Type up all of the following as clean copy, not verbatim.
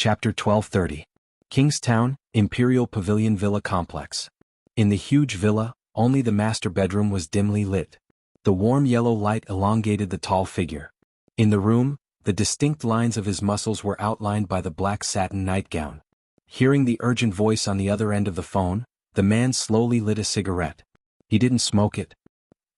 Chapter 1230. Kingstown, Imperial Pavilion Villa Complex. In the huge villa, only the master bedroom was dimly lit. The warm yellow light elongated the tall figure. In the room, the distinct lines of his muscles were outlined by the black satin nightgown. Hearing the urgent voice on the other end of the phone, the man slowly lit a cigarette. He didn't smoke it.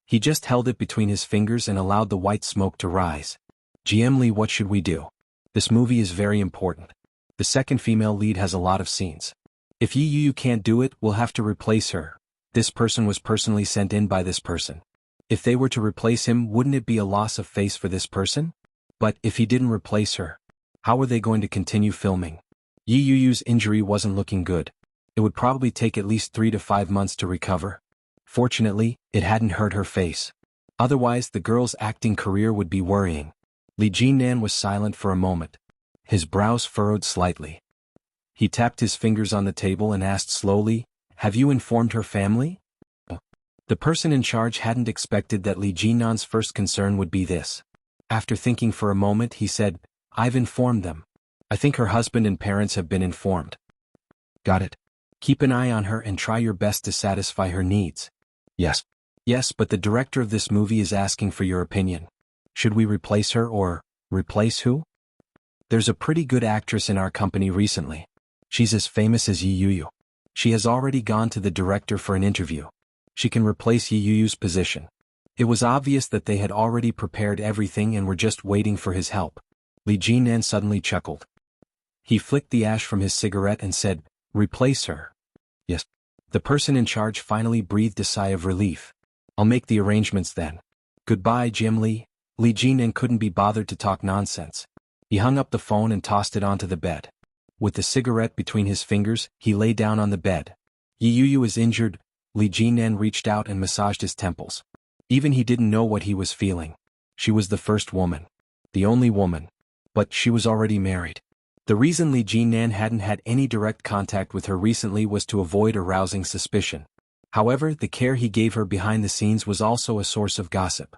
He just held it between his fingers and allowed the white smoke to rise. GM Lee, what should we do? This movie is very important. The second female lead has a lot of scenes. If you can't do it, we'll have to replace her. This person was personally sent in by this person. If they were to replace him, wouldn't it be a loss of face for this person? But if he didn't replace her, how were they going to continue filming? Yu's injury wasn't looking good. It would probably take at least 3 to 5 months to recover. Fortunately, it hadn't hurt her face. Otherwise, the girl's acting career would be worrying. Lee Jin-nan was silent for a moment. His brows furrowed slightly. He tapped his fingers on the table and asked slowly, "Have you informed her family?" The person in charge hadn't expected that Lee Jin-nan's first concern would be this. After thinking for a moment, he said, "I've informed them. I think her husband and parents have been informed." "Got it. Keep an eye on her and try your best to satisfy her needs." "Yes. Yes, but the director of this movie is asking for your opinion. Should we replace her or replace who? There's a pretty good actress in our company recently. She's as famous as Yu. She has already gone to the director for an interview. She can replace Yu's position." It was obvious that they had already prepared everything and were just waiting for his help. Lee Jin-nan suddenly chuckled. He flicked the ash from his cigarette and said, "Replace her?" "Yes." The person in charge finally breathed a sigh of relief. "I'll make the arrangements then. Goodbye, Jim Lee." Lee Jin-nan couldn't be bothered to talk nonsense. He hung up the phone and tossed it onto the bed. With the cigarette between his fingers, he lay down on the bed. Yu is injured. Lee Jin-nan reached out and massaged his temples. Even he didn't know what he was feeling. She was the first woman. The only woman. But she was already married. The reason Lee Jin-nan hadn't had any direct contact with her recently was to avoid arousing suspicion. However, the care he gave her behind the scenes was also a source of gossip.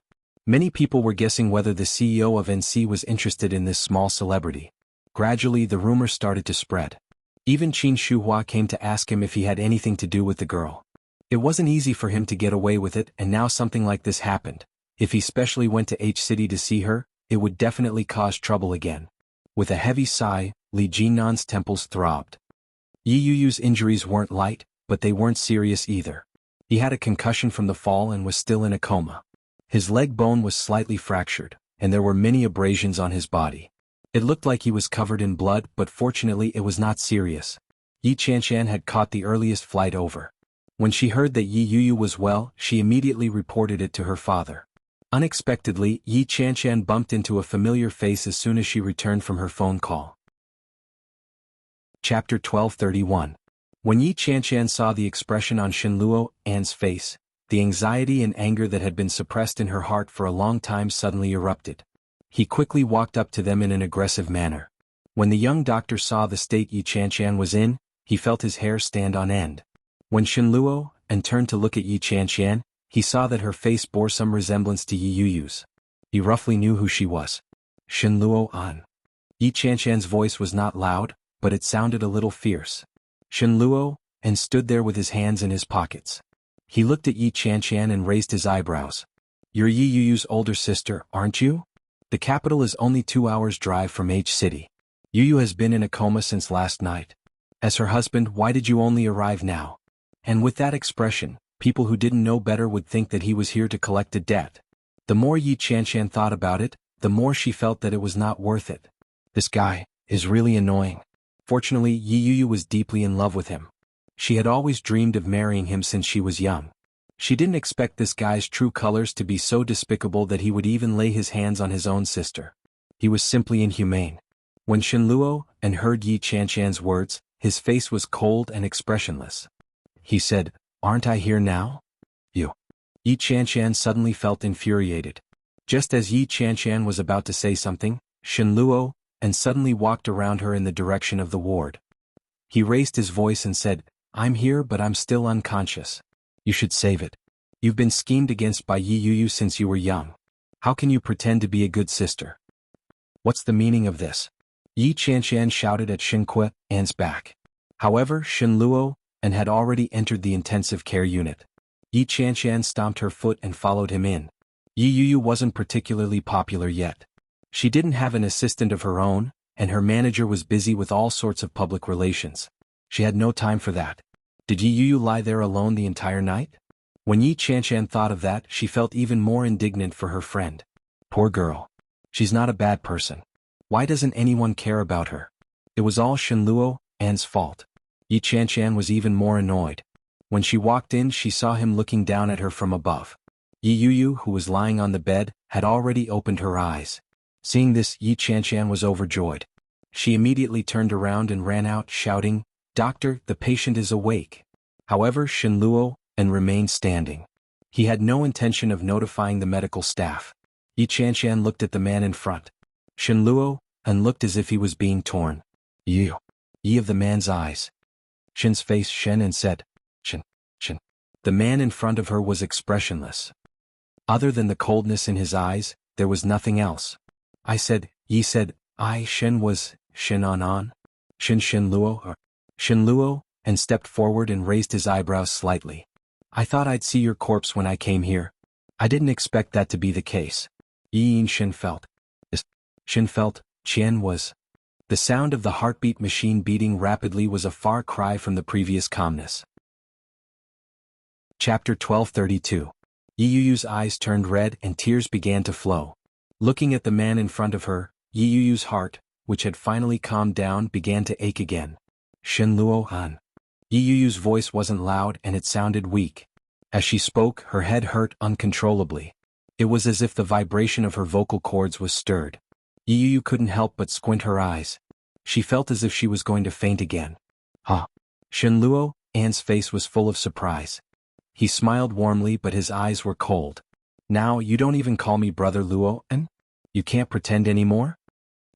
Many people were guessing whether the CEO of NC was interested in this small celebrity. Gradually, the rumor started to spread. Even Qin Shuhua came to ask him if he had anything to do with the girl. It wasn't easy for him to get away with it, and now something like this happened. If he specially went to H City to see her, it would definitely cause trouble again. With a heavy sigh, Lee Jin-nan's temples throbbed. Yu's injuries weren't light, but they weren't serious either. He had a concussion from the fall and was still in a coma. His leg bone was slightly fractured, and there were many abrasions on his body. It looked like he was covered in blood, but fortunately it was not serious. Yi Chanshan had caught the earliest flight over. When she heard that Yu was well, she immediately reported it to her father. Unexpectedly, Yi Chanshan bumped into a familiar face as soon as she returned from her phone call. Chapter 1231. When Yi Chanshan saw the expression on Shenluo An's face, the anxiety and anger that had been suppressed in her heart for a long time suddenly erupted. He quickly walked up to them in an aggressive manner. When the young doctor saw the state Yi Chanshan was in, he felt his hair stand on end. When Shenluo An turned to look at Yi Chanshan, he saw that her face bore some resemblance to Yu's. He roughly knew who she was. Shenluo An. Yi Chanshan's voice was not loud, but it sounded a little fierce. Shenluo An stood there with his hands in his pockets. He looked at Yi Chanshan and raised his eyebrows. "You're Yu's older sister, aren't you? The capital is only 2 hours' drive from H City. Yu has been in a coma since last night. As her husband, why did you only arrive now?" And with that expression, people who didn't know better would think that he was here to collect a debt. The more Yi Chanshan thought about it, the more she felt that it was not worth it. This guy is really annoying. Fortunately, Yu was deeply in love with him. She had always dreamed of marrying him since she was young. She didn't expect this guy's true colors to be so despicable that he would even lay his hands on his own sister. He was simply inhumane. When Shenluo An heard Yi Chanshan's words, his face was cold and expressionless. He said, "Aren't I here now?" "You." Yi Chanshan suddenly felt infuriated. Just as Yi Chanshan was about to say something, Shenluo An suddenly walked around her in the direction of the ward. He raised his voice and said, "I'm here, but I'm still unconscious. You should save it. You've been schemed against by Yu since you were young. How can you pretend to be a good sister?" "What's the meaning of this?" Yi Qianshan shouted at Shen Kui An's back. However, Shen Luo and had already entered the intensive care unit. Yi Qianshan stomped her foot and followed him in. Yi Yuyu wasn't particularly popular yet. She didn't have an assistant of her own, and her manager was busy with all sorts of public relations. She had no time for that. Did Yi Yuyu lie there alone the entire night? When Yi Qianshan thought of that, she felt even more indignant for her friend. Poor girl. She's not a bad person. Why doesn't anyone care about her? It was all Shen Luo An's fault. Yi Qianshan was even more annoyed. When she walked in, she saw him looking down at her from above. Yi Yuyu, who was lying on the bed, had already opened her eyes. Seeing this, Yi Qianshan was overjoyed. She immediately turned around and ran out, shouting, "Doctor, the patient is awake." However, Shen Luo An remained standing. He had no intention of notifying the medical staff. Yi Qianshan looked at the man in front. Shen Luo An looked as if he was being torn. Yi of the man's eyes. Shen's face Shen and said, Shen. The man in front of her was expressionless. Other than the coldness in his eyes, there was nothing else. I said, Yi said, I Shen was, Shen on? Shen Luo and stepped forward and raised his eyebrows slightly. I thought I'd see your corpse when I came here. I didn't expect that to be the case. Yi Shen felt. Qian was. The sound of the heartbeat machine beating rapidly was a far cry from the previous calmness. Chapter 1232. Yi Yuyu's eyes turned red and tears began to flow. Looking at the man in front of her, Yi Yuyu's heart, which had finally calmed down, began to ache again. Shen Luo An. Yi Yuyu's voice wasn't loud and it sounded weak. As she spoke, her head hurt uncontrollably. It was as if the vibration of her vocal cords was stirred. Yi Yuyu couldn't help but squint her eyes. She felt as if she was going to faint again. Shen Luo An's face was full of surprise. He smiled warmly, but his eyes were cold. Now you don't even call me Brother Luo An? You can't pretend anymore?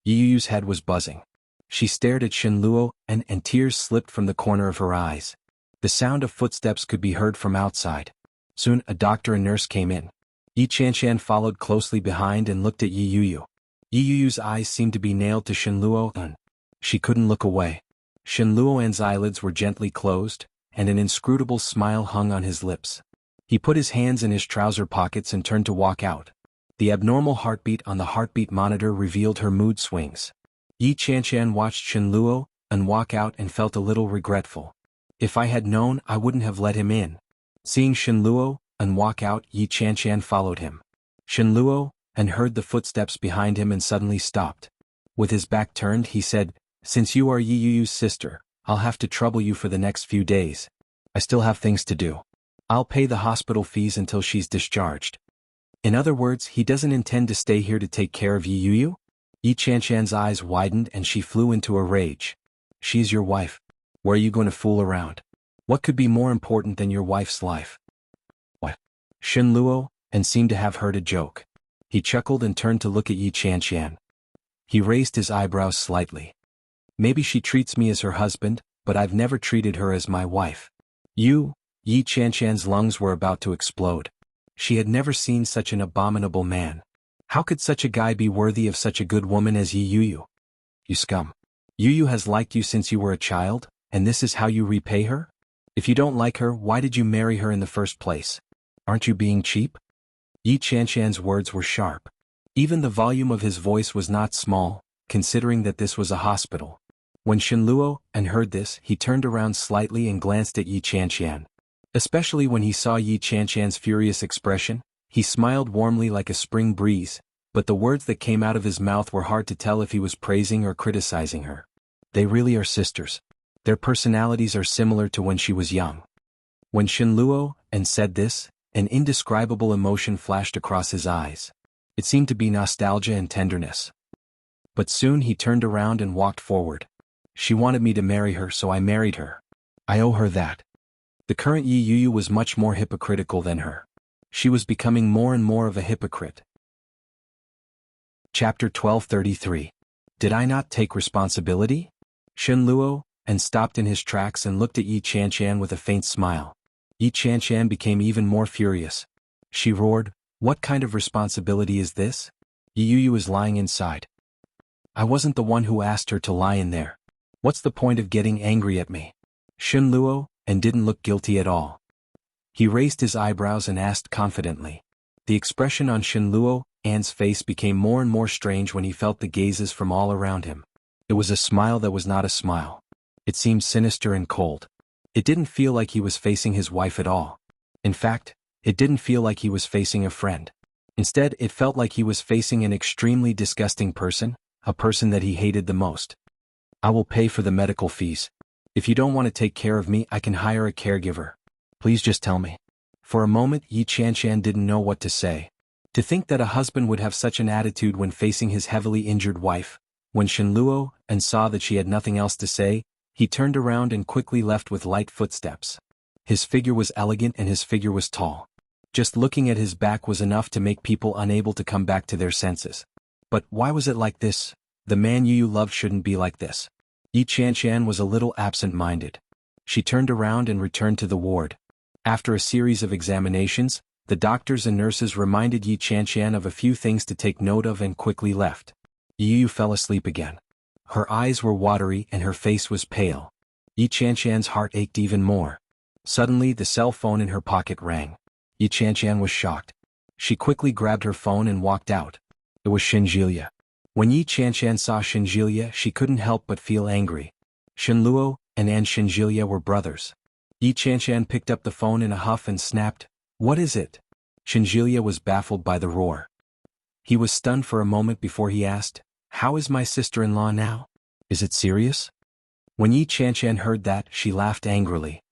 Yi Yuyu's head was buzzing. She stared at Shen Luo and tears slipped from the corner of her eyes. The sound of footsteps could be heard from outside. Soon a doctor and nurse came in. Yi Qianshan followed closely behind and looked at Yi Yuyu. Yi Yuyu's eyes seemed to be nailed to Shen Luo An. She couldn't look away. Shen Luo An's eyelids were gently closed, and an inscrutable smile hung on his lips. He put his hands in his trouser pockets and turned to walk out. The abnormal heartbeat on the heartbeat monitor revealed her mood swings. Yi Qianshan watched Shen Luo An walk out and felt a little regretful. If I had known, I wouldn't have let him in. Seeing Shen Luo An walk out, Yi Qianshan followed him. Shen Luo An heard the footsteps behind him and suddenly stopped. With his back turned, he said, "Since you are Yi Yuyu's sister, I'll have to trouble you for the next few days. I still have things to do. I'll pay the hospital fees until she's discharged." In other words, he doesn't intend to stay here to take care of Yi Yuyu? Yi Qianshan's eyes widened and she flew into a rage. She's your wife. Where are you going to fool around? What could be more important than your wife's life? What? Shen Luo An seemed to have heard a joke. He chuckled and turned to look at Yi Qianshan. He raised his eyebrows slightly. Maybe she treats me as her husband, but I've never treated her as my wife. Yi Qianshan's lungs were about to explode. She had never seen such an abominable man. How could such a guy be worthy of such a good woman as Yi Yuyu? You scum. Yuyu has liked you since you were a child, and this is how you repay her? If you don't like her, why did you marry her in the first place? Aren't you being cheap? Yi Qianshan's words were sharp. Even the volume of his voice was not small, considering that this was a hospital. When Shen Luo An heard this, he turned around slightly and glanced at Yi Qianshan. Especially when he saw Yi Qianshan's furious expression, he smiled warmly like a spring breeze, but the words that came out of his mouth were hard to tell if he was praising or criticizing her. They really are sisters. Their personalities are similar to when she was young. When Shen Luo An said this, an indescribable emotion flashed across his eyes. It seemed to be nostalgia and tenderness. But soon he turned around and walked forward. She wanted me to marry her, so I married her. I owe her that. The current Yi Yuyu was much more hypocritical than her. She was becoming more and more of a hypocrite. Chapter 1233. Did I not take responsibility? Shen Luo An stopped in his tracks and looked at Yi Qianshan with a faint smile. Yi Qianshan became even more furious. She roared, "What kind of responsibility is this? Yi Yuyu is lying inside. I wasn't the one who asked her to lie in there. What's the point of getting angry at me? Shen Luo, and didn't look guilty at all. He raised his eyebrows and asked confidently. The expression on Shen Luo An's face became more and more strange when he felt the gazes from all around him. It was a smile that was not a smile. It seemed sinister and cold. It didn't feel like he was facing his wife at all. In fact, it didn't feel like he was facing a friend. Instead, it felt like he was facing an extremely disgusting person, a person that he hated the most. I will pay for the medical fees. If you don't want to take care of me, I can hire a caregiver. Please just tell me. For a moment, Yi Qianshan didn't know what to say. To think that a husband would have such an attitude when facing his heavily injured wife. When Shen Luo An saw that she had nothing else to say, he turned around and quickly left with light footsteps. His figure was elegant and his figure was tall. Just looking at his back was enough to make people unable to come back to their senses. But why was it like this? The man you loved shouldn't be like this. Yi Qianshan was a little absent-minded. She turned around and returned to the ward. After a series of examinations, the doctors and nurses reminded Yi Qianshan of a few things to take note of and quickly left. Yi fell asleep again. Her eyes were watery and her face was pale. Yi Qianshan's heart ached even more. Suddenly the cell phone in her pocket rang. Yi Qianshan was shocked. She quickly grabbed her phone and walked out. It was Shinjilia. When Yi Qianshan saw Shinjilia, she couldn't help but feel angry. Shen Luo and Shinjilia were brothers. Yi Qianshan picked up the phone in a huff and snapped, "What is it?" Shinjilia was baffled by the roar. He was stunned for a moment before he asked, "How is my sister-in-law now? Is it serious?" When Yi Qianshan heard that, she laughed angrily.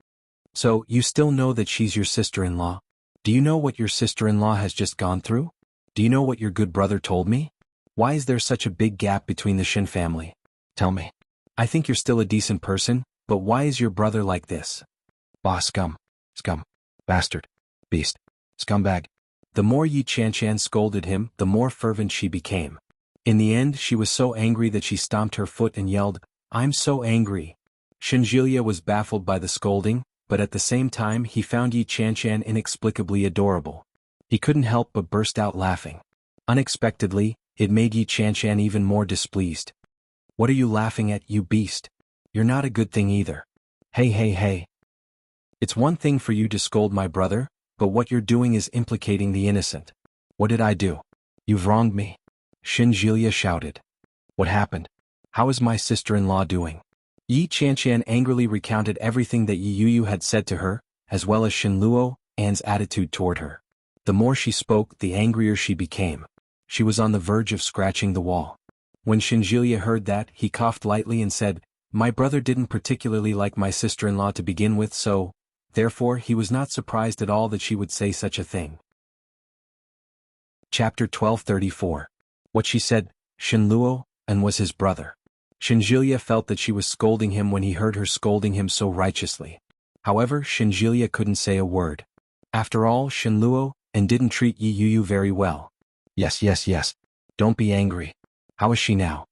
"So, you still know that she's your sister-in-law? Do you know what your sister-in-law has just gone through? Do you know what your good brother told me? Why is there such a big gap between the Shin family? Tell me. I think you're still a decent person, but why is your brother like this? Bah, scum. Scum. Bastard. Beast. Scumbag." The more Yi Qianshan scolded him, the more fervent she became. In the end, she was so angry that she stomped her foot and yelled, "I'm so angry." Shinjilia was baffled by the scolding, but at the same time he found Yi Qianshan inexplicably adorable. He couldn't help but burst out laughing. Unexpectedly, it made Yi Qianshan even more displeased. "What are you laughing at, you beast? You're not a good thing either. Hey hey hey. It's one thing for you to scold my brother, but what you're doing is implicating the innocent. What did I do? You've wronged me." Shinjilia shouted. "What happened? How is my sister-in-law doing?" Yi Qianshan angrily recounted everything that Yi Yuyu had said to her, as well as Shen Luo An's attitude toward her. The more she spoke, the angrier she became. She was on the verge of scratching the wall. When Shinjilia heard that, he coughed lightly and said, "My brother didn't particularly like my sister-in-law to begin with, so, therefore he was not surprised at all that she would say such a thing." Chapter 1234. What she said, Shen Luo An was his brother. Shinjilia felt that she was scolding him when he heard her scolding him so righteously. However, Shinjilia couldn't say a word. After all, Shen Luo An didn't treat Yi Yuyu very well. Yes. Don't be angry. How is she now?"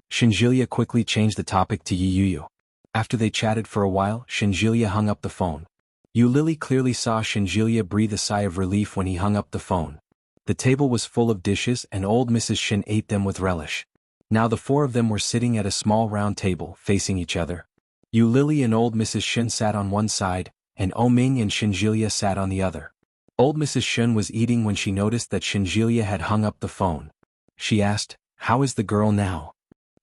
Shinjilia quickly changed the topic to Yi Yuyu. After they chatted for a while, Shinjilia hung up the phone. Yu Lily clearly saw Shinjilia breathe a sigh of relief when he hung up the phone. The table was full of dishes and old Mrs. Shin ate them with relish. Now the four of them were sitting at a small round table, facing each other. Yu Lily and old Mrs. Shin sat on one side, and Ming and Shinjilia sat on the other. Old Mrs. Shin was eating when she noticed that Shinjilia had hung up the phone. She asked, "How is the girl now?"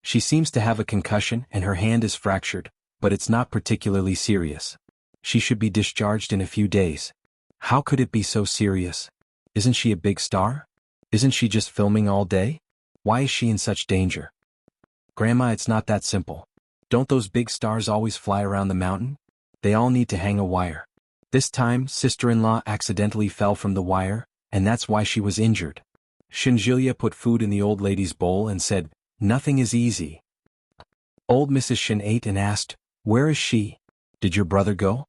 "She seems to have a concussion and her hand is fractured, but it's not particularly serious. She should be discharged in a few days." "How could it be so serious? Isn't she a big star? Isn't she just filming all day? Why is she in such danger?" "Grandma, it's not that simple. Don't those big stars always fly around the mountain? They all need to hang a wire. This time, sister-in-law accidentally fell from the wire, and that's why she was injured." Shinjilia put food in the old lady's bowl and said, "Nothing is easy." Old Mrs. Shin ate and asked, "Where is she? Did your brother go?"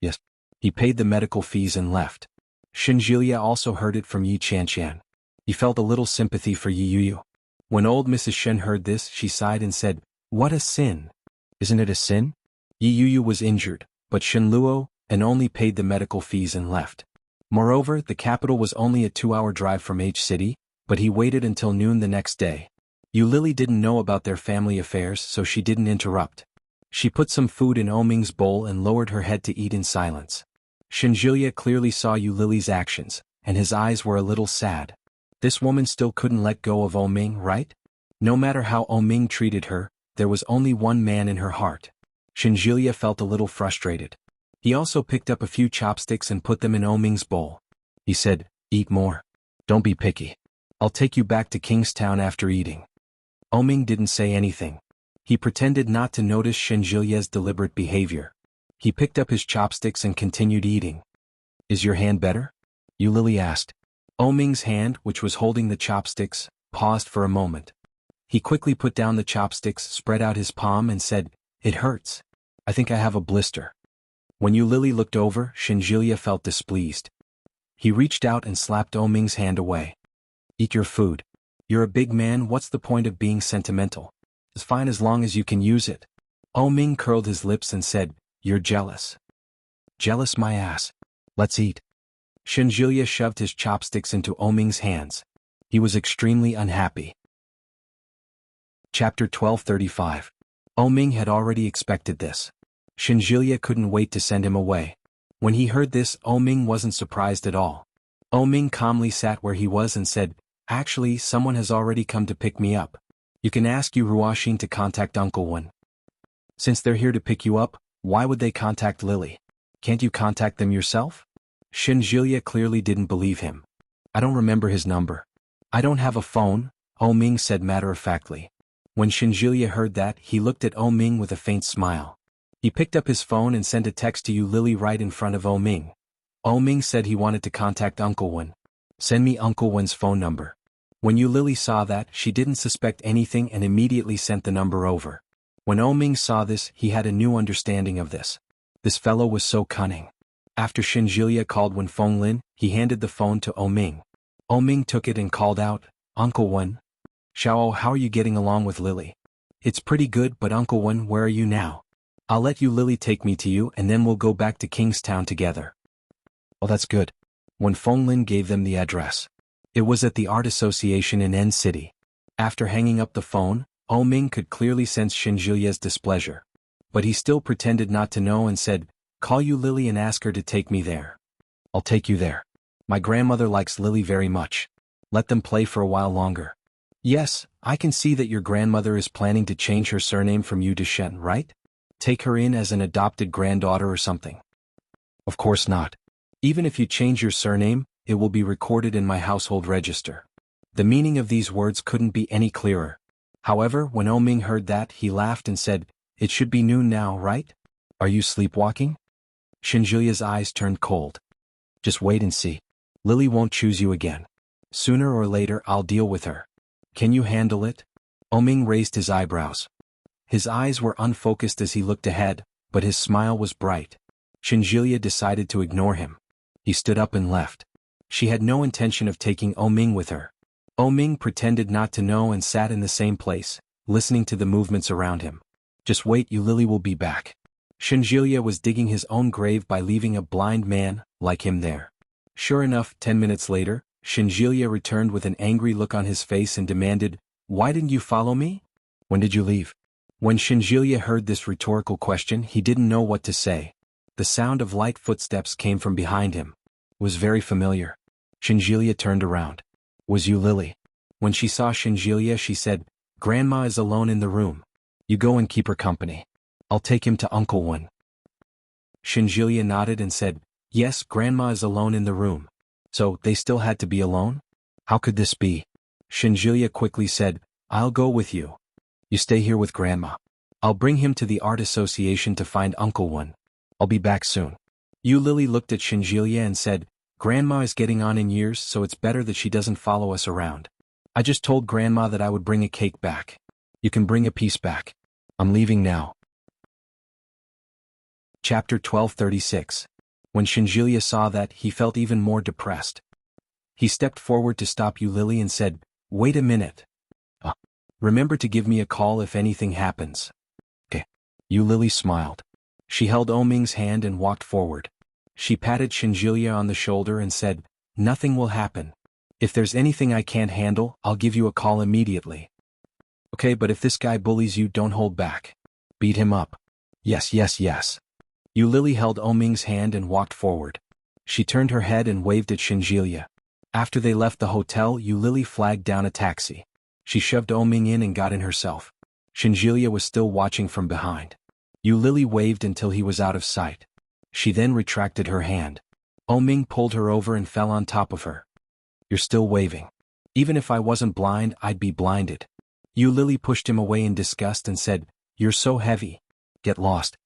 "Yes. He paid the medical fees and left." Shinjilia also heard it from Yi Qianshan. He felt a little sympathy for Yi Yuyu. When old Mrs. Shin heard this, she sighed and said, "What a sin. Isn't it a sin?" Yi Yuyu was injured, but Shen Luo An only paid the medical fees and left. Moreover, the capital was only a 2-hour drive from H City, but he waited until noon the next day. Lily didn't know about their family affairs, so she didn't interrupt. She put some food in Ming's bowl and lowered her head to eat in silence. Shinjulia clearly saw Lily's actions, and his eyes were a little sad. This woman still couldn't let go of Ming, right? No matter how Ming treated her, there was only one man in her heart. Shinjulia felt a little frustrated. He also picked up a few chopsticks and put them in Ming's bowl. He said, "Eat more. Don't be picky. I'll take you back to Kingstown after eating." Ming didn't say anything. He pretended not to notice Shinjulia's deliberate behavior. He picked up his chopsticks and continued eating. "Is your hand better?" Lily asked. Ming's hand, which was holding the chopsticks, paused for a moment. He quickly put down the chopsticks, spread out his palm and said, "It hurts. I think I have a blister." When Lily looked over, Shinjulia felt displeased. He reached out and slapped Ming's hand away. "Eat your food. You're a big man, what's the point of being sentimental? It's fine as long as you can use it." Ming curled his lips and said, "You're jealous." "Jealous my ass. Let's eat." Shinjulia shoved his chopsticks into Ming's hands. He was extremely unhappy. Chapter 1235. Ming had already expected this. Shinjulia couldn't wait to send him away. When he heard this, Ming wasn't surprised at all. Ming calmly sat where he was and said, "Actually, someone has already come to pick me up. You can ask Ruoxin to contact Uncle Wen." "Since they're here to pick you up, why would they contact Lily? Can't you contact them yourself?" Shinjulia clearly didn't believe him. "I don't remember his number. I don't have a phone," Ming said matter-of-factly. When Shinjulia heard that, he looked at Ming with a faint smile. He picked up his phone and sent a text to Lily right in front of Ming. Ming said he wanted to contact Uncle Wen. "Send me Uncle Wen's phone number." When Lily saw that, she didn't suspect anything and immediately sent the number over. When Ming saw this, he had a new understanding of this. This fellow was so cunning. After Shinjulia called Wen Fenglin, he handed the phone to Ming. Ming took it and called out, "Uncle Wen. Xiao, how are you getting along with Lily?" "It's pretty good, but Uncle Wen, where are you now?" "I'll let Lily take me to you and then we'll go back to Kingstown together." "Oh, that's good." Wen Fenglin gave them the address. It was at the Art Association in N City. After hanging up the phone, Ming could clearly sense Shinjulia's displeasure. But he still pretended not to know and said, "Call Lily and ask her to take me there." "I'll take you there. My grandmother likes Lily very much. Let them play for a while longer." "Yes, I can see that your grandmother is planning to change her surname from Yu to Shen, right? Take her in as an adopted granddaughter or something." "Of course not. Even if you change your surname, it will be recorded in my household register." The meaning of these words couldn't be any clearer. However, when Ming heard that, he laughed and said, "It should be noon now, right? Are you sleepwalking?" Shinjulia's eyes turned cold. "Just wait and see. Lily won't choose you again. Sooner or later I'll deal with her. Can you handle it?" Ming raised his eyebrows. His eyes were unfocused as he looked ahead, but his smile was bright. Shinjulia decided to ignore him. He stood up and left. She had no intention of taking Ming with her. Ming pretended not to know and sat in the same place, listening to the movements around him. "Just wait, Lily will be back." Shinjulia was digging his own grave by leaving a blind man, like him there. Sure enough, 10 minutes later, Shinjulia returned with an angry look on his face and demanded, "Why didn't you follow me? When did you leave?" When Shinjulia heard this rhetorical question, he didn't know what to say. The sound of light footsteps came from behind him. It was very familiar. Shinjulia turned around. Was Lily? When she saw Shinjulia, she said, "Grandma is alone in the room. You go and keep her company. I'll take him to Uncle Wen." Shinjulia nodded and said, "Yes, Grandma is alone in the room." So, they still had to be alone? How could this be? Shinjulia quickly said, "I'll go with you. You stay here with Grandma. I'll bring him to the Art Association to find Uncle Wen. I'll be back soon." Lily looked at Shinjulia and said, "Grandma is getting on in years, so it's better that she doesn't follow us around. I just told Grandma that I would bring a cake back. You can bring a piece back. I'm leaving now." Chapter 1236. When Shinjulia saw that, he felt even more depressed. He stepped forward to stop Lily and said, "Wait a minute. Remember to give me a call if anything happens." "Okay." Lily smiled. She held Ming's hand and walked forward. She patted Shinjulia on the shoulder and said, "Nothing will happen. If there's anything I can't handle, I'll give you a call immediately." Okay, but if this guy bullies you, don't hold back. Beat him up. Yes, yes, yes. Yu Lily held Oming's hand and walked forward. She turned her head and waved at Shinjilia. After they left the hotel, Yu Lily flagged down a taxi. She shoved Oming in and got in herself. Shinjilia was still watching from behind. Yu Lily waved until he was out of sight. She then retracted her hand. Oming pulled her over and fell on top of her. You're still waving. Even if I wasn't blind, I'd be blinded. Yu Lily pushed him away in disgust and said, You're so heavy. Get lost.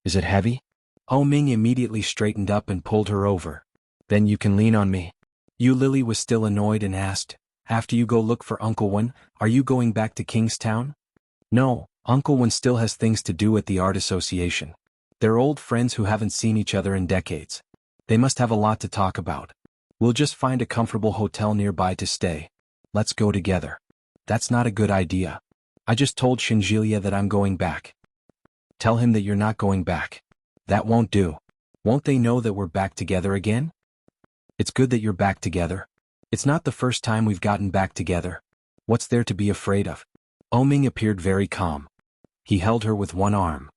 Is it heavy? Oming immediately straightened up and pulled her over. Then you can lean on me. Yu Lily was still annoyed and asked, After you go look for Uncle Wen, are you going back to Kingstown? No, Uncle Wen still has things to do at the art association. They're old friends who haven't seen each other in decades. They must have a lot to talk about. We'll just find a comfortable hotel nearby to stay. Let's go together. That's not a good idea. I just told Shinjilia that I'm going back. Tell him that you're not going back. That won't do. Won't they know that we're back together again? It's good that you're back together. It's not the first time we've gotten back together. What's there to be afraid of? Oming appeared very calm. He held her with one arm.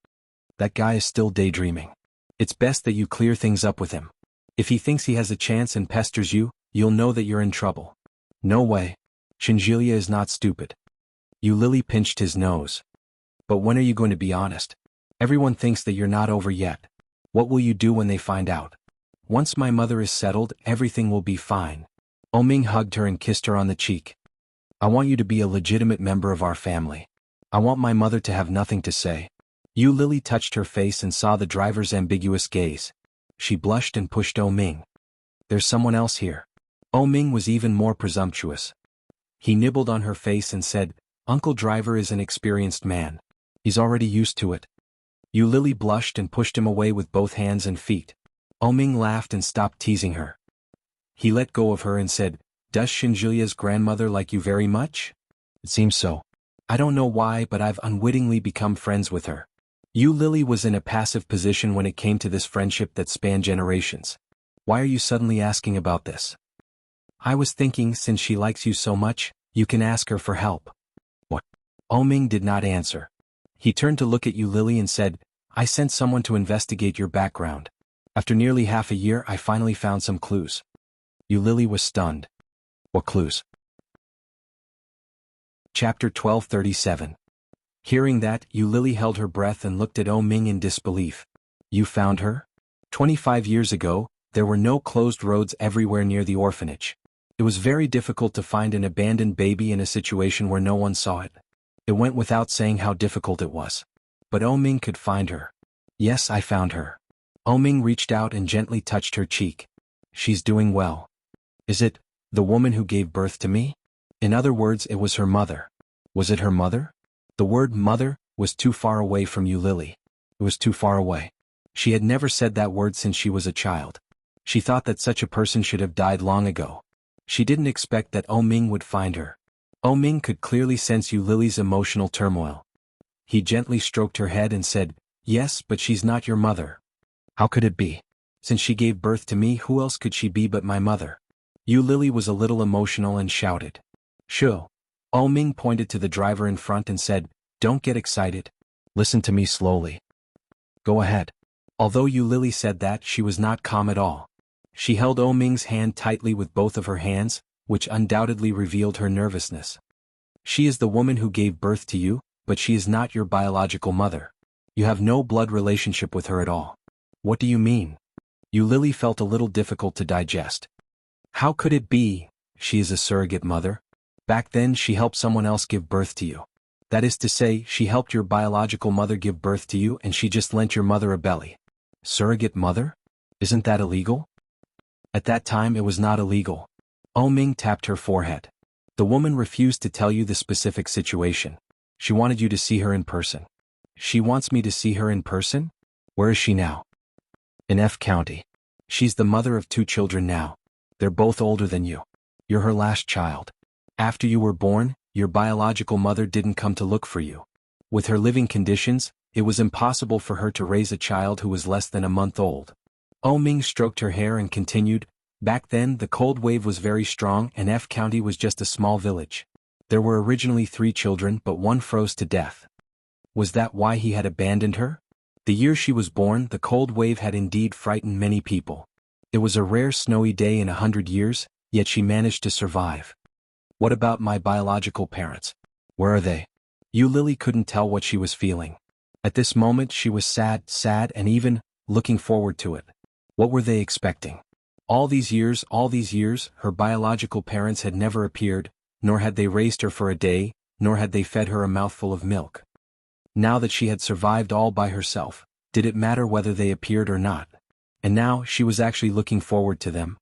That guy is still daydreaming. It's best that you clear things up with him. If he thinks he has a chance and pesters you, you'll know that you're in trouble. No way. Shinjilia is not stupid. Yu Lily pinched his nose. But when are you going to be honest? Everyone thinks that you're not over yet. What will you do when they find out? Once my mother is settled, everything will be fine. Oming hugged her and kissed her on the cheek. I want you to be a legitimate member of our family. I want my mother to have nothing to say. Yu Lily touched her face and saw the driver's ambiguous gaze. She blushed and pushed Oming. There's someone else here. Oming was even more presumptuous. He nibbled on her face and said, Uncle Driver is an experienced man. He's already used to it. Yu Lily blushed and pushed him away with both hands and feet. Oming laughed and stopped teasing her. He let go of her and said, Does Shinjilia's grandmother like you very much? It seems so. I don't know why, but I've unwittingly become friends with her. Yu Lily was in a passive position when it came to this friendship that spanned generations. Why are you suddenly asking about this? I was thinking, since she likes you so much, you can ask her for help. What? Oming did not answer. He turned to look at Yu Lily and said, I sent someone to investigate your background. After nearly half a year, I finally found some clues. Yu Lily was stunned. What clues? Chapter 1237. Hearing that, Yu Lily held her breath and looked at Oming in disbelief. You found her? 25 years ago, there were no closed roads everywhere near the orphanage. It was very difficult to find an abandoned baby in a situation where no one saw it. It went without saying how difficult it was. But Oming could find her. Yes, I found her. Oming reached out and gently touched her cheek. She's doing well. Is it the woman who gave birth to me? In other words, it was her mother. Was it her mother? The word mother was too far away from Yu Lily. It was too far away. She had never said that word since she was a child. She thought that such a person should have died long ago. She didn't expect that Oming would find her. Oming could clearly sense Yu Lily's emotional turmoil. He gently stroked her head and said, Yes, but she's not your mother. How could it be? Since she gave birth to me, who else could she be but my mother? Yu Lily was a little emotional and shouted. Shoo. Oming pointed to the driver in front and said, Don't get excited. Listen to me slowly. Go ahead. Although Yu Lily said that, she was not calm at all. She held Oming's hand tightly with both of her hands, which undoubtedly revealed her nervousness. She is the woman who gave birth to you, but she is not your biological mother. You have no blood relationship with her at all. What do you mean? Yu Lily felt a little difficult to digest. How could it be? She is a surrogate mother. Back then she helped someone else give birth to you. That is to say, she helped your biological mother give birth to you and she just lent your mother a belly. Surrogate mother? Isn't that illegal? At that time it was not illegal. Oming tapped her forehead. The woman refused to tell you the specific situation. She wanted you to see her in person. She wants me to see her in person? Where is she now? In F County. She's the mother of 2 children now. They're both older than you. You're her last child. After you were born, your biological mother didn't come to look for you. With her living conditions, it was impossible for her to raise a child who was less than a month old. Oming stroked her hair and continued, Back then the cold wave was very strong and F County was just a small village. There were originally 3 children but one froze to death. Was that why he had abandoned her? The year she was born, the cold wave had indeed frightened many people. It was a rare snowy day in 100 years, yet she managed to survive. What about my biological parents? Where are they? Lily couldn't tell what she was feeling. At this moment she was sad and even looking forward to it. What were they expecting? All these years, her biological parents had never appeared, nor had they raised her for a day, nor had they fed her a mouthful of milk. Now that she had survived all by herself, did it matter whether they appeared or not? And now she was actually looking forward to them.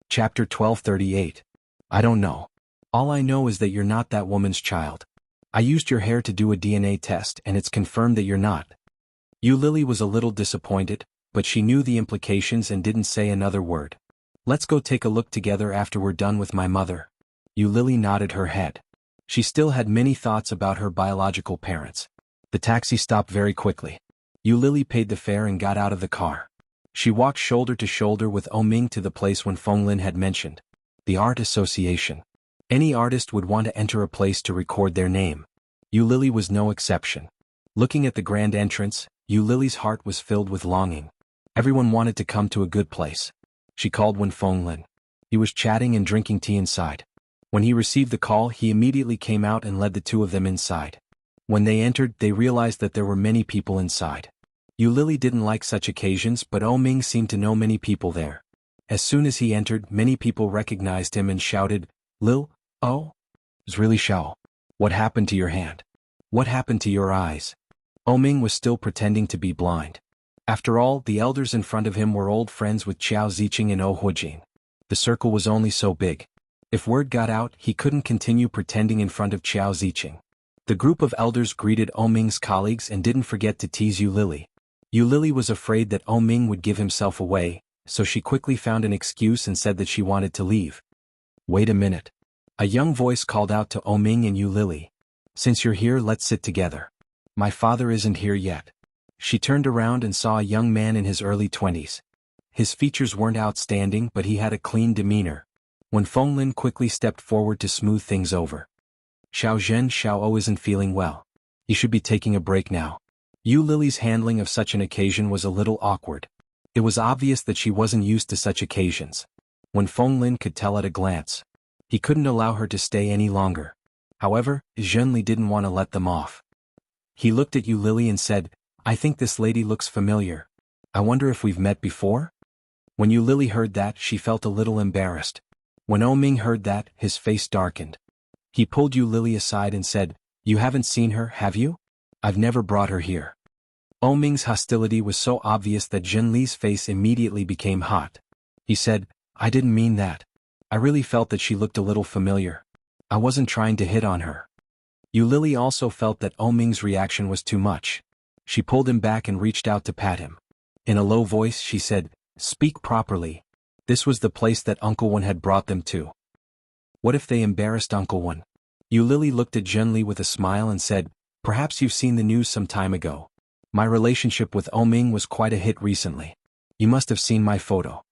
Chapter 1238. I don't know. All I know is that you're not that woman's child. I used your hair to do a DNA test and it's confirmed that you're not. Lily was a little disappointed, but she knew the implications and didn't say another word. Let's go take a look together after we're done with my mother. Lily nodded her head. She still had many thoughts about her biological parents. The taxi stopped very quickly. Lily paid the fare and got out of the car. She walked shoulder to shoulder with Ming to the place when Fenglin had mentioned. The Art Association. Any artist would want to enter a place to record their name. Lily was no exception. Looking at the grand entrance, Lily's heart was filled with longing. Everyone wanted to come to a good place. She called Fenglin. He was chatting and drinking tea inside. When he received the call, he immediately came out and led the 2 of them inside. When they entered, they realized that there were many people inside. Lily didn't like such occasions, but Ming seemed to know many people there. As soon as he entered, many people recognized him and shouted, "Lil, oh? Really Xiao. What happened to your hand? What happened to your eyes?" Ming was still pretending to be blind. After all, the elders in front of him were old friends with Qiao Ziqing and Huijin. The circle was only so big. If word got out, he couldn't continue pretending in front of Qiao Ziqing. The group of elders greeted Ming's colleagues and didn't forget to tease Lily. Lily was afraid that Ming would give himself away, so she quickly found an excuse and said that she wanted to leave. Wait a minute. A young voice called out to Ming and Lily. Since you're here, let's sit together. My father isn't here yet. She turned around and saw a young man in his early 20s. His features weren't outstanding, but he had a clean demeanor. When Fenglin quickly stepped forward to smooth things over. Xiao isn't feeling well. He should be taking a break now. Lily's handling of such an occasion was a little awkward. It was obvious that she wasn't used to such occasions. When Fenglin could tell at a glance. He couldn't allow her to stay any longer. However, Zhenli didn't want to let them off. He looked at Lily and said, I think this lady looks familiar. I wonder if we've met before? When Lily heard that, she felt a little embarrassed. When Ming heard that, his face darkened. He pulled Lily aside and said, You haven't seen her, have you? I've never brought her here. Ming's hostility was so obvious that Zhenli's face immediately became hot. He said, I didn't mean that. I really felt that she looked a little familiar. I wasn't trying to hit on her. Lily also felt that Ming's reaction was too much. She pulled him back and reached out to pat him. In a low voice she said, Speak properly. This was the place that Uncle Wen had brought them to. What if they embarrassed Uncle Wen? Lily looked at Zhenli with a smile and said, Perhaps you've seen the news some time ago. My relationship with Ming was quite a hit recently. You must have seen my photo.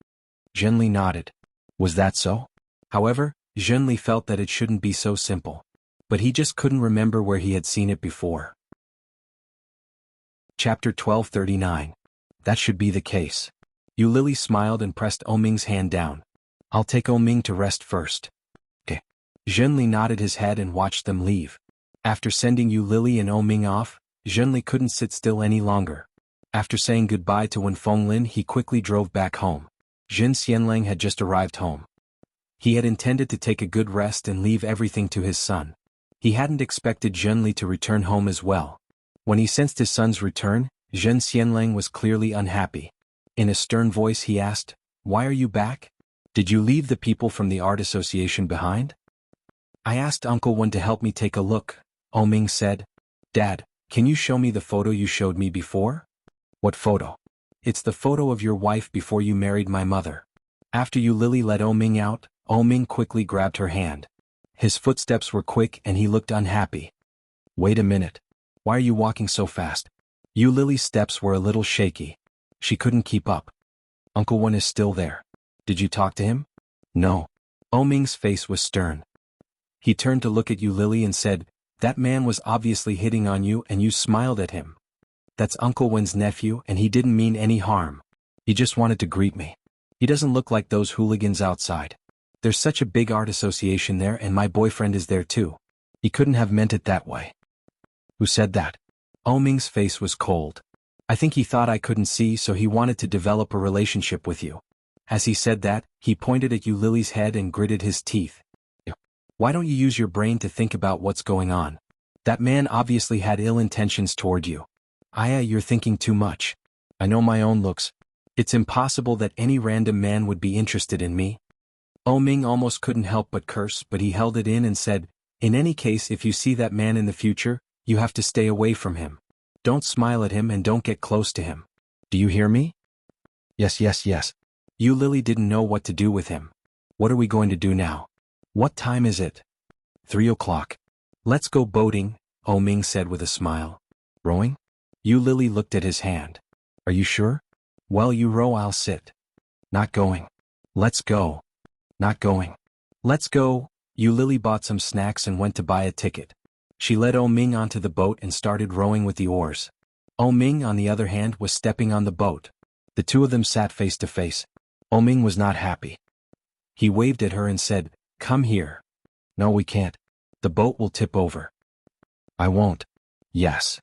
Zhenli nodded. Was that so? However, Zhenli felt that it shouldn't be so simple. But he just couldn't remember where he had seen it before. Chapter 1239. That should be the case. Lily smiled and pressed Ming's hand down. I'll take Ming to rest first. Okay. Zhenli nodded his head and watched them leave. After sending Lily and Ming off, Zhenli couldn't sit still any longer. After saying goodbye to Wen Fenglin, he quickly drove back home. Jin Xianlang had just arrived home. He had intended to take a good rest and leave everything to his son. He hadn't expected Zhenli to return home as well. When he sensed his son's return, Jin Xianlang was clearly unhappy. In a stern voice he asked, Why are you back? Did you leave the people from the art association behind? I asked Uncle Wen to help me take a look, Ming said. Dad, can you show me the photo you showed me before? What photo? It's the photo of your wife before you married my mother. After Lily let Ming out, Ming quickly grabbed her hand. His footsteps were quick and he looked unhappy. Wait a minute. Why are you walking so fast? Lily's steps were a little shaky. She couldn't keep up. Uncle Wen is still there. Did you talk to him? No. Ming's face was stern. He turned to look at you, Lily, and said, "That man was obviously hitting on you and you smiled at him. That's Uncle Wen's nephew and he didn't mean any harm. He just wanted to greet me. He doesn't look like those hooligans outside. There's such a big art association there and my boyfriend is there too. He couldn't have meant it that way." "Who said that?" Ming's face was cold. "I think he thought I couldn't see, so he wanted to develop a relationship with you." As he said that, he pointed at you, Lily's head, and gritted his teeth. "Why don't you use your brain to think about what's going on? That man obviously had ill intentions toward you. Aya, you're thinking too much. I know my own looks. It's impossible that any random man would be interested in me." Ming almost couldn't help but curse, but he held it in and said, "In any case, if you see that man in the future, you have to stay away from him. Don't smile at him and don't get close to him. Do you hear me?" "Yes, yes, yes." You, Lily, didn't know what to do with him. "What are we going to do now? What time is it?" 3 o'clock. "Let's go boating," Ming said with a smile. "Rowing?" You, Lily, looked at his hand. "Are you sure?" "Well, you row, I'll sit." "Not going." "Let's go." "Not going." "Let's go." You, Lily, bought some snacks and went to buy a ticket. She led Ming onto the boat and started rowing with the oars. Ming, on the other hand, was stepping on the boat. The two of them sat face to face. Ming was not happy. He waved at her and said, "Come here." "No, we can't. The boat will tip over." "I won't." "Yes.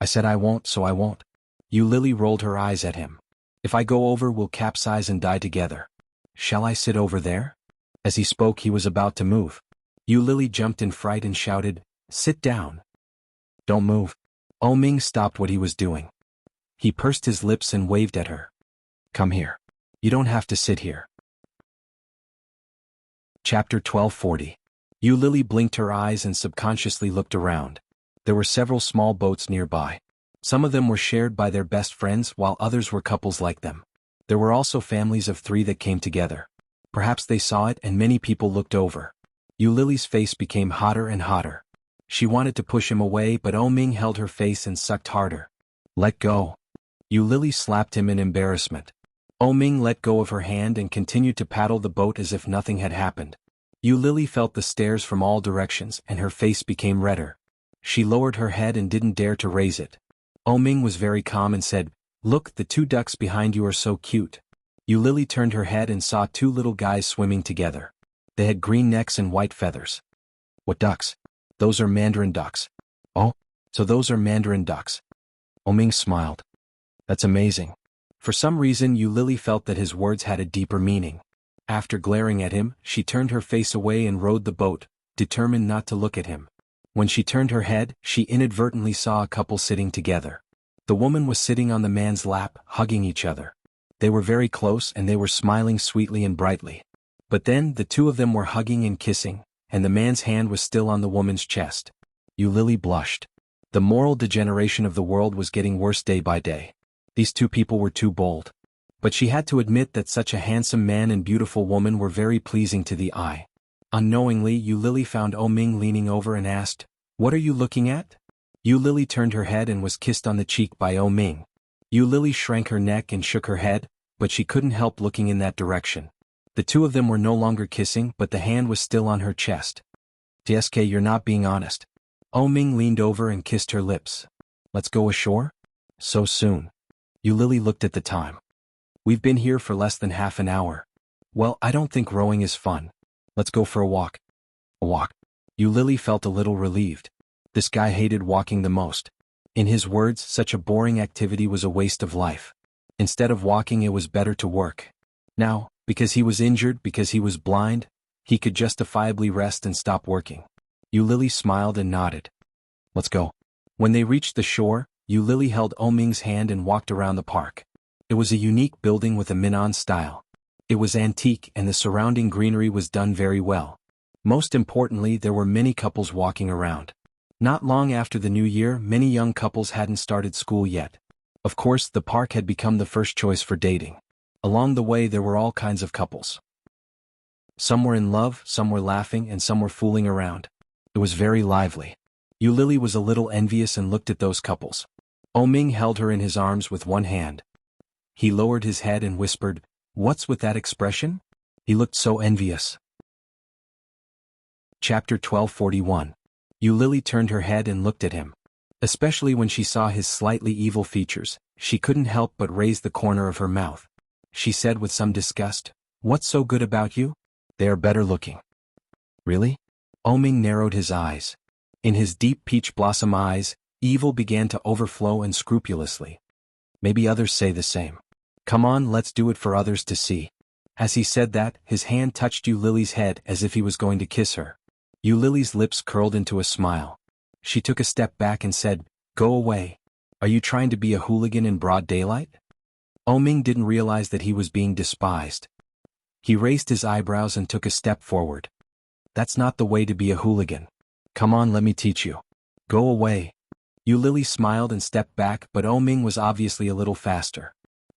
I said I won't, so I won't." You, Lily, rolled her eyes at him. "If I go over, we'll capsize and die together. Shall I sit over there?" As he spoke, he was about to move. You, Lily, jumped in fright and shouted, "Sit down. Don't move." Ming stopped what he was doing. He pursed his lips and waved at her. "Come here. You don't have to sit here." Chapter 1240. You, Lily, blinked her eyes and subconsciously looked around. There were several small boats nearby. Some of them were shared by their best friends while others were couples like them. There were also families of 3 that came together. Perhaps they saw it and many people looked over. You, Lily's face became hotter and hotter. She wanted to push him away, but Ming held her face and sucked harder. "Let go." You, Lily, slapped him in embarrassment. Ming let go of her hand and continued to paddle the boat as if nothing had happened. You, Lily, felt the stares from all directions and her face became redder. She lowered her head and didn't dare to raise it. Ming was very calm and said, "Look, the 2 ducks behind you are so cute." You, Lily, turned her head and saw 2 little guys swimming together. They had green necks and white feathers. "What ducks?" "Those are mandarin ducks." "Oh, so those are mandarin ducks." Ming smiled. "That's amazing." For some reason, You, Lily, felt that his words had a deeper meaning. After glaring at him, she turned her face away and rowed the boat, determined not to look at him. When she turned her head, she inadvertently saw a couple sitting together. The woman was sitting on the man's lap, hugging each other. They were very close and they were smiling sweetly and brightly. But then, the 2 of them were hugging and kissing, and the man's hand was still on the woman's chest. You, Lily, blushed. The moral degeneration of the world was getting worse day by day. These 2 people were too bold. But she had to admit that such a handsome man and beautiful woman were very pleasing to the eye. Unknowingly, You, Lily, found Ming leaning over and asked, "What are you looking at?" You, Lily, turned her head and was kissed on the cheek by Ming. You, Lily, shrank her neck and shook her head, but she couldn't help looking in that direction. The 2 of them were no longer kissing, but the hand was still on her chest. "TSK, you're not being honest." Ming leaned over and kissed her lips. "Let's go ashore?" "So soon?" You, Lily, looked at the time. "We've been here for less than half an hour." "Well, I don't think rowing is fun. Let's go for a walk." "A walk?" You, Lily, felt a little relieved. This guy hated walking the most. In his words, such a boring activity was a waste of life. Instead of walking, it was better to work. Now, because he was injured, because he was blind, he could justifiably rest and stop working. You, Lily, smiled and nodded. "Let's go." When they reached the shore, You, Lily, held Ming's hand and walked around the park. It was a unique building with a Minnan style. It was antique and the surrounding greenery was done very well. Most importantly, there were many couples walking around. Not long after the new year, many young couples hadn't started school yet. Of course, the park had become the first choice for dating. Along the way, there were all kinds of couples. Some were in love, some were laughing, and some were fooling around. It was very lively. You, Lily, was a little envious and looked at those couples. Ming held her in his arms with one hand. He lowered his head and whispered, "What's with that expression?" He looked so envious. Chapter 1241. Lily turned her head and looked at him. Especially when she saw his slightly evil features, she couldn't help but raise the corner of her mouth. She said with some disgust, "What's so good about you? They are better looking." "Really?" Ming narrowed his eyes. In his deep peach blossom eyes, evil began to overflow unscrupulously. "Maybe others say the same. Come on, let's do it for others to see." As he said that, his hand touched Lily's head as if he was going to kiss her. Lily's lips curled into a smile. She took a step back and said, "Go away. Are you trying to be a hooligan in broad daylight?" Ming didn't realize that he was being despised. He raised his eyebrows and took a step forward. "That's not the way to be a hooligan. Come on, let me teach you. Go away." Lily smiled and stepped back, but Ming was obviously a little faster.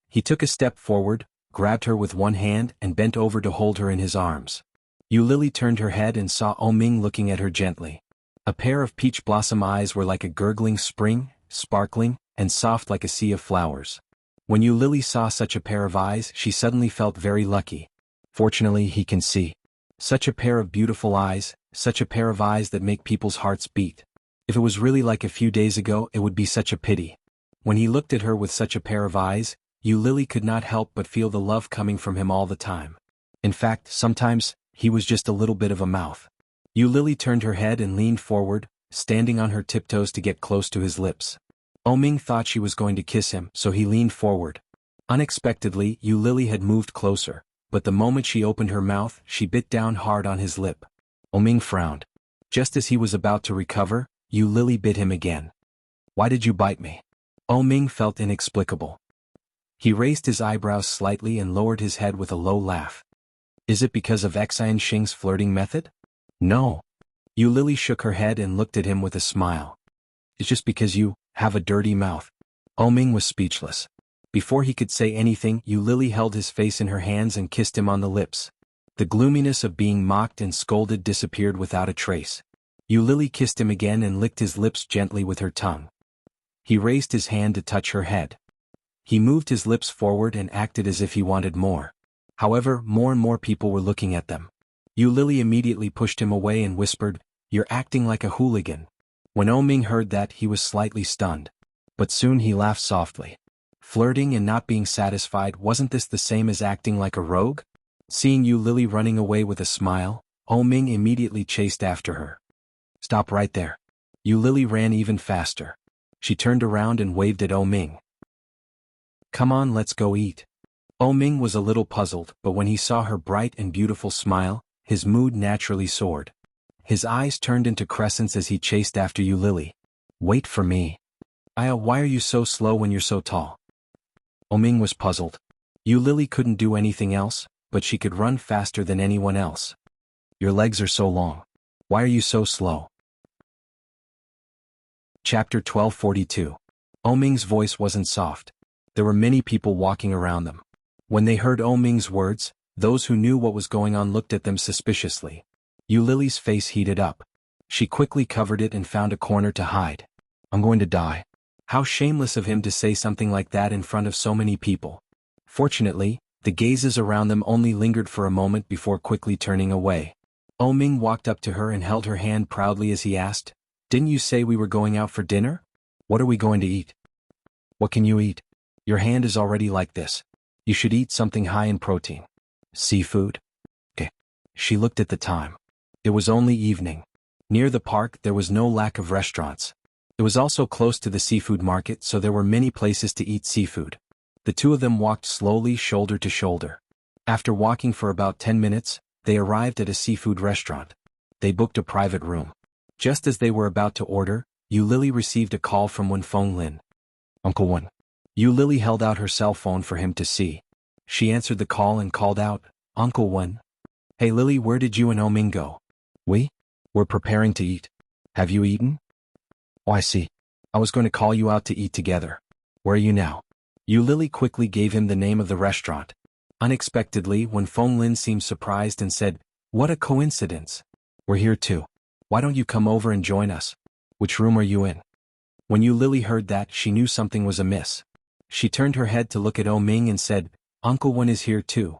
He took a step forward, grabbed her with one hand and bent over to hold her in his arms. Lily turned her head and saw Ming looking at her gently. A pair of peach blossom eyes were like a gurgling spring, sparkling, and soft like a sea of flowers. When Lily saw such a pair of eyes, she suddenly felt very lucky. Fortunately, he can see. Such a pair of beautiful eyes, such a pair of eyes that make people's hearts beat. If it was really like a few days ago, it would be such a pity. When he looked at her with such a pair of eyes, Lily could not help but feel the love coming from him all the time. In fact, sometimes, he was just a little bit of a mouth. Lily turned her head and leaned forward, standing on her tiptoes to get close to his lips. Ming thought she was going to kiss him, so he leaned forward. Unexpectedly, Lily had moved closer, but the moment she opened her mouth, she bit down hard on his lip. Ming frowned. Just as he was about to recover, Lily bit him again. "Why did you bite me?" Ming felt inexplicable. He raised his eyebrows slightly and lowered his head with a low laugh. "Is it because of Enchanting's flirting method?" "No." Lily shook her head and looked at him with a smile. "It's just because you have a dirty mouth." Ming was speechless. Before he could say anything, Lily held his face in her hands and kissed him on the lips. The gloominess of being mocked and scolded disappeared without a trace. Lily kissed him again and licked his lips gently with her tongue. He raised his hand to touch her head. He moved his lips forward and acted as if he wanted more. However, more and more people were looking at them. Lily immediately pushed him away and whispered, "You're acting like a hooligan." When Ming heard that, he was slightly stunned. But soon he laughed softly. Flirting and not being satisfied, wasn't this the same as acting like a rogue? Seeing Lily running away with a smile, Ming immediately chased after her. "Stop right there." Lily ran even faster. She turned around and waved at Ming. "Come on, let's go eat." Ming was a little puzzled, but when he saw her bright and beautiful smile, his mood naturally soared. His eyes turned into crescents as he chased after Lily. "Wait for me." Why are you so slow when you're so tall?" Ming was puzzled. Lily couldn't do anything else, but she could run faster than anyone else. "Your legs are so long. Why are you so slow?" Chapter 1242. Ming's voice wasn't soft. There were many people walking around them. When they heard Ming's words, those who knew what was going on looked at them suspiciously. Lily's face heated up. She quickly covered it and found a corner to hide. "I'm going to die." How shameless of him to say something like that in front of so many people. Fortunately, the gazes around them only lingered for a moment before quickly turning away. Ming walked up to her and held her hand proudly as he asked, "Didn't you say we were going out for dinner? What are we going to eat?" "What can you eat? Your hand is already like this. You should eat something high in protein." "Seafood?" "Okay." She looked at the time. It was only evening. Near the park there was no lack of restaurants. It was also close to the seafood market, so there were many places to eat seafood. The two of them walked slowly, shoulder to shoulder. After walking for about 10 minutes, they arrived at a seafood restaurant. They booked a private room. Just as they were about to order, Lily received a call from Lin. "Uncle Wen." Lily held out her cell phone for him to see. She answered the call and called out, "Uncle Wen." "Hey Lily, where did you and Ming go?" We're preparing to eat. Have you eaten?" "Oh, I see. I was going to call you out to eat together. Where are you now?" Lily quickly gave him the name of the restaurant. Unexpectedly, Lin seemed surprised and said, "What a coincidence. We're here too. Why don't you come over and join us? Which room are you in?" When Lily heard that, she knew something was amiss. She turned her head to look at Ming and said, "Uncle Wen is here too.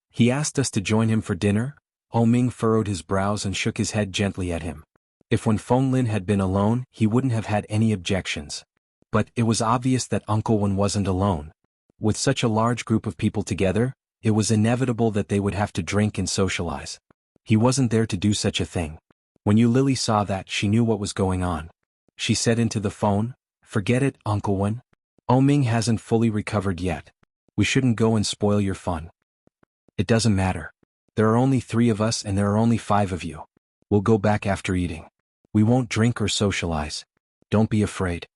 He asked us to join him for dinner. Ming furrowed his brows and shook his head gently at him. If when Feng Lin had been alone, he wouldn't have had any objections. But it was obvious that Uncle Wen wasn't alone. With such a large group of people together, it was inevitable that they would have to drink and socialize. He wasn't there to do such a thing. When Lily saw that, she knew what was going on. She said into the phone, "Forget it, Uncle Wen. Ming hasn't fully recovered yet. We shouldn't go and spoil your fun. It doesn't matter. There are only 3 of us and there are only 5 of you. We'll go back after eating. We won't drink or socialize. Don't be afraid."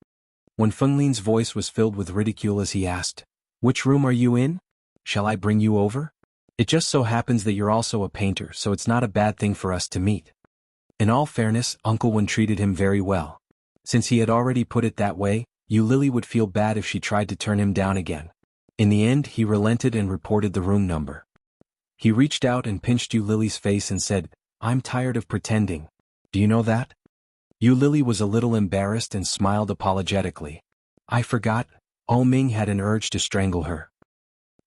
When Feng Lin's voice was filled with ridicule as he asked, "Which room are you in? Shall I bring you over? It just so happens that you're also a painter, so it's not a bad thing for us to meet." In all fairness, Uncle Wen treated him very well. Since he had already put it that way, Lily would feel bad if she tried to turn him down again. In the end, he relented and reported the room number. He reached out and pinched Lily's face and said, "I'm tired of pretending. Do you know that?" Lily was a little embarrassed and smiled apologetically. "I forgot." Ming had an urge to strangle her.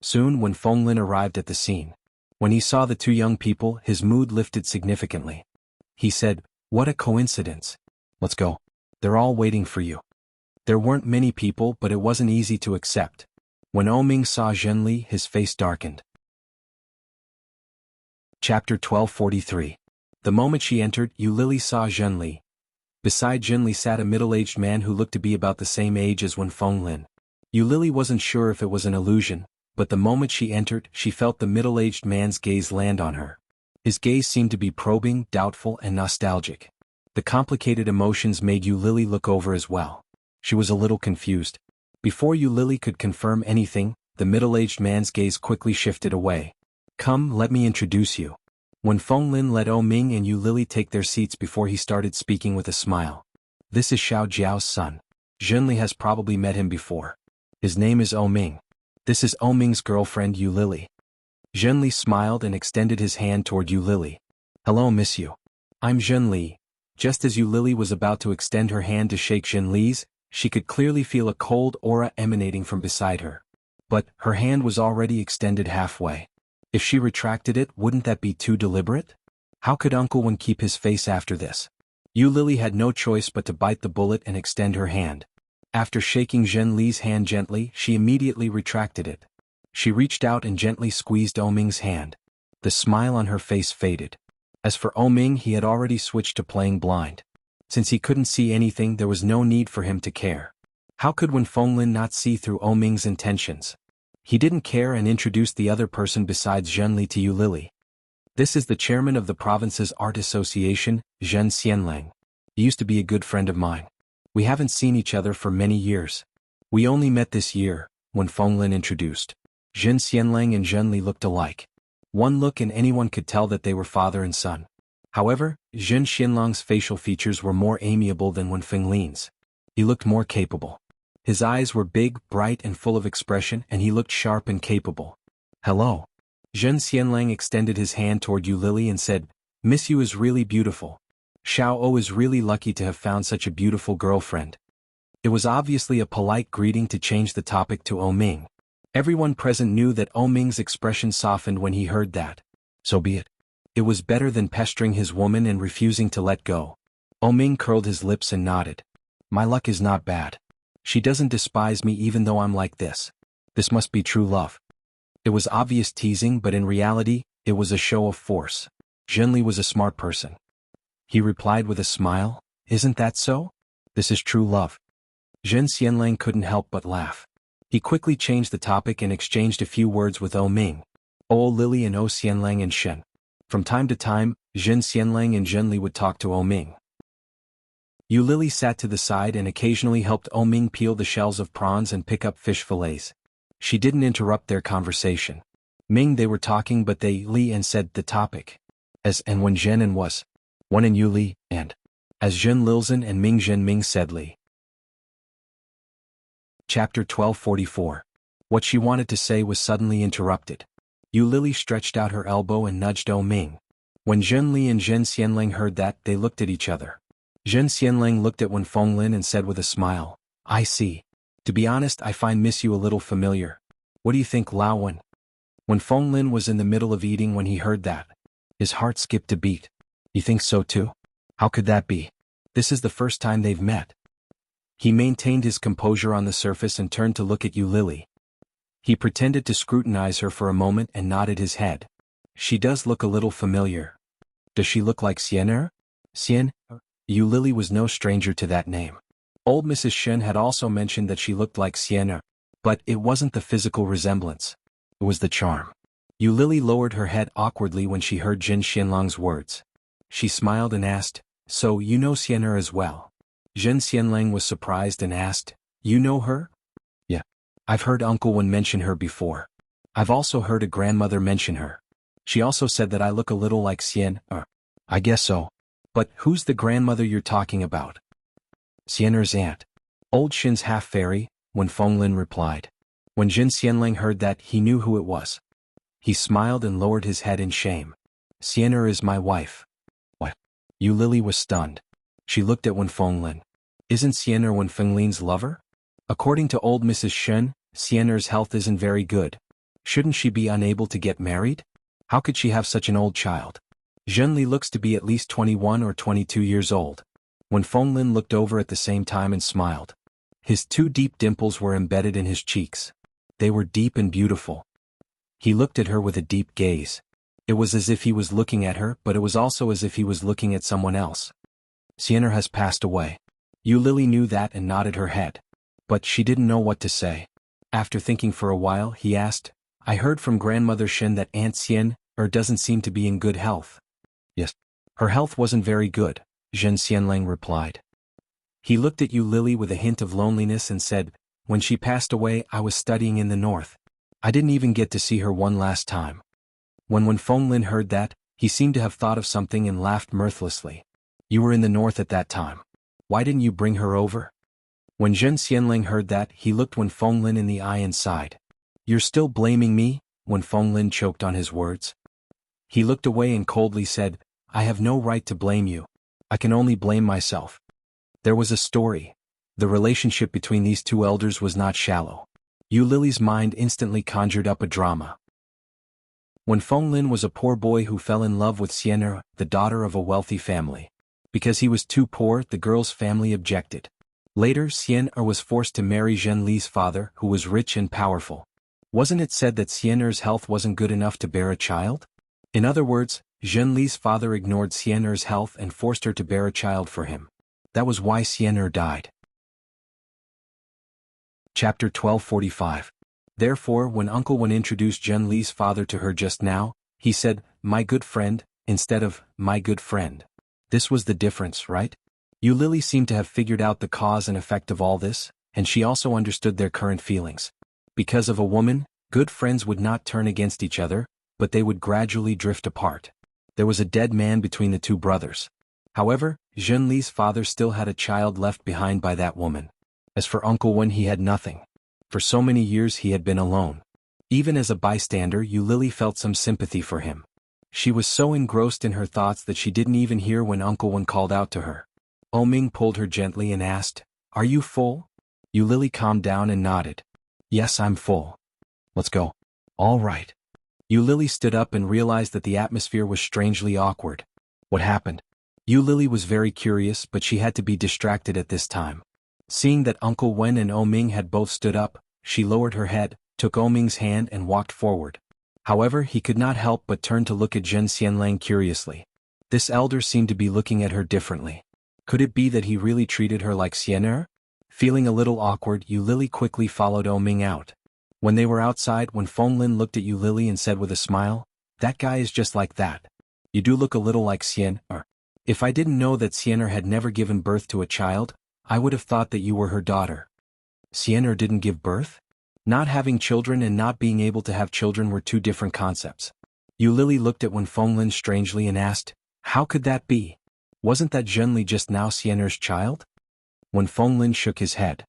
Soon, when Feng Lin arrived at the scene, when he saw the 2 young people, his mood lifted significantly. He said, "What a coincidence. Let's go. They're all waiting for you." There weren't many people, but it wasn't easy to accept. When Ming saw Zhenli, his face darkened. Chapter 1243. The moment she entered, Lily saw Zhenli. Beside Zhenli sat a middle-aged man who looked to be about the same age as when Feng Lin. Lily wasn't sure if it was an illusion, but the moment she entered, she felt the middle-aged man's gaze land on her. His gaze seemed to be probing, doubtful, and nostalgic. The complicated emotions made Lily look over as well. She was a little confused. Before Lily could confirm anything, the middle-aged man's gaze quickly shifted away. "Come, let me introduce you." When Feng Lin let Ming and Lily take their seats before he started speaking with a smile. "This is Xiao Jiao's son. Zhenli has probably met him before. His name is Ming. This is Ming's girlfriend Lily." Zhenli smiled and extended his hand toward Lily. "Hello, Miss Yu. I'm Zhenli." Just as Lily was about to extend her hand to shake Zhenli's, she could clearly feel a cold aura emanating from beside her. But her hand was already extended halfway. If she retracted it, wouldn't that be too deliberate? How could Uncle Wen keep his face after this? Lily had no choice but to bite the bullet and extend her hand. After shaking Zhenli's hand gently, she immediately retracted it. She reached out and gently squeezed Ming's hand. The smile on her face faded. As for Ming, he had already switched to playing blind. Since he couldn't see anything, there was no need for him to care. How could Feng Lin not see through Ming's intentions? He didn't care and introduced the other person besides Zhenli to Lily. "This is the chairman of the province's art association, Zhen Xianlang. He used to be a good friend of mine. We haven't seen each other for many years. We only met this year," when Feng Lin introduced. Zhen Xianlang and Zhenli looked alike. One look and anyone could tell that they were father and son. However, Zhen Xianlang's facial features were more amiable than Feng Lin's. He looked more capable. His eyes were big, bright and full of expression, and he looked sharp and capable. "Hello." Zhen Xianlang extended his hand toward Lily and said, "Miss Yu is really beautiful. Xiao is really lucky to have found such a beautiful girlfriend." It was obviously a polite greeting to change the topic to Ming. Everyone present knew that Ming's expression softened when he heard that. So be it. It was better than pestering his woman and refusing to let go. Ming curled his lips and nodded. "My luck is not bad. She doesn't despise me even though I'm like this. This must be true love." It was obvious teasing, but in reality, it was a show of force. Zhenli was a smart person. He replied with a smile, "Isn't that so? This is true love." Zhen Xianlang couldn't help but laugh. He quickly changed the topic and exchanged a few words with Ming. Lily and Xianlang and Shen. From time to time, Zhen Xianlang and Zhenli would talk to Ming. Lily sat to the side and occasionally helped Ming peel the shells of prawns and pick up fish fillets. She didn't interrupt their conversation. They were talking, but they li and said the topic. As and when Zhen and was. One and Li, and. As Zhen Lilzhen and Ming Zhen Ming said li. Chapter 1244. What she wanted to say was suddenly interrupted. Lily stretched out her elbow and nudged Ming. When Zhenli and Zhen Xianlang heard that, they looked at each other. Zhen Xianlang looked at Feng Lin and said with a smile, "I see. To be honest, I find Miss Yu a little familiar. What do you think, Lao Wen?" Feng Lin was in the middle of eating when he heard that. His heart skipped a beat. You think so too? How could that be? This is the first time they've met. He maintained his composure on the surface and turned to look at Eulalie. He pretended to scrutinize her for a moment and nodded his head. She does look a little familiar. Does she look like Sienna? Sienna? Eulalie was no stranger to that name. Old Mrs. Shen had also mentioned that she looked like Sienna, but it wasn't the physical resemblance. It was the charm. Eulalie lowered her head awkwardly when she heard Jin Xianlang's words. She smiled and asked, "So you know Sienna as well?" Zhen Xianlang was surprised and asked, "You know her?" "Yeah. I've heard Uncle Wen mention her before. I've also heard a grandmother mention her. She also said that I look a little like Sienna." I guess so. But who's the grandmother you're talking about?" "Sienna's aunt. Old Shin's half-fairy," Wen Fenglin replied. When Jin Xianlang heard that, he knew who it was. He smiled and lowered his head in shame. "Sienna is my wife." "What?" Eulalie was stunned. She looked at Wen Fenglin. "Isn't Sienna Wen Fenglin's lover? According to old Mrs. Shen, Sienna's health isn't very good. Shouldn't she be unable to get married? How could she have such an old child?" Zhenli looks to be at least 21 or 22 years old. Wen Fenglin looked over at the same time and smiled. His two deep dimples were embedded in his cheeks. They were deep and beautiful. He looked at her with a deep gaze. It was as if he was looking at her, but it was also as if he was looking at someone else. "Sienna has passed away." Eulalie knew that and nodded her head. But she didn't know what to say. After thinking for a while, he asked, "I heard from Grandmother Shen that Aunt Sienna doesn't seem to be in good health." "Yes. Her health wasn't very good," Zhen Xianlang replied. He looked at Eulalie with a hint of loneliness and said, "When she passed away, I was studying in the north. I didn't even get to see her one last time." When Wen Fenglin heard that, he seemed to have thought of something and laughed mirthlessly. "You were in the north at that time. Why didn't you bring her over?" When Zhen Xianlang heard that, he looked Wen Fenglin in the eye and sighed. "You're still blaming me?" Wen Fenglin choked on his words. He looked away and coldly said, "I have no right to blame you. I can only blame myself." There was a story. The relationship between these two elders was not shallow. Eulalie's mind instantly conjured up a drama. Wen Fenglin was a poor boy who fell in love with Sienna, the daughter of a wealthy family. Because he was too poor, the girl's family objected. Later, Sienna was forced to marry Zhenli's father, who was rich and powerful. Wasn't it said that Sienna's health wasn't good enough to bear a child? In other words, Zhenli's father ignored Sienna's health and forced her to bear a child for him. That was why Sienna died. Chapter 1245. Therefore, when Uncle Wen introduced Zhenli's father to her just now, he said, "My good friend," instead of, "My good friend." This was the difference, right? Eulalie seemed to have figured out the cause and effect of all this, and she also understood their current feelings. Because of a woman, good friends would not turn against each other, but they would gradually drift apart. There was a dead man between the two brothers. However, Zhenli's father still had a child left behind by that woman. As for Uncle Wen, he had nothing. For so many years he had been alone. Even as a bystander, Eulalie felt some sympathy for him. She was so engrossed in her thoughts that she didn't even hear when Uncle Wen called out to her. Oming pulled her gently and asked, "Are you full?" Eulalie calmed down and nodded. "Yes, I'm full. Let's go." "All right." Eulalie stood up and realized that the atmosphere was strangely awkward. What happened? Eulalie was very curious, but she had to be distracted at this time. Seeing that Uncle Wen and Oming had both stood up, she lowered her head, took Oming's hand and walked forward. However, he could not help but turn to look at Zhen Xianlang curiously. This elder seemed to be looking at her differently. Could it be that he really treated her like Sienna? Feeling a little awkward, Eulalie quickly followed Oming out. When they were outside, Wen Fenglin looked at Eulalie and said with a smile, "That guy is just like that. You do look a little like Sienna. If I didn't know that Sienna had never given birth to a child, I would have thought that you were her daughter." Sienna didn't give birth? Not having children and not being able to have children were two different concepts. Eulalie looked at Wen Fenglin strangely and asked, "How could that be? Wasn't that Zhenli just now Sienna's child?" Wen Fenglin shook his head.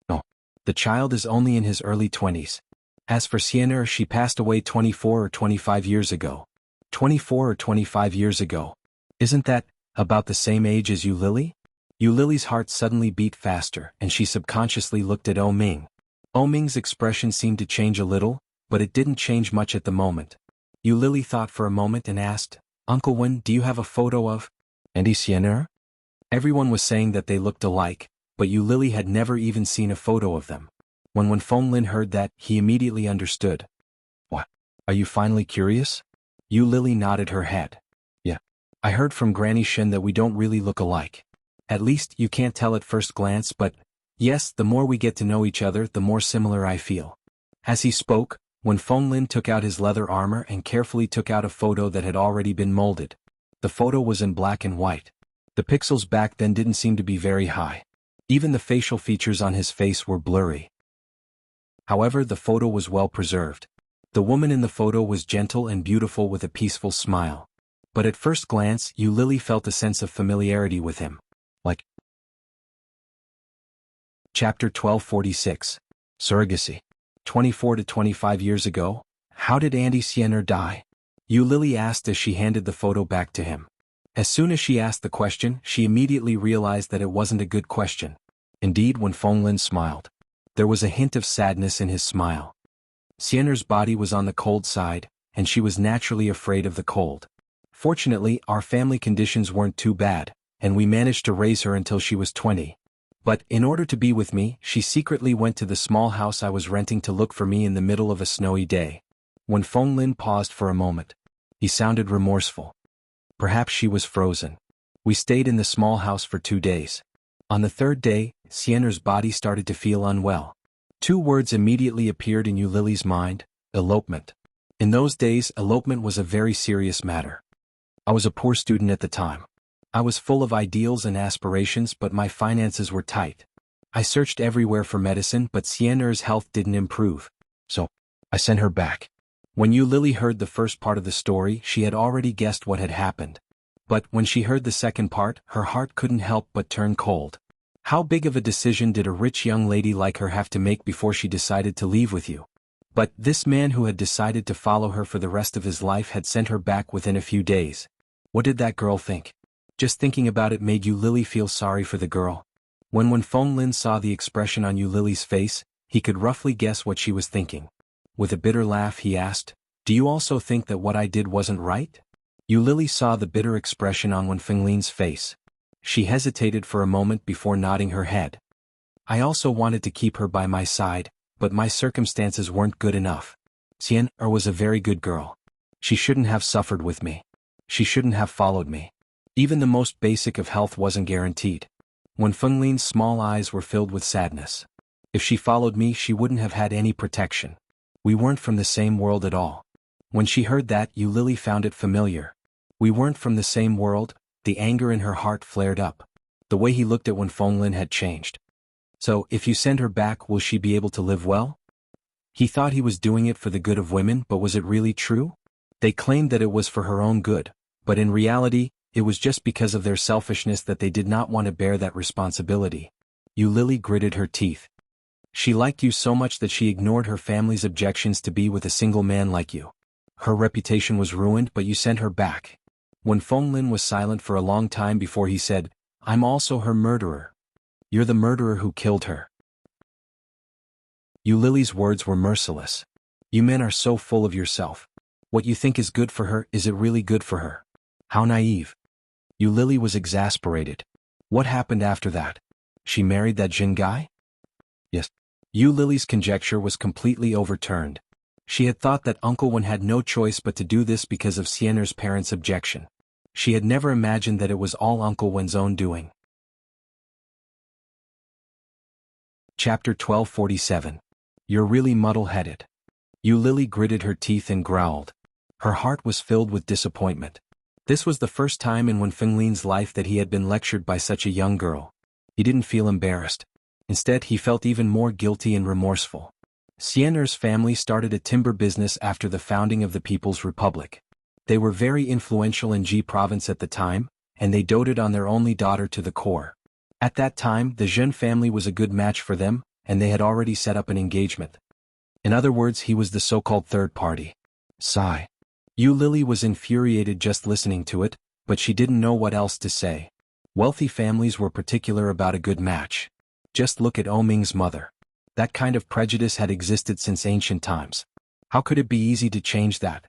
"No. The child is only in his early 20s. As for Sienna, she passed away 24 or 25 years ago. 24 or 25 years ago. Isn't that about the same age as Eulalie?" Eulalie's heart suddenly beat faster, and she subconsciously looked at Oming. Oming's expression seemed to change a little, but it didn't change much at the moment. Eulalie thought for a moment and asked, Uncle Wen, do you have a photo of Andy Sienner? Everyone was saying that they looked alike, but Yu Lily had never even seen a photo of them. When Feng Lin heard that, he immediately understood. What? Are you finally curious? Yu Lily nodded her head. Yeah. I heard from Granny Shen that we don't really look alike. At least you can't tell at first glance, but yes, the more we get to know each other, the more similar I feel. As he spoke, when Feng Lin took out his leather armor and carefully took out a photo that had already been molded. The photo was in black and white. The pixels back then didn't seem to be very high. Even the facial features on his face were blurry. However, the photo was well preserved. The woman in the photo was gentle and beautiful with a peaceful smile. But at first glance, Yu Lily felt a sense of familiarity with him. Like. Chapter 1246. Surrogacy. 24 to 25 years ago, how did Andy Sienner die? Yu Lily asked as she handed the photo back to him. As soon as she asked the question, she immediately realized that it wasn't a good question. Indeed, when Feng Lin smiled, there was a hint of sadness in his smile. Sienner's body was on the cold side, and she was naturally afraid of the cold. Fortunately, our family conditions weren't too bad, and we managed to raise her until she was 20. But, in order to be with me, she secretly went to the small house I was renting to look for me in the middle of a snowy day. When Feng Lin paused for a moment, he sounded remorseful. Perhaps she was frozen. We stayed in the small house for 2 days. On the third day, Sienner's body started to feel unwell. 2 words immediately appeared in Yu Lily's mind: elopement. In those days, elopement was a very serious matter. I was a poor student at the time. I was full of ideals and aspirations, but my finances were tight. I searched everywhere for medicine, but Sienner's health didn't improve. So, I sent her back. When Yu Lily heard the first part of the story, she had already guessed what had happened. But when she heard the second part, her heart couldn't help but turn cold. How big of a decision did a rich young lady like her have to make before she decided to leave with you? But this man who had decided to follow her for the rest of his life had sent her back within a few days. What did that girl think? Just thinking about it made Yu Lily feel sorry for the girl. When Feng Lin saw the expression on Yu Lily's face, he could roughly guess what she was thinking. With a bitter laugh he asked, "Do you also think that what I did wasn't right?" Yu Lily saw the bitter expression on Feng Lin's face. She hesitated for a moment before nodding her head. "I also wanted to keep her by my side, but my circumstances weren't good enough. Sienner was a very good girl. She shouldn't have suffered with me. She shouldn't have followed me. Even the most basic of health wasn't guaranteed." Feng Lin's small eyes were filled with sadness. "If she followed me, she wouldn't have had any protection. We weren't from the same world at all." When she heard that, Yu Lily found it familiar. We weren't from the same world. The anger in her heart flared up. The way he looked at Feng Lin had changed. "So, if you send her back, will she be able to live well?" He thought he was doing it for the good of women, but was it really true? They claimed that it was for her own good, but in reality, it was just because of their selfishness that they did not want to bear that responsibility. Yu Lily gritted her teeth. She liked you so much that she ignored her family's objections to be with a single man like you. Her reputation was ruined, but you sent her back. Feng Lin was silent for a long time before he said, "I'm also her murderer." "You're the murderer who killed her." Yu Lily's words were merciless. "You men are so full of yourself. What you think is good for her, is it really good for her? How naive." Yu Lily was exasperated. What happened after that? She married that Jin guy? Yes. Yu Lily's conjecture was completely overturned. She had thought that Uncle Wen had no choice but to do this because of Sienner's parents' objection. She had never imagined that it was all Uncle Wen's own doing. Chapter 1247. You're really muddle-headed. Yu Lily gritted her teeth and growled. Her heart was filled with disappointment. This was the first time in Feng Lin's life that he had been lectured by such a young girl. He didn't feel embarrassed. Instead, he felt even more guilty and remorseful. Sienner's family started a timber business after the founding of the People's Republic. They were very influential in Ji province at the time, and they doted on their only daughter to the core. At that time, the Zhen family was a good match for them, and they had already set up an engagement. In other words, he was the so-called third party. Sigh. Yu Lily was infuriated just listening to it, but she didn't know what else to say. Wealthy families were particular about a good match. Just look at Ming's mother. That kind of prejudice had existed since ancient times. How could it be easy to change that?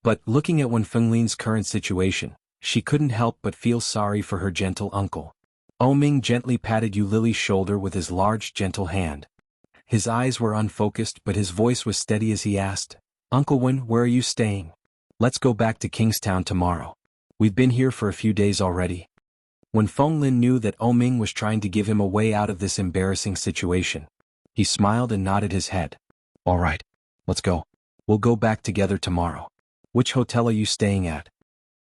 But looking at Wen Fenglin's current situation, she couldn't help but feel sorry for her gentle uncle. Ming gently patted Yu Lily's shoulder with his large gentle hand. His eyes were unfocused but his voice was steady as he asked, "Uncle Wen, where are you staying? Let's go back to Kingstown tomorrow. We've been here for a few days already." When Fenglin knew that Ming was trying to give him a way out of this embarrassing situation, he smiled and nodded his head. "All right, let's go. We'll go back together tomorrow. Which hotel are you staying at?"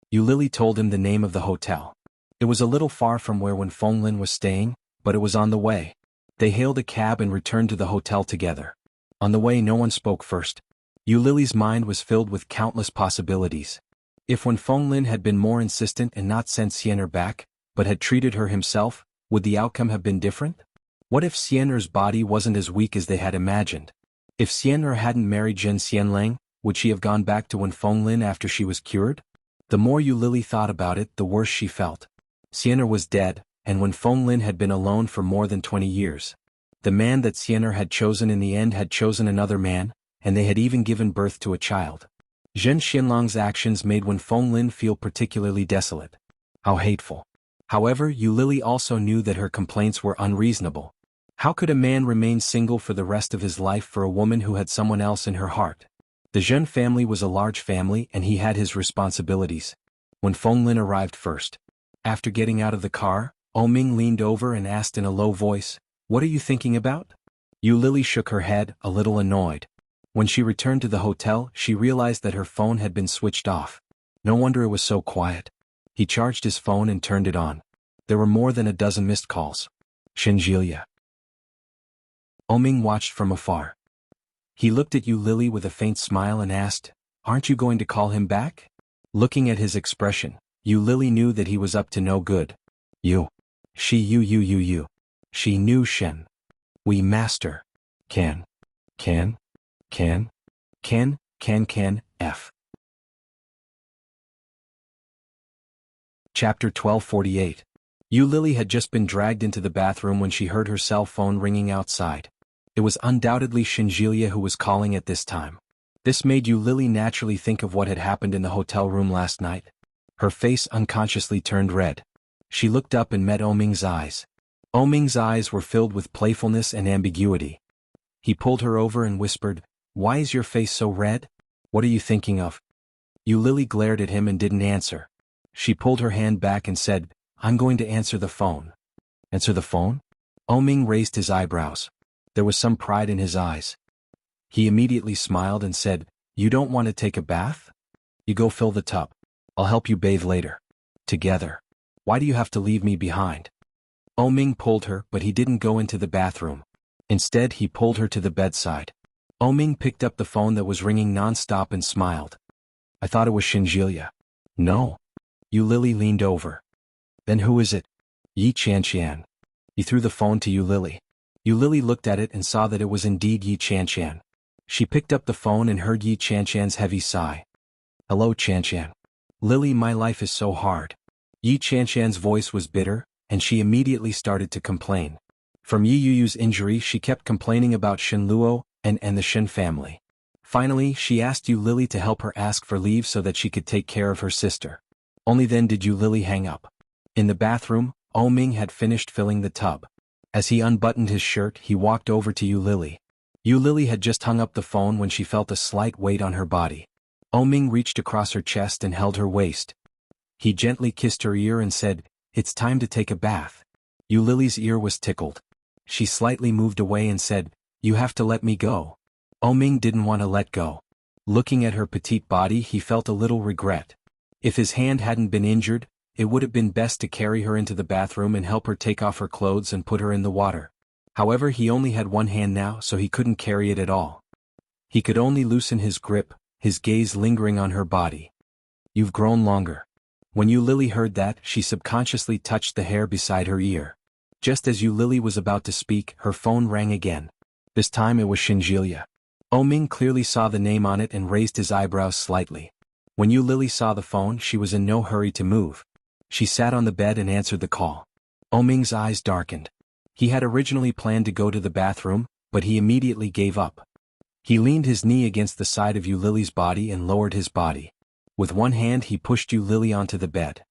Yu Lily told him the name of the hotel. It was a little far from where Wen Fenglin was staying, but it was on the way. They hailed a cab and returned to the hotel together. On the way no one spoke first. Yu Lily's mind was filled with countless possibilities. If Wen Fenglin had been more insistent and not sent Xian'er back, but had treated her himself, would the outcome have been different? What if Xian'er's body wasn't as weak as they had imagined? If Xian'er hadn't married Zhen Xianlang, would she have gone back to Wen Fenglin after she was cured? The more Yu Lily thought about it, the worse she felt. Xian'er was dead, and Wen Fenglin had been alone for more than 20 years. The man that Xian'er had chosen in the end had chosen another man, and they had even given birth to a child. Zhen Xianlang's actions made Wen Fenglin feel particularly desolate. How hateful. However, Yu Lily also knew that her complaints were unreasonable. How could a man remain single for the rest of his life for a woman who had someone else in her heart? The Zhen family was a large family and he had his responsibilities. When Fenglin arrived first, after getting out of the car, Ming leaned over and asked in a low voice, "What are you thinking about?" Yu Lily shook her head, a little annoyed. When she returned to the hotel, she realized that her phone had been switched off. No wonder it was so quiet. He charged his phone and turned it on. There were more than a dozen missed calls. Shenjilia. Ming watched from afar. He looked at Yu Lily with a faint smile and asked, "Aren't you going to call him back?" Looking at his expression, Yu Lily knew that he was up to no good. You. She knew Shen. We master. Can. F. Chapter 1248. Yu Lily had just been dragged into the bathroom when she heard her cell phone ringing outside. It was undoubtedly Shenjilia who was calling at this time. This made Yu Lily naturally think of what had happened in the hotel room last night. Her face unconsciously turned red. She looked up and met Ming's eyes. Ming's eyes were filled with playfulness and ambiguity. He pulled her over and whispered, "Why is your face so red? What are you thinking of?" Yu Lily glared at him and didn't answer. She pulled her hand back and said, "I'm going to answer the phone." "Answer the phone?" Ming raised his eyebrows. There was some pride in his eyes. He immediately smiled and said, "You don't want to take a bath? You go fill the tub. I'll help you bathe later. Together. Why do you have to leave me behind?" Ming pulled her, but he didn't go into the bathroom. Instead, he pulled her to the bedside. Ming picked up the phone that was ringing non-stop and smiled. "I thought it was Shenjilia." "No." Yu Lily leaned over. "Then who is it?" "Yi Qianqian." He threw the phone to Yu Lily. Yu Lily looked at it and saw that it was indeed Yi Qianqian. She picked up the phone and heard Yi Qianqian's heavy sigh. "Hello, Qianqian. Lily, my life is so hard." Yi Qianqian's voice was bitter, and she immediately started to complain. From Yi Yuyu's injury she kept complaining about Shen Luo and the Shen family. Finally, she asked Yu Lily to help her ask for leave so that she could take care of her sister. Only then did Yu Lily hang up. In the bathroom, Ming had finished filling the tub. As he unbuttoned his shirt, he walked over to Yu Lily. Yu Lily had just hung up the phone when she felt a slight weight on her body. Ming reached across her chest and held her waist. He gently kissed her ear and said, "It's time to take a bath." Yu Lily's ear was tickled. She slightly moved away and said, "You have to let me go." Ming didn't want to let go. Looking at her petite body, he felt a little regret. If his hand hadn't been injured, it would have been best to carry her into the bathroom and help her take off her clothes and put her in the water. However, he only had one hand now, so he couldn't carry it at all. He could only loosen his grip, his gaze lingering on her body. "You've grown longer." When Yu Lily heard that, she subconsciously touched the hair beside her ear. Just as Yu Lily was about to speak, her phone rang again. This time it was Shenjilia. Ming clearly saw the name on it and raised his eyebrows slightly. When Yu Lily saw the phone, she was in no hurry to move. She sat on the bed and answered the call. Ming's eyes darkened. He had originally planned to go to the bathroom, but he immediately gave up. He leaned his knee against the side of Yu Lily's body and lowered his body. With one hand he pushed Yu Lily onto the bed.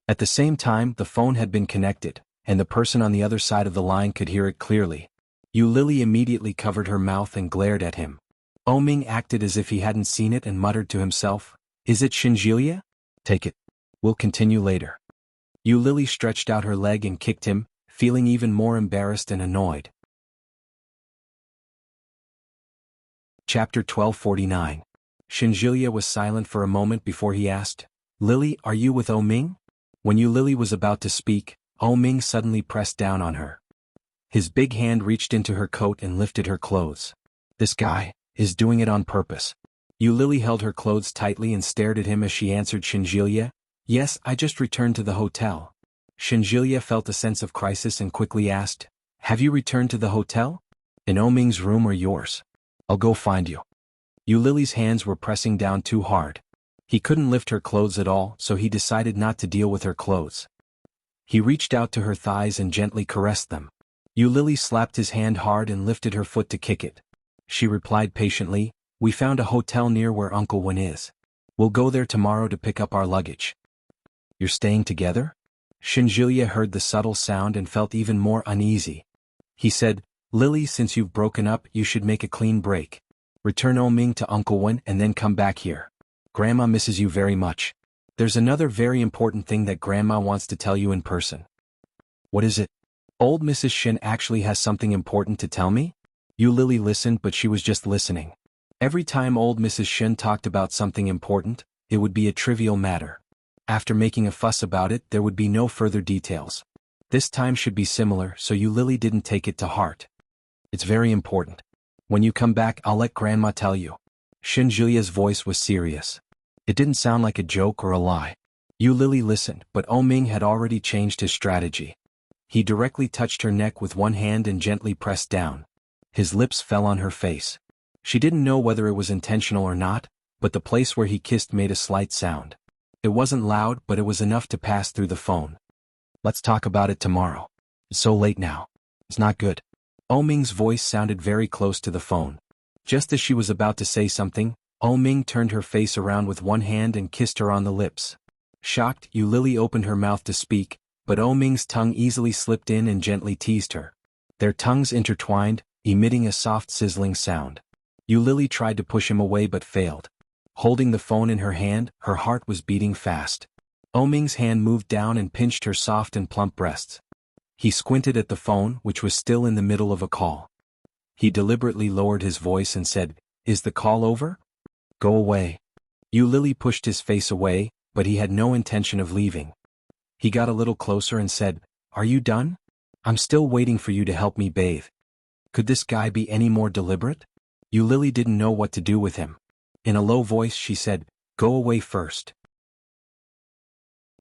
At the same time, the phone had been connected, and the person on the other side of the line could hear it clearly. Yu Lily immediately covered her mouth and glared at him. Ming acted as if he hadn't seen it and muttered to himself, "Is it Shinjilia? Take it. We'll continue later." Yu Lily stretched out her leg and kicked him, feeling even more embarrassed and annoyed. Chapter 1249. Shinjilia was silent for a moment before he asked, "Lily, are you with Ming?" When Yu Lily was about to speak, Ming suddenly pressed down on her. His big hand reached into her coat and lifted her clothes. "This guy is doing it on purpose." Yu Lily held her clothes tightly and stared at him as she answered, "Shinjilia, yes, I just returned to the hotel." Shinjilia felt a sense of crisis and quickly asked, "Have you returned to the hotel? In Ming's room or yours? I'll go find you." Yu Lily's hands were pressing down too hard. He couldn't lift her clothes at all, so he decided not to deal with her clothes. He reached out to her thighs and gently caressed them. Yu Lily slapped his hand hard and lifted her foot to kick it. She replied patiently, "We found a hotel near where Uncle Wen is. We'll go there tomorrow to pick up our luggage." "You're staying together?" Shinjilia heard the subtle sound and felt even more uneasy. He said, "Lily, since you've broken up, you should make a clean break. Return Ming to Uncle Wen and then come back here. Grandma misses you very much. There's another very important thing that Grandma wants to tell you in person." "What is it?" "Old Mrs. Shin actually has something important to tell me." Yu Lily listened, but she was just listening. Every time old Mrs. Shin talked about something important, it would be a trivial matter. After making a fuss about it, there would be no further details. This time should be similar, so Yu Lily didn't take it to heart. "It's very important. When you come back, I'll let Grandma tell you." Shinjilia's voice was serious. It didn't sound like a joke or a lie. Yu Lily listened, but Ming had already changed his strategy. He directly touched her neck with one hand and gently pressed down. His lips fell on her face. She didn't know whether it was intentional or not, but the place where he kissed made a slight sound. It wasn't loud, but it was enough to pass through the phone. "Let's talk about it tomorrow. It's so late now. It's not good." Ming's voice sounded very close to the phone. Just as she was about to say something, Ming turned her face around with one hand and kissed her on the lips. Shocked, Yu Lily opened her mouth to speak, but Ming's tongue easily slipped in and gently teased her. Their tongues intertwined, emitting a soft sizzling sound. Yu Lily tried to push him away but failed. Holding the phone in her hand, her heart was beating fast. Ming's hand moved down and pinched her soft and plump breasts. He squinted at the phone, which was still in the middle of a call. He deliberately lowered his voice and said, "Is the call over? Go away." Yu Lily pushed his face away, but he had no intention of leaving. He got a little closer and said, "Are you done? I'm still waiting for you to help me bathe." Could this guy be any more deliberate? Yu Lily didn't know what to do with him. In a low voice she said, "Go away first.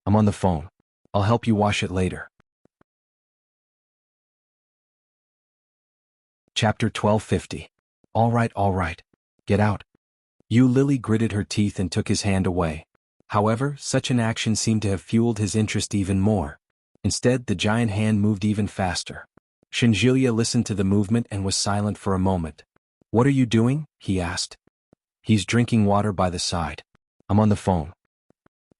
I'm on the phone. I'll help you wash it later." Chapter 1250. All right. Get out." Yu Lily gritted her teeth and took his hand away. However, such an action seemed to have fueled his interest even more. Instead, the giant hand moved even faster. Shinjilia listened to the movement and was silent for a moment. "What are you doing?" he asked. "He's drinking water by the side. I'm on the phone."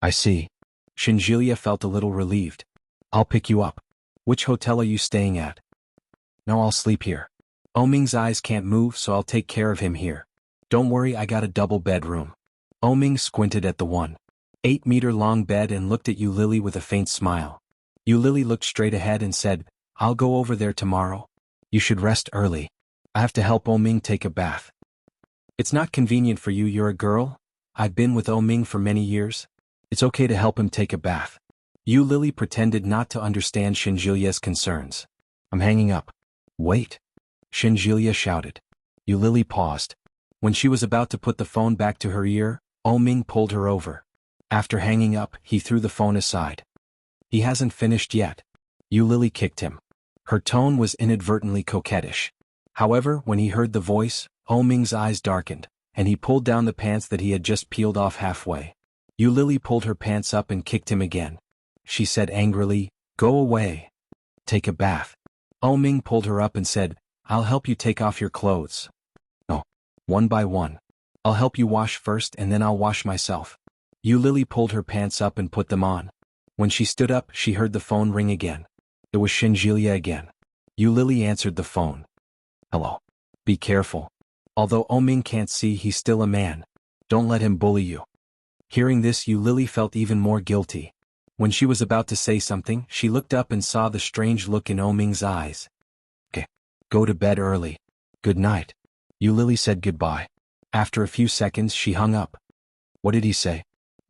"I see." Shinjilia felt a little relieved. "I'll pick you up." "Which hotel are you staying at?" "No, I'll sleep here. Ming's eyes can't move, so I'll take care of him here. Don't worry, I got a double bedroom." Ming squinted at the 1.8-meter-long bed and looked at Yu Lily with a faint smile. Yu Lily looked straight ahead and said, "I'll go over there tomorrow. You should rest early. I have to help Ming take a bath." "It's not convenient for you, you're a girl. I've been with Ming for many years. It's okay to help him take a bath." Yu Lily pretended not to understand Shinjilia's concerns. "I'm hanging up." "Wait." Shinjilia shouted. Yu Lily paused. When she was about to put the phone back to her ear, Ming pulled her over. After hanging up, he threw the phone aside. "He hasn't finished yet." Yu Lily kicked him. Her tone was inadvertently coquettish. However, when he heard the voice, Ming's eyes darkened, and he pulled down the pants that he had just peeled off halfway. Yu Lily pulled her pants up and kicked him again. She said angrily, "Go away. Take a bath." Ming pulled her up and said, "I'll help you take off your clothes." "No. One by one. I'll help you wash first and then I'll wash myself. Yu Lily pulled her pants up and put them on. When she stood up, she heard the phone ring again. It was Shinjilia again. Yu Lily answered the phone. Hello. Be careful. Although Oming can't see, he's still a man. Don't let him bully you. Hearing this, Yu Lily felt even more guilty. When she was about to say something, she looked up and saw the strange look in Oming's eyes. Okay. Go to bed early. Good night. Yu Lily said goodbye. After a few seconds, she hung up. What did he say?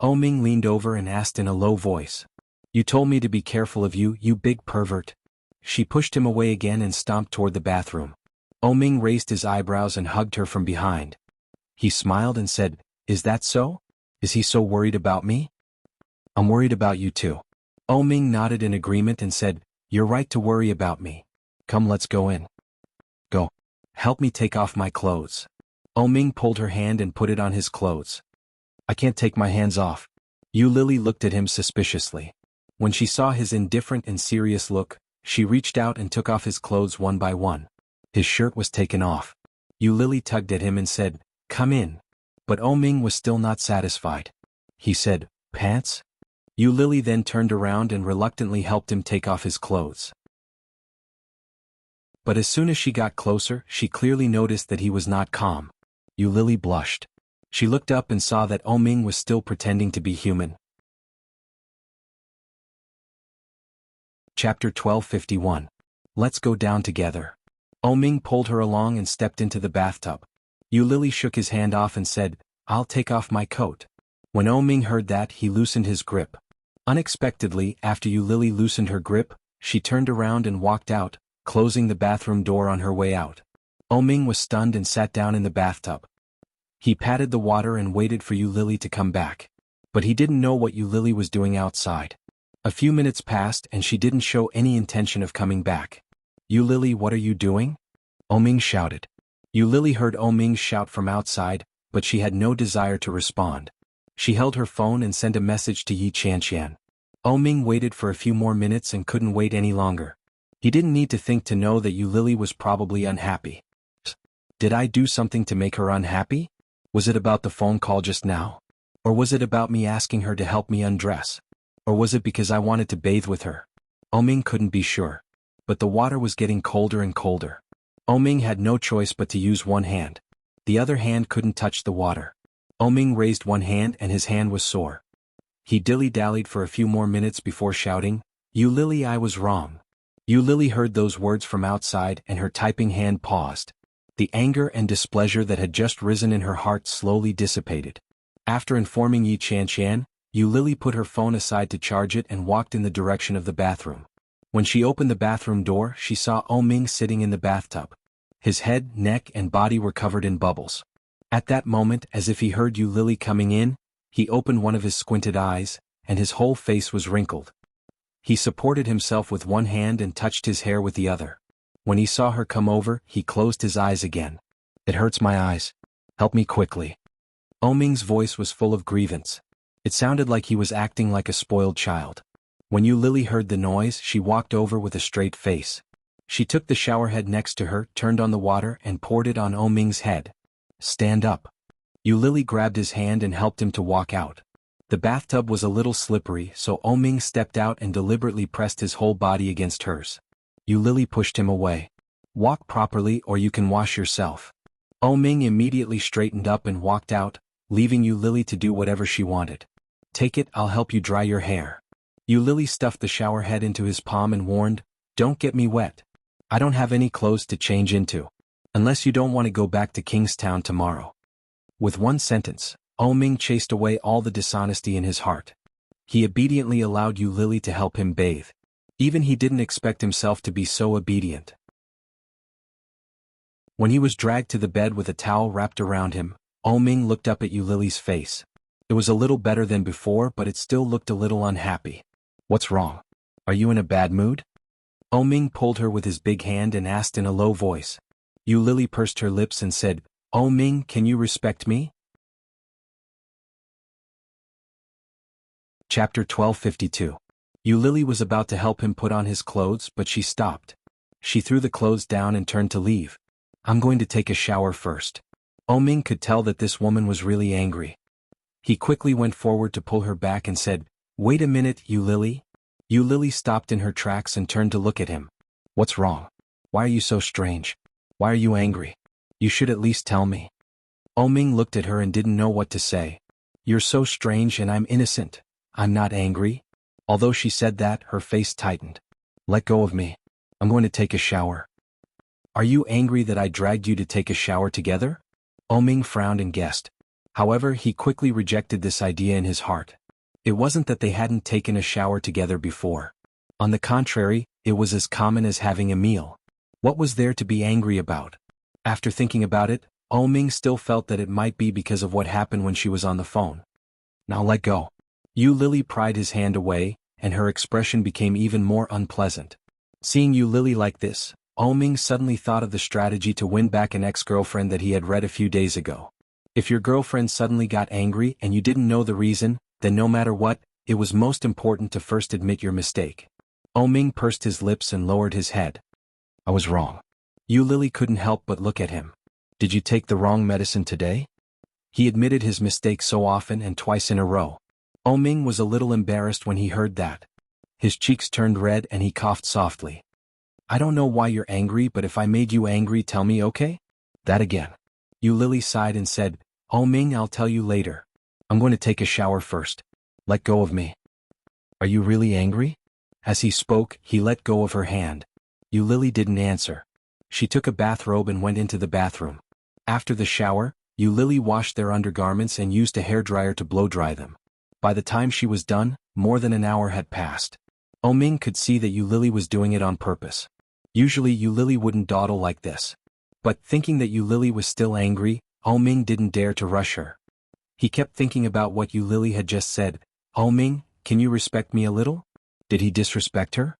Oming leaned over and asked in a low voice. You told me to be careful of you, you big pervert. She pushed him away again and stomped toward the bathroom. Oming raised his eyebrows and hugged her from behind. He smiled and said, Is that so? Is he so worried about me? I'm worried about you too. Oming nodded in agreement and said, You're right to worry about me. Come, let's go in. Go. Help me take off my clothes. Oming pulled her hand and put it on his clothes. I can't take my hands off. Yu Lily looked at him suspiciously. When she saw his indifferent and serious look, she reached out and took off his clothes one by one. His shirt was taken off. Yu Lily tugged at him and said, Come in. But Oming was still not satisfied. He said, Pants? Yu Lily then turned around and reluctantly helped him take off his clothes. But as soon as she got closer, she clearly noticed that he was not calm. Yu Lily blushed. She looked up and saw that Oming was still pretending to be human. Chapter 1251. Let's go down together. Oming pulled her along and stepped into the bathtub. Yu Lily shook his hand off and said, I'll take off my coat. When Oming heard that, he loosened his grip. Unexpectedly, after Yu Lily loosened her grip, she turned around and walked out, closing the bathroom door on her way out. Oming was stunned and sat down in the bathtub. He patted the water and waited for Yu Lily to come back. But he didn't know what Yu Lily was doing outside. A few minutes passed and she didn't show any intention of coming back. Yu Lily, what are you doing? Oming shouted. Yu Lily heard Oming's shout from outside, but she had no desire to respond. She held her phone and sent a message to Yi Qianqian. Oming waited for a few more minutes and couldn't wait any longer. He didn't need to think to know that Yu Lily was probably unhappy. Did I do something to make her unhappy? Was it about the phone call just now? Or was it about me asking her to help me undress? Or was it because I wanted to bathe with her? Oming couldn't be sure. But the water was getting colder and colder. Oming had no choice but to use one hand. The other hand couldn't touch the water. Oming raised one hand and his hand was sore. He dilly-dallied for a few more minutes before shouting, Yu Lily, I was wrong. Yu Lily heard those words from outside and her typing hand paused. The anger and displeasure that had just risen in her heart slowly dissipated. After informing Yi Qianqian, Yu Lily put her phone aside to charge it and walked in the direction of the bathroom. When she opened the bathroom door, she saw Oming sitting in the bathtub. His head, neck, and body were covered in bubbles. At that moment, as if he heard Yu Lily coming in, he opened one of his squinted eyes, and his whole face was wrinkled. He supported himself with one hand and touched his hair with the other. When he saw her come over, he closed his eyes again. It hurts my eyes. Help me quickly. Oming's voice was full of grievance. It sounded like he was acting like a spoiled child. When Yu Lily heard the noise, she walked over with a straight face. She took the shower head next to her, turned on the water, and poured it on Oming's head. Stand up. Yu Lily grabbed his hand and helped him to walk out. The bathtub was a little slippery, so Oming stepped out and deliberately pressed his whole body against hers. Yu Lily pushed him away. Walk properly or you can wash yourself. Oming immediately straightened up and walked out, leaving Yu Lily to do whatever she wanted. Take it, I'll help you dry your hair. Yu Lily stuffed the shower head into his palm and warned, Don't get me wet. I don't have any clothes to change into. Unless you don't want to go back to Kingstown tomorrow. With one sentence, Oming chased away all the dishonesty in his heart. He obediently allowed Yu Lily to help him bathe. Even he didn't expect himself to be so obedient. When he was dragged to the bed with a towel wrapped around him, Oming looked up at Yu Lily's face. It was a little better than before, but it still looked a little unhappy. What's wrong? Are you in a bad mood? Oming pulled her with his big hand and asked in a low voice. Yu Lily pursed her lips and said, Oming, can you respect me? Chapter 1252. Yu Lily was about to help him put on his clothes, but she stopped. She threw the clothes down and turned to leave. I'm going to take a shower first. Ming could tell that this woman was really angry. He quickly went forward to pull her back and said, "Wait a minute, Yu Lily." Yu Lily stopped in her tracks and turned to look at him. "What's wrong? Why are you so strange? Why are you angry? You should at least tell me." Ming looked at her and didn't know what to say. "You're so strange and I'm innocent. I'm not angry." Although she said that, her face tightened. "Let go of me. I'm going to take a shower." "Are you angry that I dragged you to take a shower together?" Ming frowned and guessed. However, he quickly rejected this idea in his heart. It wasn't that they hadn't taken a shower together before. On the contrary, it was as common as having a meal. What was there to be angry about? After thinking about it, Ming still felt that it might be because of what happened when she was on the phone. "Now let go." Yu Lily pried his hand away, and her expression became even more unpleasant. Seeing Yu Lily like this, Ming suddenly thought of the strategy to win back an ex-girlfriend that he had read a few days ago. If your girlfriend suddenly got angry and you didn't know the reason, then no matter what, it was most important to first admit your mistake. Ming pursed his lips and lowered his head. "I was wrong." Yu Lily couldn't help but look at him. "Did you take the wrong medicine today?" He admitted his mistake so often and twice in a row. Ming was a little embarrassed when he heard that. His cheeks turned red and he coughed softly. "I don't know why you're angry, but if I made you angry, tell me, okay?" "That again." Yu Lily sighed and said, "Ming, I'll tell you later. I'm going to take a shower first. Let go of me." "Are you really angry?" As he spoke, he let go of her hand. Yu Lily didn't answer. She took a bathrobe and went into the bathroom. After the shower, Yu Lily washed their undergarments and used a hairdryer to blow-dry them. By the time she was done, more than an hour had passed. Ming could see that Yu Lily was doing it on purpose. Usually Yu Lily wouldn't dawdle like this. But thinking that Yu Lily was still angry, Ming didn't dare to rush her. He kept thinking about what Yu Lily had just said. "Ming, can you respect me a little?" Did he disrespect her?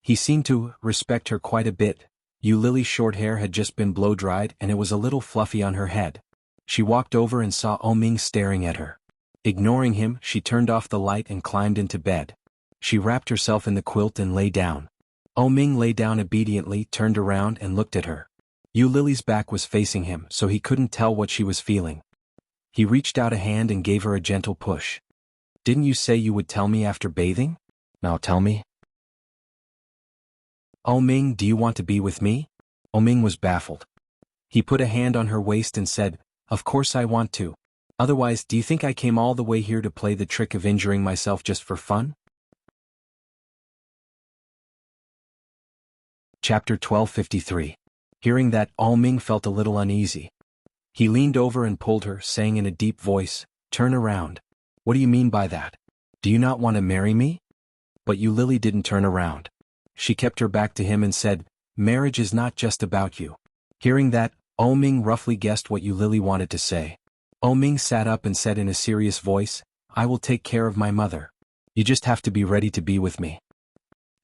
He seemed to respect her quite a bit. Yu Lily's short hair had just been blow-dried and it was a little fluffy on her head. She walked over and saw Ming staring at her. Ignoring him, she turned off the light and climbed into bed. She wrapped herself in the quilt and lay down. Ming lay down obediently, turned around and looked at her. Yu Lily's back was facing him, so he couldn't tell what she was feeling. He reached out a hand and gave her a gentle push. "Didn't you say you would tell me after bathing? Now tell me." "Ming, do you want to be with me?" Ming was baffled. He put a hand on her waist and said, "Of course I want to. Otherwise, do you think I came all the way here to play the trick of injuring myself just for fun?" Chapter 1253. Hearing that, Ming felt a little uneasy. He leaned over and pulled her, saying in a deep voice, "Turn around." "What do you mean by that? Do you not want to marry me?" But Yu Lily didn't turn around. She kept her back to him and said, "Marriage is not just about you." Hearing that, Ming roughly guessed what Yu Lily wanted to say. Ming sat up and said in a serious voice, "I will take care of my mother. You just have to be ready to be with me."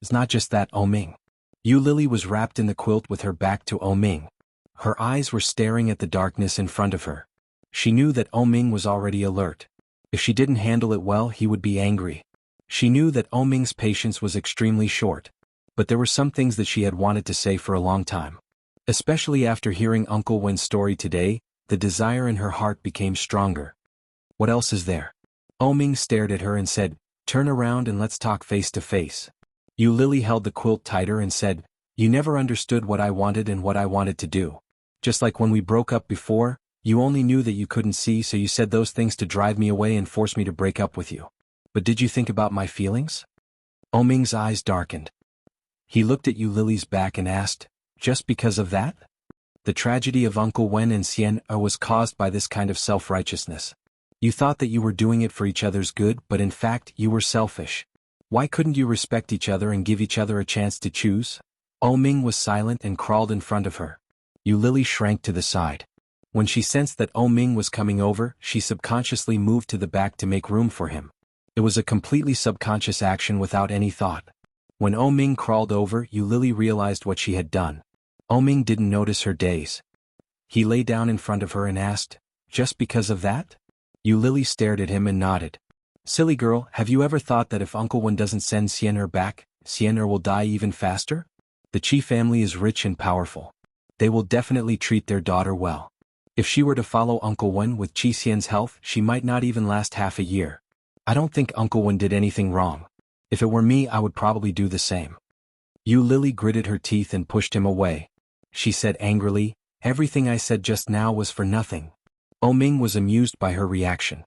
"It's not just that, Ming." Yu Lily was wrapped in the quilt with her back to Ming. Her eyes were staring at the darkness in front of her. She knew that Ming was already alert. If she didn't handle it well, he would be angry. She knew that Ming's patience was extremely short. But there were some things that she had wanted to say for a long time. Especially after hearing Uncle Wen's story today, the desire in her heart became stronger. "What else is there?" Ming stared at her and said, "Turn around and let's talk face to face." Yu Lily held the quilt tighter and said, "You never understood what I wanted and what I wanted to do. Just like when we broke up before, you only knew that you couldn't see, so you said those things to drive me away and force me to break up with you. But did you think about my feelings?" Ming's eyes darkened. He looked at Yu Lily's back and asked, "Just because of that?" The tragedy of Uncle Wen and Xian was caused by this kind of self-righteousness. You thought that you were doing it for each other's good, but in fact, you were selfish. Why couldn't you respect each other and give each other a chance to choose? Ming was silent and crawled in front of her. Yu Lily shrank to the side. When she sensed that Ming was coming over, she subconsciously moved to the back to make room for him. It was a completely subconscious action without any thought. When Ming crawled over, Yu Lily realized what she had done. Ming didn't notice her daze. He lay down in front of her and asked, "Just because of that?" Yu Lily stared at him and nodded. "Silly girl, have you ever thought that if Uncle Wen doesn't send Xian'er back, Xian'er will die even faster? The Qi family is rich and powerful. They will definitely treat their daughter well. If she were to follow Uncle Wen with Qi health, she might not even last half a year. I don't think Uncle Wen did anything wrong. If it were me, I would probably do the same. Yu Lily gritted her teeth and pushed him away. She said angrily, everything I said just now was for nothing. Ming was amused by her reaction.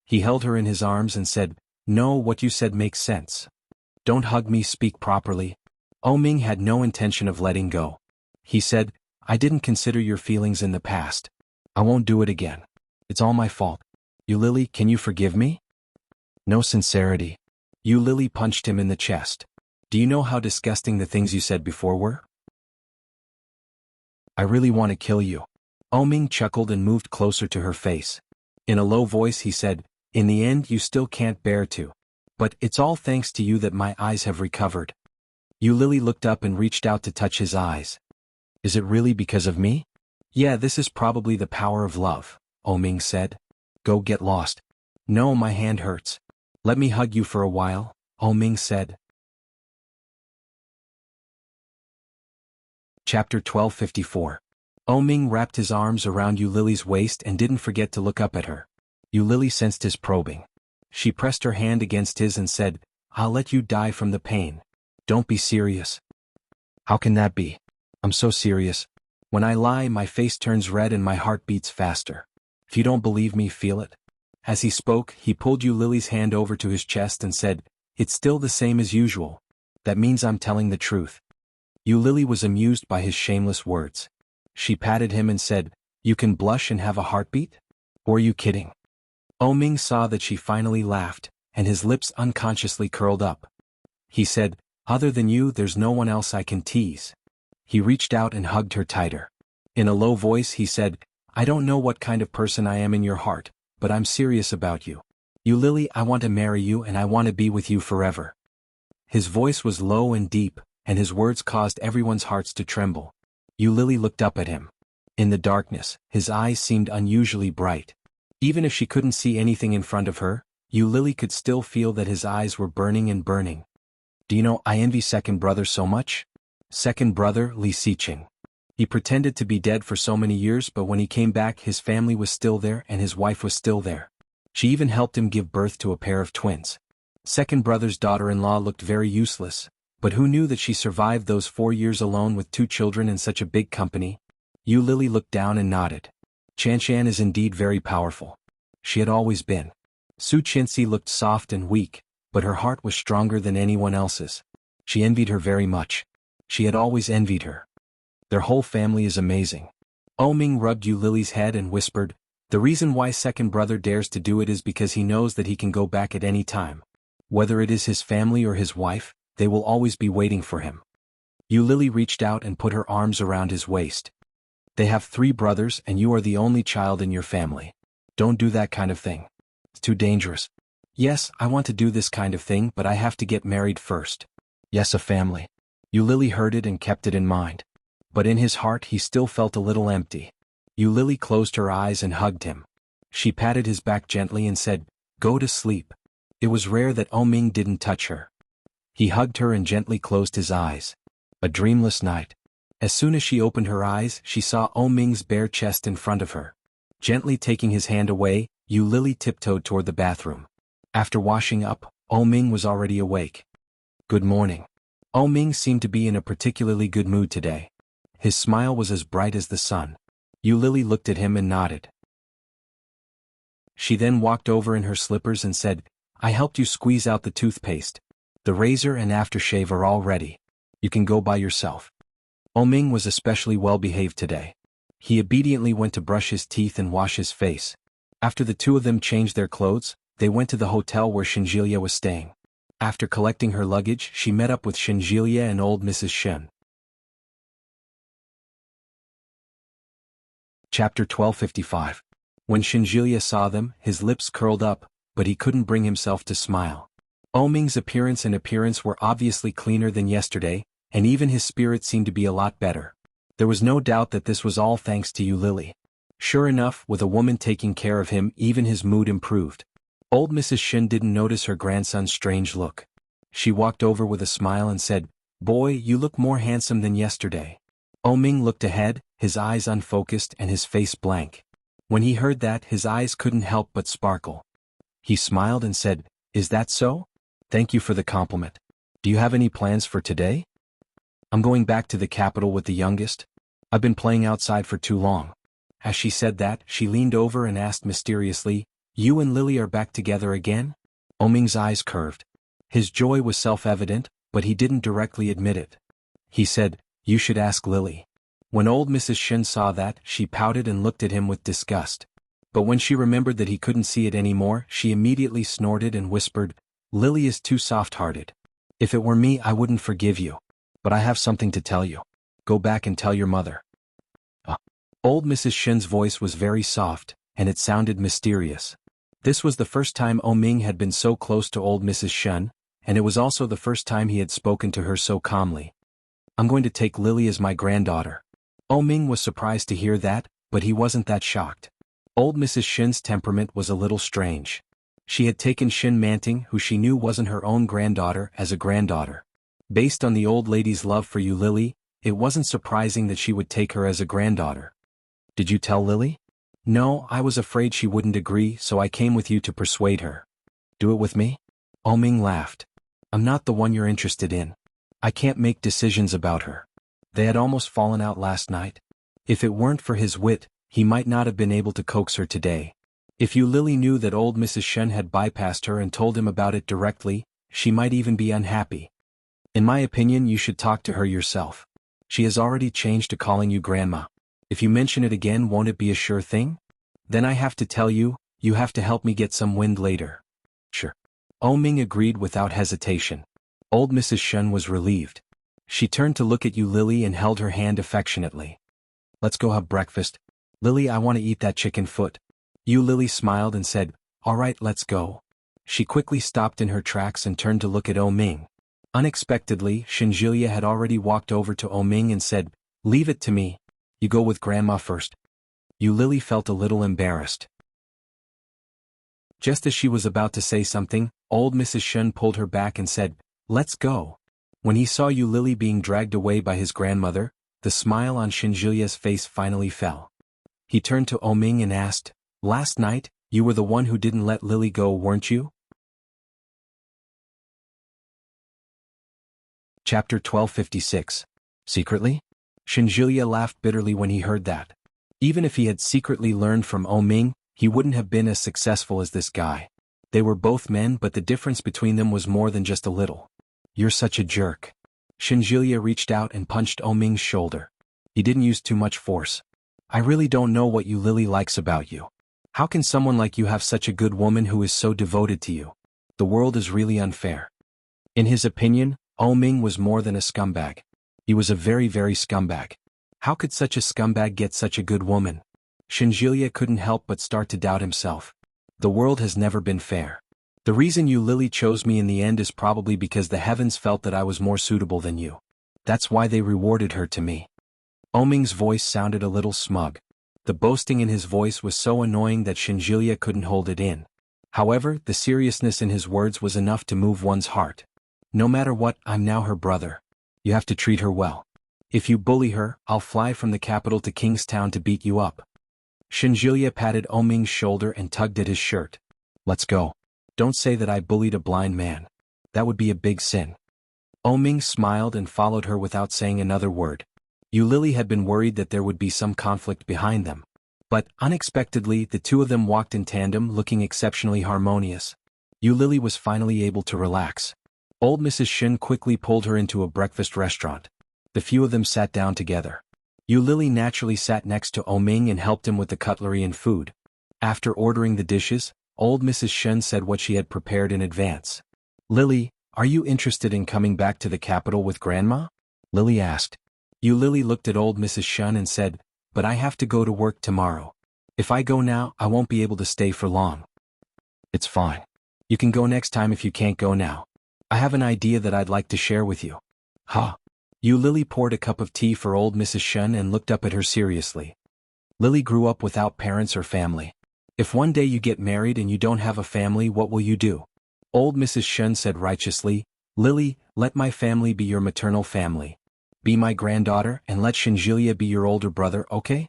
He held her in his arms and said, no, what you said makes sense. Don't hug me, speak properly. Ming had no intention of letting go. He said, I didn't consider your feelings in the past. I won't do it again. It's all my fault. Yu Lily, can you forgive me? No sincerity. Yu Lily punched him in the chest. Do you know how disgusting the things you said before were? I really want to kill you. Ming chuckled and moved closer to her face. In a low voice he said, in the end you still can't bear to. But it's all thanks to you that my eyes have recovered. Yu Lily looked up and reached out to touch his eyes. Is it really because of me? Yeah, this is probably the power of love, Ming said. Go get lost. No, my hand hurts. Let me hug you for a while, Ming said. Chapter 1254. Ming wrapped his arms around Yu Lily's waist and didn't forget to look up at her. Yu Lily sensed his probing. She pressed her hand against his and said, I'll let you die from the pain. Don't be serious. How can that be? I'm so serious. When I lie, my face turns red and my heart beats faster. If you don't believe me, feel it. As he spoke, he pulled Yu Lily's hand over to his chest and said, it's still the same as usual. That means I'm telling the truth. Yu Lily was amused by his shameless words. She patted him and said, you can blush and have a heartbeat? Or are you kidding? Ming saw that she finally laughed, and his lips unconsciously curled up. He said, other than you, there's no one else I can tease. He reached out and hugged her tighter. In a low voice he said, I don't know what kind of person I am in your heart, but I'm serious about you. Yu Lily, I want to marry you and I want to be with you forever. His voice was low and deep, and his words caused everyone's hearts to tremble. Yu Lily looked up at him. In the darkness, his eyes seemed unusually bright. Even if she couldn't see anything in front of her, Yu Lily could still feel that his eyes were burning and burning. Do you know, I envy second brother so much? Second brother, Li Siqing. He pretended to be dead for so many years, but when he came back his family was still there and his wife was still there. She even helped him give birth to a pair of twins. Second brother's daughter-in-law looked very useless, but who knew that she survived those 4 years alone with 2 children in such a big company? Yu Lily looked down and nodded. Chanshan is indeed very powerful. She had always been. Su Qinxi looked soft and weak, but her heart was stronger than anyone else's. She envied her very much. She had always envied her. Their whole family is amazing. Ming rubbed Yu Lily's head and whispered, the reason why second brother dares to do it is because he knows that he can go back at any time. Whether it is his family or his wife, they will always be waiting for him. Yu Lily reached out and put her arms around his waist. They have 3 brothers and you are the only child in your family. Don't do that kind of thing. It's too dangerous. Yes, I want to do this kind of thing, but I have to get married first. Yes, a family. Yu Lily heard it and kept it in mind. But in his heart he still felt a little empty. Yu Lily closed her eyes and hugged him. She patted his back gently and said, go to sleep. It was rare that Ming didn't touch her. He hugged her and gently closed his eyes. A dreamless night. As soon as she opened her eyes, she saw Ming's bare chest in front of her. Gently taking his hand away, Yu Lily tiptoed toward the bathroom. After washing up, Ming was already awake. Good morning. Ming seemed to be in a particularly good mood today. His smile was as bright as the sun. Yu Lily looked at him and nodded. She then walked over in her slippers and said, I helped you squeeze out the toothpaste. The razor and aftershave are all ready. You can go by yourself. Ming was especially well behaved today. He obediently went to brush his teeth and wash his face. After the 2 of them changed their clothes, they went to the hotel where Shinjilia was staying. After collecting her luggage, she met up with Shinjilia and old Mrs. Shen. Chapter 1255. When Shinjilia saw them, his lips curled up, but he couldn't bring himself to smile. Ming's appearance were obviously cleaner than yesterday, and even his spirit seemed to be a lot better. There was no doubt that this was all thanks to Yu Lily. Sure enough, with a woman taking care of him, even his mood improved. Old Mrs. Shin didn't notice her grandson's strange look. She walked over with a smile and said, Boy, you look more handsome than yesterday. Ming looked ahead, his eyes unfocused and his face blank. When he heard that, his eyes couldn't help but sparkle. He smiled and said, "Is that so? Thank you for the compliment. Do you have any plans for today?" "I'm going back to the capital with the youngest. I've been playing outside for too long." As she said that, she leaned over and asked mysteriously, "You and Lily are back together again?" Ming's eyes curved. His joy was self-evident, but he didn't directly admit it. He said, "You should ask Lily." When old Mrs. Shin saw that, she pouted and looked at him with disgust. But when she remembered that he couldn't see it anymore, she immediately snorted and whispered, "Lily is too soft-hearted. If it were me, I wouldn't forgive you. But I have something to tell you. Go back and tell your mother." Old Mrs. Shin's voice was very soft, and it sounded mysterious. This was the first time Ming had been so close to old Mrs. Shin, and it was also the first time he had spoken to her so calmly. "I'm going to take Lily as my granddaughter." Ming was surprised to hear that, but he wasn't that shocked. Old Mrs. Shin's temperament was a little strange. She had taken Shin Manting, who she knew wasn't her own granddaughter, as a granddaughter. Based on the old lady's love for you, Lily, it wasn't surprising that she would take her as a granddaughter. "Did you tell Lily?" "No, I was afraid she wouldn't agree, so I came with you to persuade her." "Do it with me?" Ming laughed. "I'm not the one you're interested in. I can't make decisions about her." They had almost fallen out last night. If it weren't for his wit, he might not have been able to coax her today. If you Lily knew that old Mrs. Shen had bypassed her and told him about it directly, she might even be unhappy. "In my opinion, you should talk to her yourself. She has already changed to calling you grandma. If you mention it again, won't it be a sure thing? Then I have to tell you, you have to help me get some wind later." "Sure." Ming agreed without hesitation. Old Mrs. Shen was relieved. She turned to look at you Lily and held her hand affectionately. "Let's go have breakfast. Lily, I want to eat that chicken foot." You Lily smiled and said, "All right, let's go." She quickly stopped in her tracks and turned to look at Ming. Unexpectedly, Shinjilia had already walked over to Ming and said, "Leave it to me. You go with Grandma first." You Lily felt a little embarrassed. Just as she was about to say something, old Mrs. Shen pulled her back and said, "Let's go." When he saw you Lily being dragged away by his grandmother, the smile on Shinjilia's face finally fell. He turned to Ming and asked, "Last night, you were the one who didn't let Lily go, weren't you?" Chapter 1256. Secretly? Shinjilia laughed bitterly when he heard that. Even if he had secretly learned from Ming, he wouldn't have been as successful as this guy. They were both men, but the difference between them was more than just a little. "You're such a jerk." Shinjilia reached out and punched Ming's shoulder. He didn't use too much force. "I really don't know what you Lily likes about you. How can someone like you have such a good woman who is so devoted to you? The world is really unfair." In his opinion, Ming was more than a scumbag. He was a very, very scumbag. How could such a scumbag get such a good woman? Shinjilia couldn't help but start to doubt himself. The world has never been fair. The reason you Lily chose me in the end is probably because the heavens felt that I was more suitable than you. That's why they rewarded her to me. Ming's voice sounded a little smug. The boasting in his voice was so annoying that Shinjilia couldn't hold it in. However, the seriousness in his words was enough to move one's heart. "No matter what, I'm now her brother. You have to treat her well. If you bully her, I'll fly from the capital to Kingstown to beat you up." Shinjilia patted Ming's shoulder and tugged at his shirt. "Let's go. Don't say that I bullied a blind man. That would be a big sin." Ming smiled and followed her without saying another word. You Lily had been worried that there would be some conflict behind them. But, unexpectedly, the two of them walked in tandem, looking exceptionally harmonious. You Lily was finally able to relax. Old Mrs. Shin quickly pulled her into a breakfast restaurant. The few of them sat down together. You Lily naturally sat next to Ming and helped him with the cutlery and food. After ordering the dishes, old Mrs. Shen said what she had prepared in advance. "Lily, are you interested in coming back to the capital with Grandma?" Lily asked. You Lily looked at old Mrs. Shen and said, "But I have to go to work tomorrow. If I go now, I won't be able to stay for long." "It's fine. You can go next time if you can't go now. I have an idea that I'd like to share with you." "Huh?" You Lily poured a cup of tea for old Mrs. Shen and looked up at her seriously. Lily grew up without parents or family. If one day you get married and you don't have a family, what will you do? Old Mrs. Shen said righteously, "Lily, let my family be your maternal family. Be my granddaughter and let Shinjilia be your older brother, okay?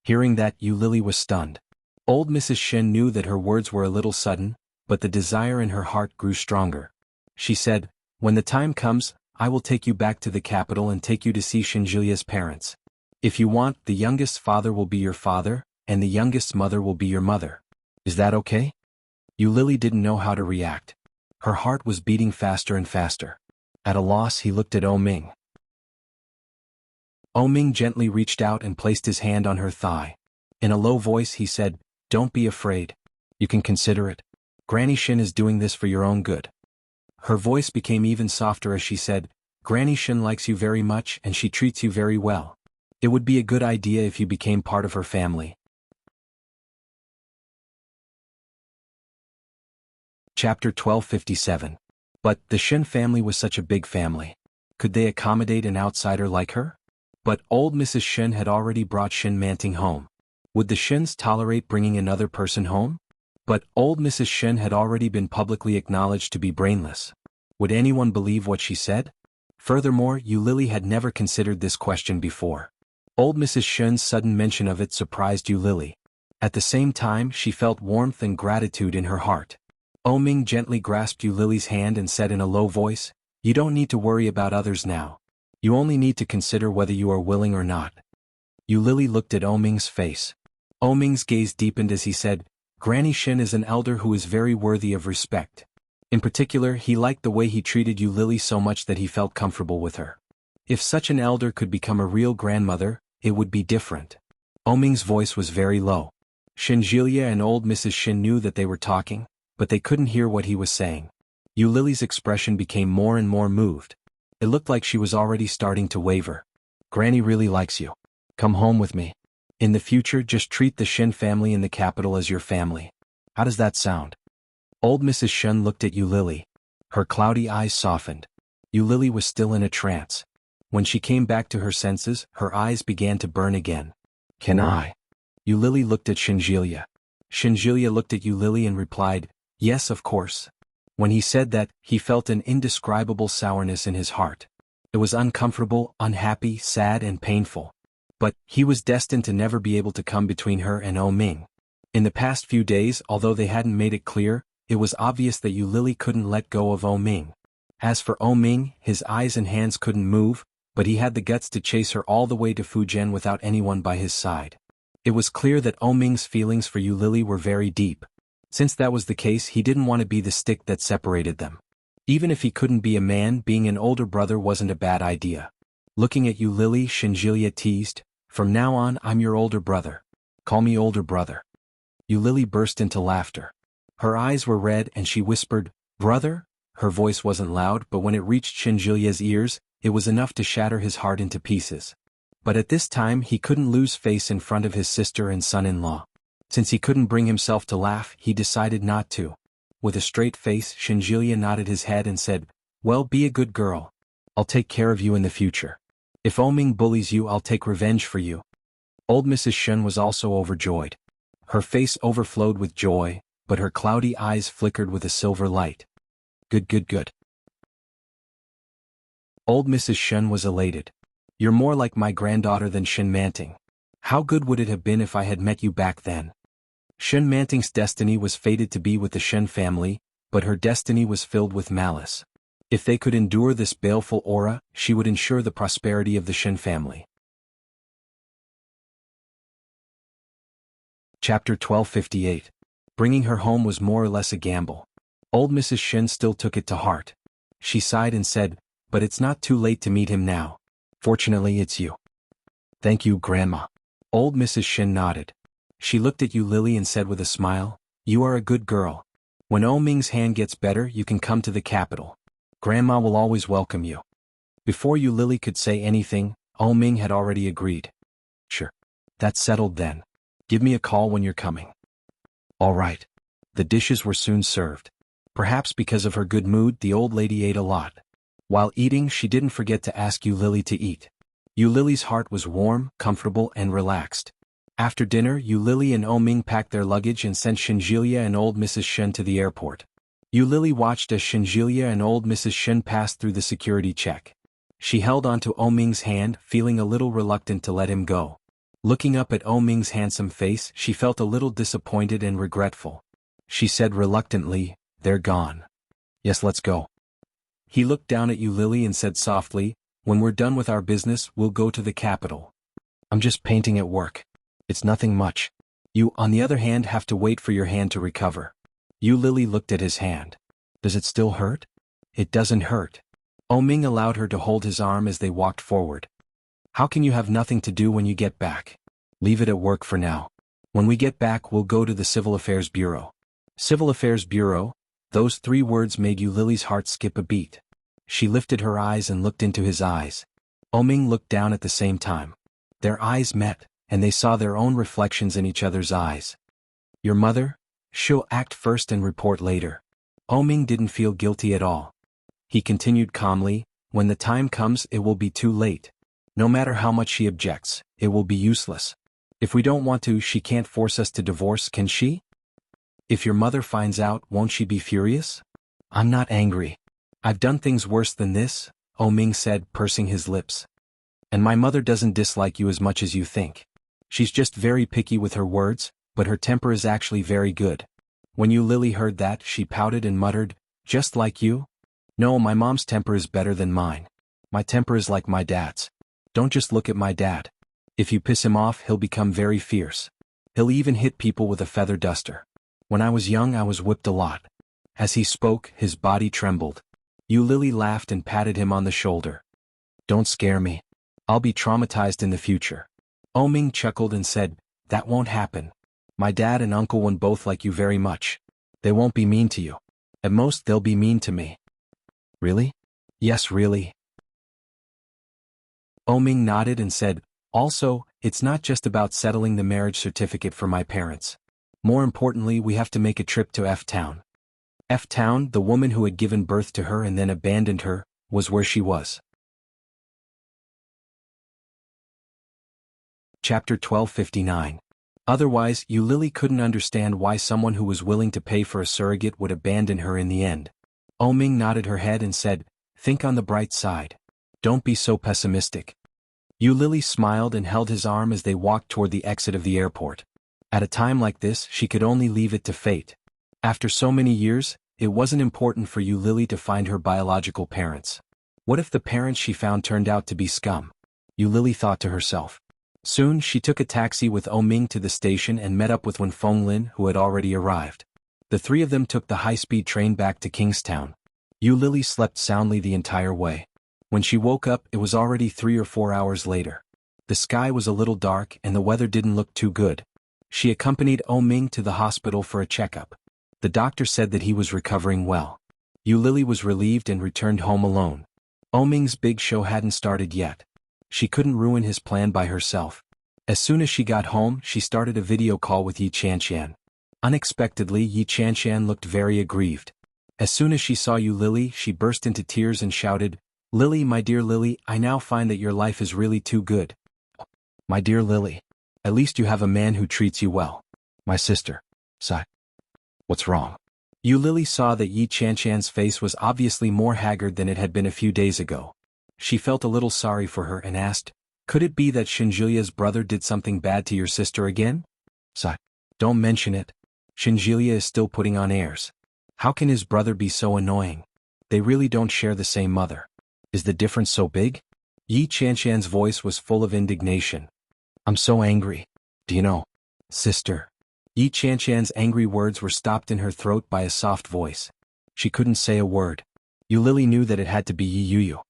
Hearing that, Yu Lily was stunned. Old Mrs. Shin knew that her words were a little sudden, but the desire in her heart grew stronger. She said, when the time comes, I will take you back to the capital and take you to see Shinjilia's parents. If you want, the youngest father will be your father, and the youngest mother will be your mother. Is that okay? Yu Lily didn't know how to react. Her heart was beating faster and faster. At a loss, he looked at O Ming. O Ming gently reached out and placed his hand on her thigh. In a low voice he said, don't be afraid. You can consider it. Granny Shin is doing this for your own good. Her voice became even softer as she said, Granny Shin likes you very much and she treats you very well. It would be a good idea if you became part of her family. Chapter 1257. But the Shin family was such a big family. Could they accommodate an outsider like her? But old Mrs. Shin had already brought Enchanting home. Would the Shins tolerate bringing another person home? But old Mrs. Shin had already been publicly acknowledged to be brainless. Would anyone believe what she said? Furthermore, Yu Lily had never considered this question before. Old Mrs. Shin's sudden mention of it surprised Yu Lily. At the same time, she felt warmth and gratitude in her heart. O Ming gently grasped Yu Lily's hand and said in a low voice, you don't need to worry about others now. You only need to consider whether you are willing or not. Yu Lily looked at O Ming's face. O Ming's gaze deepened as he said, Granny Shin is an elder who is very worthy of respect. In particular, he liked the way he treated Yu Lily so much that he felt comfortable with her. If such an elder could become a real grandmother, it would be different. O Ming's voice was very low. Shinjilia and old Mrs. Shin knew that they were talking, but they couldn't hear what he was saying. Yu Lily's expression became more and more moved. It looked like she was already starting to waver. Granny really likes you. Come home with me. In the future, just treat the Shin family in the capital as your family. How does that sound? Old Mrs. Shin looked at Yu Lily. Her cloudy eyes softened. Yu Lily was still in a trance. When she came back to her senses, her eyes began to burn again. Can I? Yu Lily looked at Shinjilia. Shinjilia looked at Yu Lily and replied, yes, of course. When he said that, he felt an indescribable sourness in his heart. It was uncomfortable, unhappy, sad and painful. But he was destined to never be able to come between her and O Ming. In the past few days, although they hadn't made it clear, it was obvious that Yu Lily couldn't let go of O Ming. As for O Ming, his eyes and hands couldn't move, but he had the guts to chase her all the way to Fujian without anyone by his side. It was clear that O Ming's feelings for Yu Lily were very deep. Since that was the case, he didn't want to be the stick that separated them. Even if he couldn't be a man, being an older brother wasn't a bad idea. Looking at Yu Lily, Shinjilia teased, from now on, I'm your older brother. Call me older brother. Yu Lily burst into laughter. Her eyes were red and she whispered, brother? Her voice wasn't loud, but when it reached Shinjilia's ears, it was enough to shatter his heart into pieces. But at this time he couldn't lose face in front of his sister and son-in-law. Since he couldn't bring himself to laugh, he decided not to. With a straight face, Shinjilia nodded his head and said, well, be a good girl. I'll take care of you in the future. If O Ming bullies you, I'll take revenge for you. Old Mrs. Shin was also overjoyed. Her face overflowed with joy, but her cloudy eyes flickered with a silver light. Good. Old Mrs. Shin was elated. You're more like my granddaughter than Enchanting. How good would it have been if I had met you back then? Enchanting's destiny was fated to be with the Shin family, but her destiny was filled with malice. If they could endure this baleful aura, she would ensure the prosperity of the Shin family. Chapter 1258. Bringing her home was more or less a gamble. Old Mrs. Shin still took it to heart. She sighed and said, but it's not too late to meet him now. Fortunately, it's you. Thank you, Grandma. Old Mrs. Shin nodded. She looked at Yu Lily and said with a smile, you are a good girl. When O Ming's hand gets better, you can come to the capital. Grandma will always welcome you. Before Yu Lily could say anything, O Ming had already agreed. Sure. That's settled then. Give me a call when you're coming. All right. The dishes were soon served. Perhaps because of her good mood, the old lady ate a lot. While eating, she didn't forget to ask Yu Lily to eat. Yu Lily's heart was warm, comfortable, and relaxed. After dinner, Yu Lily and O Ming packed their luggage and sent Shinjilia and old Mrs. Shin to the airport. Yu Lily watched as Shinjilia and old Mrs. Shin passed through the security check. She held onto Ming's hand, feeling a little reluctant to let him go. Looking up at Ming's handsome face, she felt a little disappointed and regretful. She said reluctantly, "They're gone." "Yes, let's go." He looked down at Lily and said softly, "When we're done with our business, we'll go to the capital." "I'm just painting at work. It's nothing much. You, on the other hand, have to wait for your hand to recover." Lily looked at his hand. "Does it still hurt?" "It doesn't hurt." Ming allowed her to hold his arm as they walked forward. "How can you have nothing to do when you get back?" "Leave it at work for now. When we get back, we'll go to the Civil Affairs Bureau." Civil Affairs Bureau? Those 3 words made Lily's heart skip a beat. She lifted her eyes and looked into his eyes. Ming looked down at the same time. Their eyes met, and they saw their own reflections in each other's eyes. "Your mother? She'll act first and report later." Ming didn't feel guilty at all. He continued calmly, "When the time comes, it will be too late. No matter how much she objects, it will be useless. If we don't want to, she can't force us to divorce, can she? If your mother finds out, won't she be furious?" "I'm not angry. I've done things worse than this," Ming said, pursing his lips. "And my mother doesn't dislike you as much as you think. She's just very picky with her words, but her temper is actually very good." When Lily heard that, she pouted and muttered, "Just like you?" "No, my mom's temper is better than mine. My temper is like my dad's. Don't just look at my dad. If you piss him off, he'll become very fierce. He'll even hit people with a feather duster. When I was young, I was whipped a lot." As he spoke, his body trembled. Lily laughed and patted him on the shoulder. "Don't scare me. I'll be traumatized in the future." Ming chuckled and said, "That won't happen. My dad and Uncle Wen both like you very much. They won't be mean to you. At most, they'll be mean to me." "Really?" "Yes, really." Ming nodded and said, "Also, it's not just about settling the marriage certificate for my parents. More importantly, we have to make a trip to F-Town." F-Town, the woman who had given birth to her and then abandoned her, was where she was. Chapter 1259. Otherwise, Lily couldn't understand why someone who was willing to pay for a surrogate would abandon her in the end. Ming nodded her head and said, "Think on the bright side. Don't be so pessimistic." Lily smiled and held his arm as they walked toward the exit of the airport. At a time like this, she could only leave it to fate. After so many years, it wasn't important for Lily to find her biological parents. What if the parents she found turned out to be scum? Lily thought to herself. Soon she took a taxi with Ming to the station and met up with Wen Fenglin, who had already arrived. The 3 of them took the high-speed train back to Kingstown. Lily slept soundly the entire way. When she woke up, it was already 3 or 4 hours later. The sky was a little dark and the weather didn't look too good. She accompanied Ming to the hospital for a checkup. The doctor said that he was recovering well. Lily was relieved and returned home alone. Ming's big show hadn't started yet. She couldn't ruin his plan by herself. As soon as she got home, she started a video call with Yi Chanshan. Unexpectedly, Yi Chanshan looked very aggrieved. As soon as she saw Lily, she burst into tears and shouted, "Lily, my dear Lily, I now find that your life is really too good. My dear Lily. At least you have a man who treats you well." "My sister." Sigh. "What's wrong?" Lily saw that Yi Chanshan's face was obviously more haggard than it had been a few days ago. She felt a little sorry for her and asked, "Could it be that Shinjilia's brother did something bad to your sister again?" Sigh. "Don't mention it. Shinjilia is still putting on airs. How can his brother be so annoying? They really don't share the same mother. Is the difference so big?" Yi Chanshan's voice was full of indignation. "I'm so angry. Do you know, sister?" Yi Chanshan's angry words were stopped in her throat by a soft voice. She couldn't say a word. Lily knew that it had to be Yi Yuyu.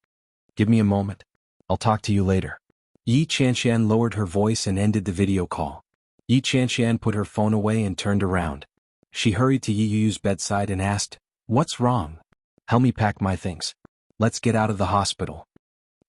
"Give me a moment. I'll talk to you later." Yi Chanshan lowered her voice and ended the video call. Yi Chanshan put her phone away and turned around. She hurried to Yi Yuyu's bedside and asked, "What's wrong? Help me pack my things. Let's get out of the hospital."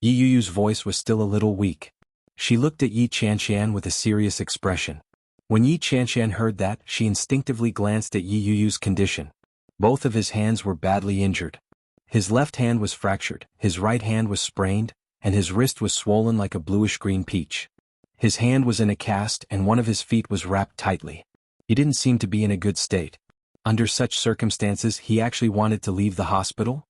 Yi Yuyu's voice was still a little weak. She looked at Yi Chanshan with a serious expression. When Yi Chanshan heard that, she instinctively glanced at Yi Yuyu's condition. Both of his hands were badly injured. His left hand was fractured, his right hand was sprained, and his wrist was swollen like a bluish-green peach. His hand was in a cast and one of his feet was wrapped tightly. He didn't seem to be in a good state. Under such circumstances, he actually wanted to leave the hospital?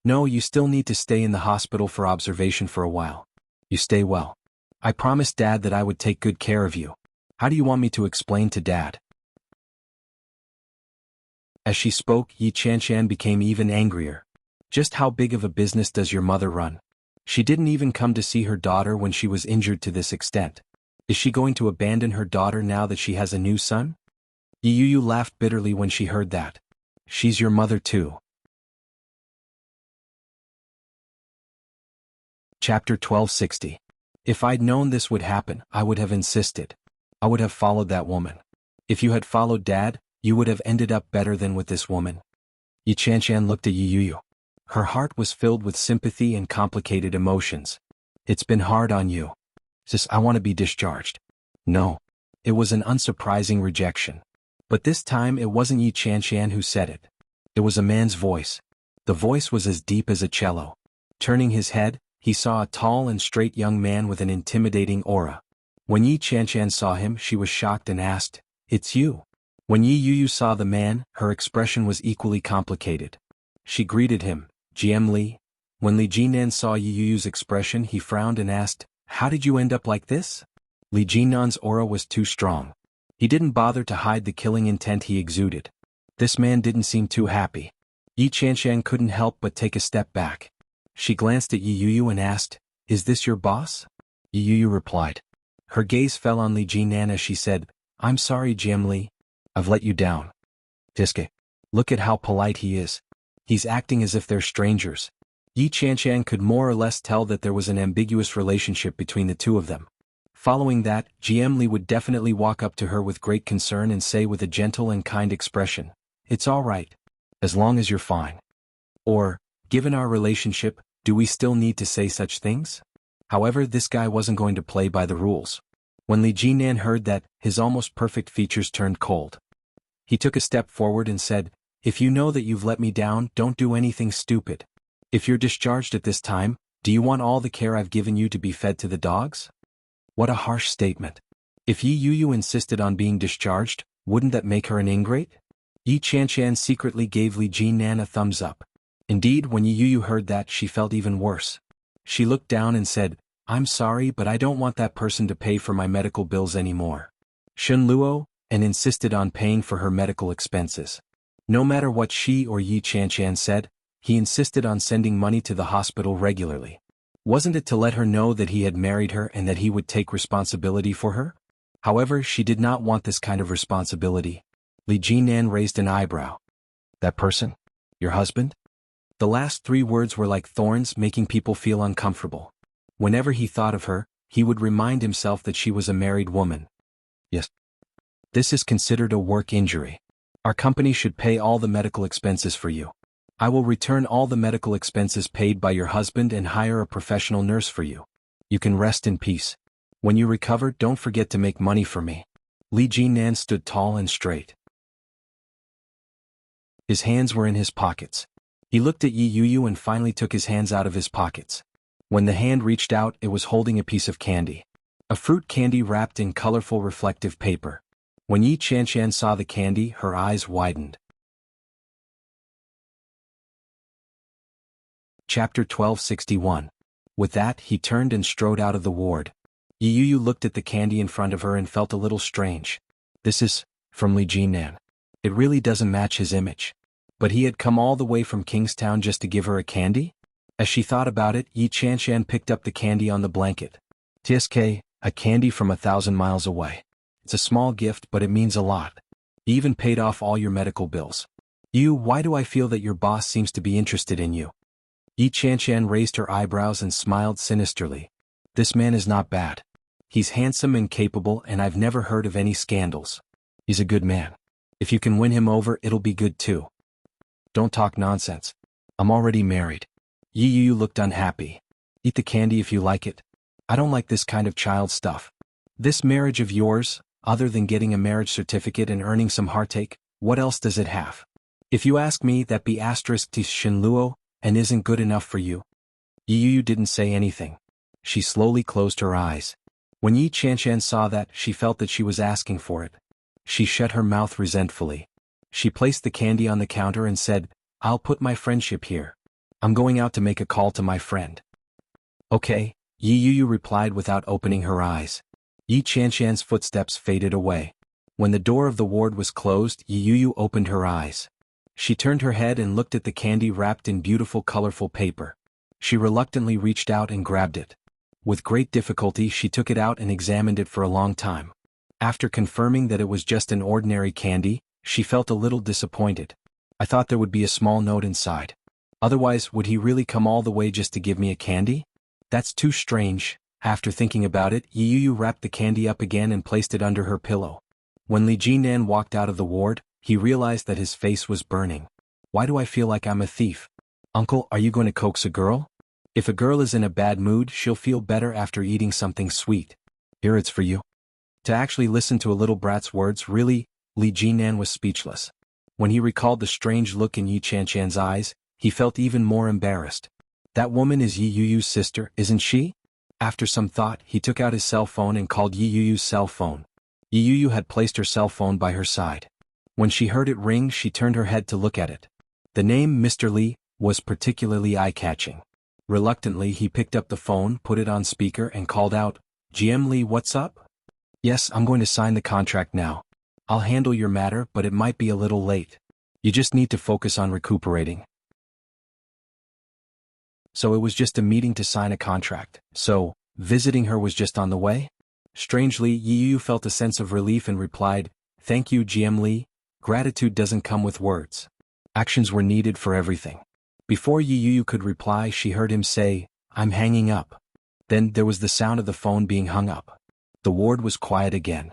No, you still need to stay in the hospital for observation for a while. You stay well. I promised Dad that I would take good care of you. How do you want me to explain to Dad? As she spoke, Yi Chanshan became even angrier. Just how big of a business does your mother run? She didn't even come to see her daughter when she was injured to this extent. Is she going to abandon her daughter now that she has a new son? Yi Yu laughed bitterly when she heard that. She's your mother too. Chapter 1260. If I'd known this would happen, I would have insisted. I would have followed that woman. If you had followed Dad, you would have ended up better than with this woman. Yi Chanshan looked at Yi Yu. Her heart was filled with sympathy and complicated emotions. It's been hard on you. Sis, I want to be discharged. No. It was an unsurprising rejection. But this time it wasn't Yi Chanshan who said it. It was a man's voice. The voice was as deep as a cello. Turning his head, he saw a tall and straight young man with an intimidating aura. When Yi Chanshan saw him, she was shocked and asked, "It's you." When Yi Yu saw the man, her expression was equally complicated. She greeted him, "GM Li." When Li Jinan saw Yi Yu's expression, he frowned and asked, "How did you end up like this?" Li Jinan's aura was too strong. He didn't bother to hide the killing intent he exuded. This man didn't seem too happy. Yi Chanshan couldn't help but take a step back. She glanced at Yi Yu and asked, "Is this your boss?" Yi Yu replied. Her gaze fell on Li Jinan as she said, "I'm sorry, GM Li. I've let you down." Tiske. Look at how polite he is. He's acting as if they're strangers. Yi Chanshan could more or less tell that there was an ambiguous relationship between the two of them. Following that, GM Li would definitely walk up to her with great concern and say with a gentle and kind expression, "It's all right. As long as you're fine." Or, "Given our relationship, do we still need to say such things?" However, this guy wasn't going to play by the rules. When Li Jinan heard that, his almost perfect features turned cold. He took a step forward and said, "If you know that you've let me down, don't do anything stupid. If you're discharged at this time, do you want all the care I've given you to be fed to the dogs?" What a harsh statement. If Yi Yu insisted on being discharged, wouldn't that make her an ingrate? Yi Chanshan secretly gave Li Jinan a thumbs up. Indeed, when Yi Yu heard that, she felt even worse. She looked down and said, "I'm sorry, but I don't want that person to pay for my medical bills anymore." Shun Luo, and insisted on paying for her medical expenses. No matter what she or Yi Chanshan said, he insisted on sending money to the hospital regularly. Wasn't it to let her know that he had married her and that he would take responsibility for her? However, she did not want this kind of responsibility. Li Jinan raised an eyebrow. "That person? Your husband?" The last three words were like thorns, making people feel uncomfortable. Whenever he thought of her, he would remind himself that she was a married woman. "Yes. This is considered a work injury. Our company should pay all the medical expenses for you. I will return all the medical expenses paid by your husband and hire a professional nurse for you. You can rest in peace. When you recover, don't forget to make money for me." Li Jinan stood tall and straight. His hands were in his pockets. He looked at Yi Yu and finally took his hands out of his pockets. When the hand reached out, it was holding a piece of candy. A fruit candy wrapped in colorful reflective paper. When Yi Chanshan saw the candy, her eyes widened. Chapter 1261. With that, he turned and strode out of the ward. Yi Yu looked at the candy in front of her and felt a little strange. This is from Li Jinan. It really doesn't match his image. But he had come all the way from Kingstown just to give her a candy? As she thought about it, Yi Chanshan picked up the candy on the blanket. "TSK, a candy from 1,000 miles away. It's a small gift, but it means a lot. He even paid off all your medical bills. Why do I feel that your boss seems to be interested in you?" Yi Chanshan raised her eyebrows and smiled sinisterly. "This man is not bad. He's handsome and capable, and I've never heard of any scandals. He's a good man. If you can win him over, it'll be good too." "Don't talk nonsense. I'm already married." Yi Yu looked unhappy. "Eat the candy if you like it. I don't like this kind of child stuff. This marriage of yours, other than getting a marriage certificate and earning some heartache, what else does it have? If you ask me, that be asterisk to Shinluo, and isn't good enough for you." Yi Yu didn't say anything. She slowly closed her eyes. When Yi Chanshan saw that, she felt that she was asking for it. She shut her mouth resentfully. She placed the candy on the counter and said, "I'll put my friendship here. I'm going out to make a call to my friend. Okay, Yi Yu replied without opening her eyes. Yi Qianshan's footsteps faded away. When the door of the ward was closed, Yi Yu opened her eyes. She turned her head and looked at the candy wrapped in beautiful colorful paper. She reluctantly reached out and grabbed it. With great difficulty she took it out and examined it for a long time. After confirming that it was just an ordinary candy, she felt a little disappointed. I thought there would be a small note inside. Otherwise, would he really come all the way just to give me a candy? That's too strange. After thinking about it, Yi Yu wrapped the candy up again and placed it under her pillow. When Li Jinan walked out of the ward, he realized that his face was burning. Why do I feel like I'm a thief? Uncle, are you going to coax a girl? If a girl is in a bad mood, she'll feel better after eating something sweet. Here it's for you. To actually listen to a little brat's words, really, Li Jinan was speechless. When he recalled the strange look in Yi Qianshan's eyes, he felt even more embarrassed. That woman is Yi Yu's sister, isn't she? After some thought, he took out his cell phone and called Yi Yu's cell phone. Yi Yu had placed her cell phone by her side. When she heard it ring, she turned her head to look at it. The name Mr. Li was particularly eye-catching. Reluctantly, he picked up the phone, put it on speaker and called out, "GM Li, what's up?" "Yes, I'm going to sign the contract now. I'll handle your matter, but it might be a little late. You just need to focus on recuperating." So it was just a meeting to sign a contract. So, visiting her was just on the way? Strangely, Yi Yu felt a sense of relief and replied, "Thank you, GM Li. Gratitude doesn't come with words. Actions were needed for everything." Before Yi Yu could reply, she heard him say, "I'm hanging up." Then there was the sound of the phone being hung up. The ward was quiet again.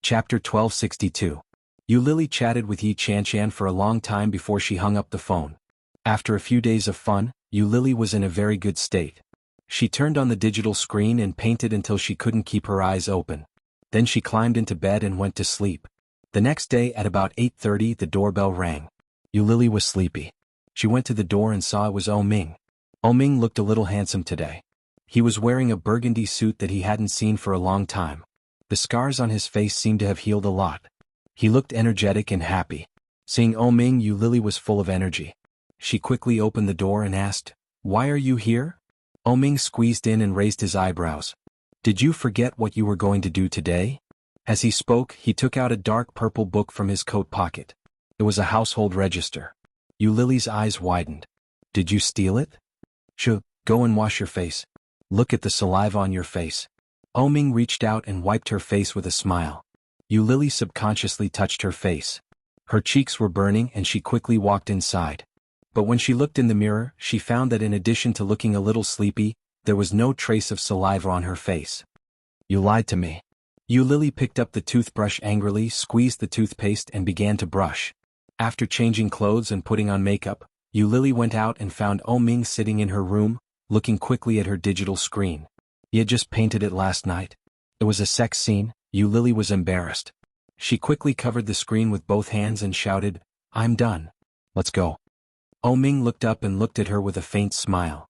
Chapter 1262. Yu Lily chatted with Yi Qianshan for a long time before she hung up the phone. After a few days of fun, Yu Lily was in a very good state. She turned on the digital screen and painted until she couldn't keep her eyes open. Then she climbed into bed and went to sleep. The next day at about 8:30 the doorbell rang. Yu Lily was sleepy. She went to the door and saw it was Oh Ming. Oh Ming looked a little handsome today. He was wearing a burgundy suit that he hadn't seen for a long time. The scars on his face seemed to have healed a lot. He looked energetic and happy. Seeing Oh Ming, Yu Lily was full of energy. She quickly opened the door and asked, "Why are you here?" Oh Ming squeezed in and raised his eyebrows. "Did you forget what you were going to do today?" As he spoke, he took out a dark purple book from his coat pocket. It was a household register. Yu Lily's eyes widened. "Did you steal it?" Go and wash your face. Look at the saliva on your face." Oh Ming reached out and wiped her face with a smile. Yu Lily subconsciously touched her face. Her cheeks were burning and she quickly walked inside. But when she looked in the mirror, she found that in addition to looking a little sleepy, there was no trace of saliva on her face. "You lied to me." Yu Lily picked up the toothbrush angrily, squeezed the toothpaste and began to brush. After changing clothes and putting on makeup, Yu Lily went out and found Oh Ming sitting in her room, looking quickly at her digital screen. He had just painted it last night. It was a sex scene. Yu Lily was embarrassed. She quickly covered the screen with both hands and shouted, "I'm done. Let's go." Oh Ming looked up and looked at her with a faint smile.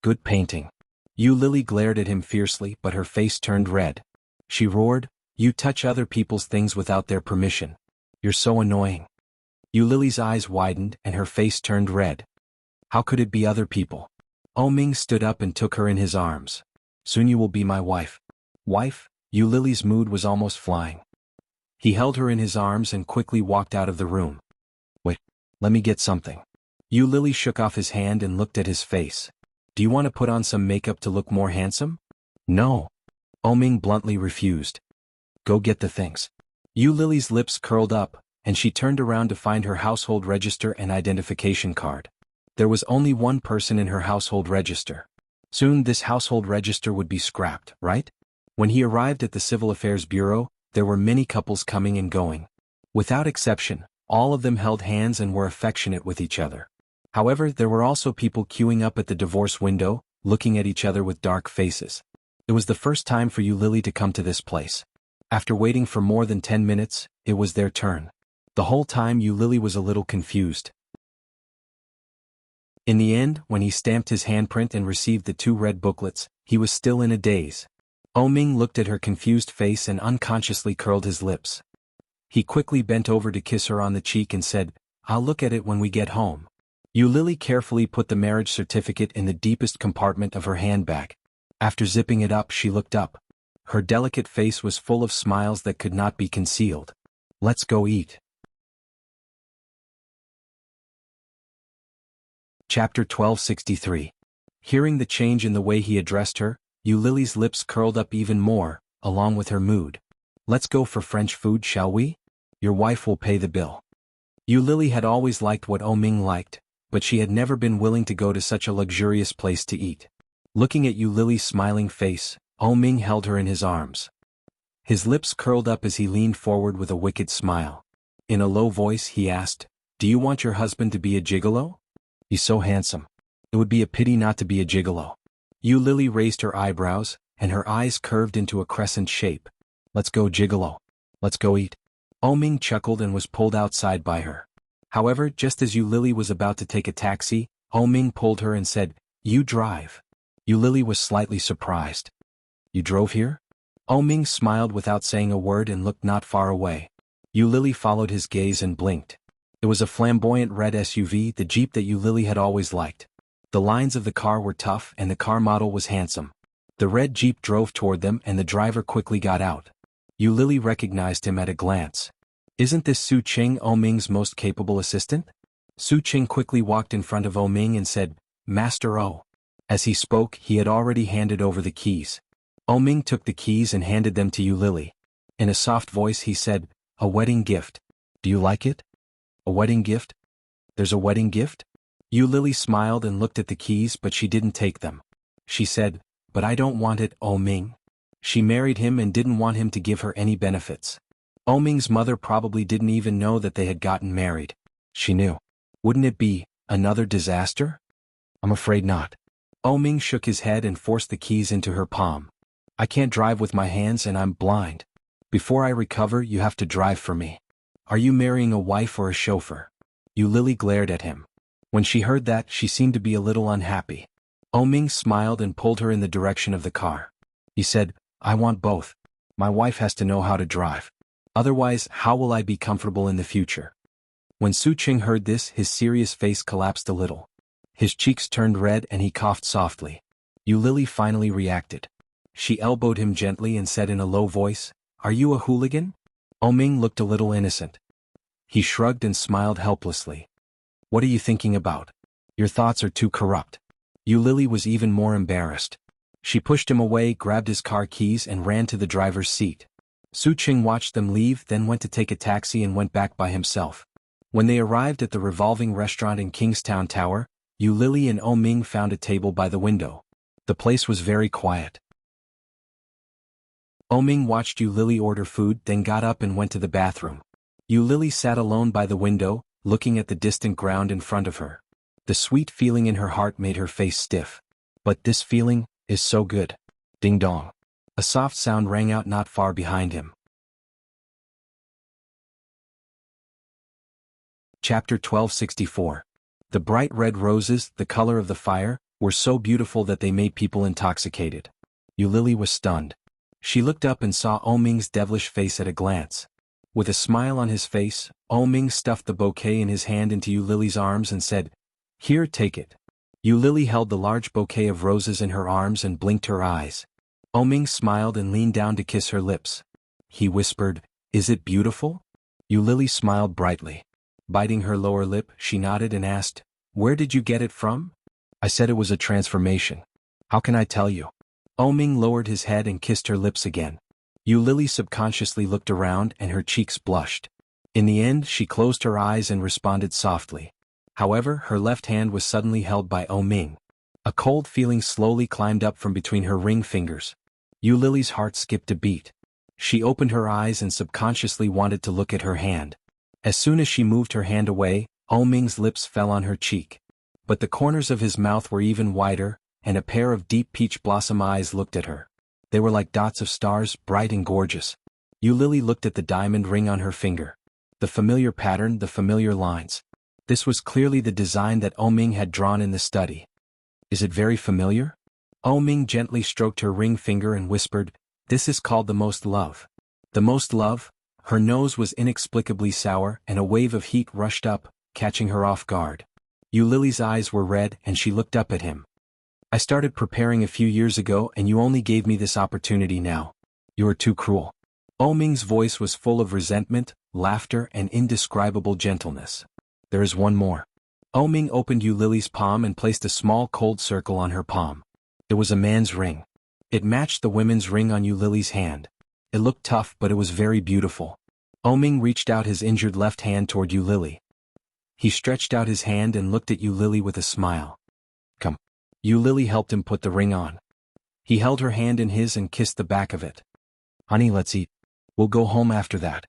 "Good painting." Yu Lily glared at him fiercely, but her face turned red. She roared, "You touch other people's things without their permission. You're so annoying." Yu Lily's eyes widened and her face turned red. How could it be other people? Oh Ming stood up and took her in his arms. "Soon you will be my wife." "Wife?" Yu Lily's mood was almost flying. He held her in his arms and quickly walked out of the room. "Wait, let me get something." Yu Lily shook off his hand and looked at his face. "Do you want to put on some makeup to look more handsome?" "No." Oh Ming bluntly refused. "Go get the things." Yu Lily's lips curled up, and she turned around to find her household register and identification card. There was only one person in her household register. Soon this household register would be scrapped, right? When he arrived at the Civil Affairs Bureau, there were many couples coming and going. Without exception, all of them held hands and were affectionate with each other. However, there were also people queuing up at the divorce window, looking at each other with dark faces. It was the first time for Yu Lily to come to this place. After waiting for more than 10 minutes, it was their turn. The whole time Yu Lily was a little confused. In the end, when he stamped his handprint and received the 2 red booklets, he was still in a daze. Oh Ming looked at her confused face and unconsciously curled his lips. He quickly bent over to kiss her on the cheek and said, "I'll look at it when we get home." Lily carefully put the marriage certificate in the deepest compartment of her handbag. After zipping it up, she looked up. Her delicate face was full of smiles that could not be concealed. "Let's go eat." Chapter 1263. Hearing the change in the way he addressed her, Lily's lips curled up even more, along with her mood. "Let's go for French food, shall we? Your wife will pay the bill." Lily had always liked what Ming liked, but she had never been willing to go to such a luxurious place to eat. Looking at Lily's smiling face, Ming held her in his arms. His lips curled up as he leaned forward with a wicked smile. In a low voice he asked, "Do you want your husband to be a gigolo? He's so handsome. It would be a pity not to be a gigolo." Lily raised her eyebrows, and her eyes curved into a crescent shape. "Let's go, gigolo. Let's go eat." Ming chuckled and was pulled outside by her. However, just as Lily was about to take a taxi, Ming pulled her and said, "You drive." Lily was slightly surprised. "You drove here?" Ming smiled without saying a word and looked not far away. Lily followed his gaze and blinked. It was a flamboyant red SUV, the Jeep that Lily had always liked. The lines of the car were tough and the car model was handsome. The red Jeep drove toward them and the driver quickly got out. Lily recognized him at a glance. "Isn't this Su Qing, Ming's most capable assistant?" Su Qing quickly walked in front of Ming and said, "Master O." As he spoke, he had already handed over the keys. Ming took the keys and handed them to Lily. In a soft voice he said, "A wedding gift. Do you like it?" "A wedding gift? There's a wedding gift?" Lily smiled and looked at the keys, but she didn't take them. She said, "But I don't want it, Ming." She married him and didn't want him to give her any benefits. Ming's mother probably didn't even know that they had gotten married. She knew. Wouldn't it be another disaster? "I'm afraid not." Ming shook his head and forced the keys into her palm. "I can't drive with my hands and I'm blind. Before I recover, you have to drive for me. Are you marrying a wife or a chauffeur?" Lily glared at him. When she heard that, she seemed to be a little unhappy. Ming smiled and pulled her in the direction of the car. He said, "I want both. My wife has to know how to drive. Otherwise, how will I be comfortable in the future?" When Su Qing heard this, his serious face collapsed a little. His cheeks turned red and he coughed softly. Lily finally reacted. She elbowed him gently and said in a low voice, "Are you a hooligan?" Ming looked a little innocent. He shrugged and smiled helplessly. "What are you thinking about? Your thoughts are too corrupt." Lily was even more embarrassed. She pushed him away, grabbed his car keys and ran to the driver's seat. Su Qing watched them leave, then went to take a taxi and went back by himself. When they arrived at the revolving restaurant in Kingstown Tower, Lily and Ming found a table by the window. The place was very quiet. Ming watched Lily order food, then got up and went to the bathroom. Lily sat alone by the window, looking at the distant ground in front of her. The sweet feeling in her heart made her face stiff. But this feeling is so good. Ding dong. A soft sound rang out not far behind him. Chapter 1264. The bright red roses, the color of the fire, were so beautiful that they made people intoxicated. Lily was stunned. She looked up and saw Ming's devilish face at a glance. With a smile on his face, Ming stuffed the bouquet in his hand into Lily's arms and said, "Here, take it." Lily held the large bouquet of roses in her arms and blinked her eyes. Ming smiled and leaned down to kiss her lips. He whispered, "Is it beautiful?" Lily smiled brightly. Biting her lower lip, she nodded and asked, "Where did you get it from?" "I said it was a transformation. How can I tell you?" Ming lowered his head and kissed her lips again. Lily subconsciously looked around and her cheeks blushed. In the end, she closed her eyes and responded softly. However, her left hand was suddenly held by Ming. A cold feeling slowly climbed up from between her ring fingers. Lily's heart skipped a beat. She opened her eyes and subconsciously wanted to look at her hand. As soon as she moved her hand away, Ming's lips fell on her cheek. But the corners of his mouth were even wider, and a pair of deep peach blossom eyes looked at her. They were like dots of stars, bright and gorgeous. Lily looked at the diamond ring on her finger. The familiar pattern, the familiar lines. This was clearly the design that Ming had drawn in the study. "Is it very familiar?" Ming gently stroked her ring finger and whispered, "This is called the most love." "The most love? Her nose was inexplicably sour and a wave of heat rushed up, catching her off guard. Yulily's eyes were red and she looked up at him. I started preparing a few years ago and you only gave me this opportunity now. You are too cruel. Ming's voice was full of resentment, laughter and indescribable gentleness. There is one more. Ming opened Yulily's palm and placed a small cold circle on her palm. It was a man's ring. It matched the women's ring on Yulily's hand. It looked tough but it was very beautiful. Ming reached out his injured left hand toward Yulily. He stretched out his hand and looked at Yulily with a smile. Come. Yulily helped him put the ring on. He held her hand in his and kissed the back of it. Honey, let's eat. We'll go home after that.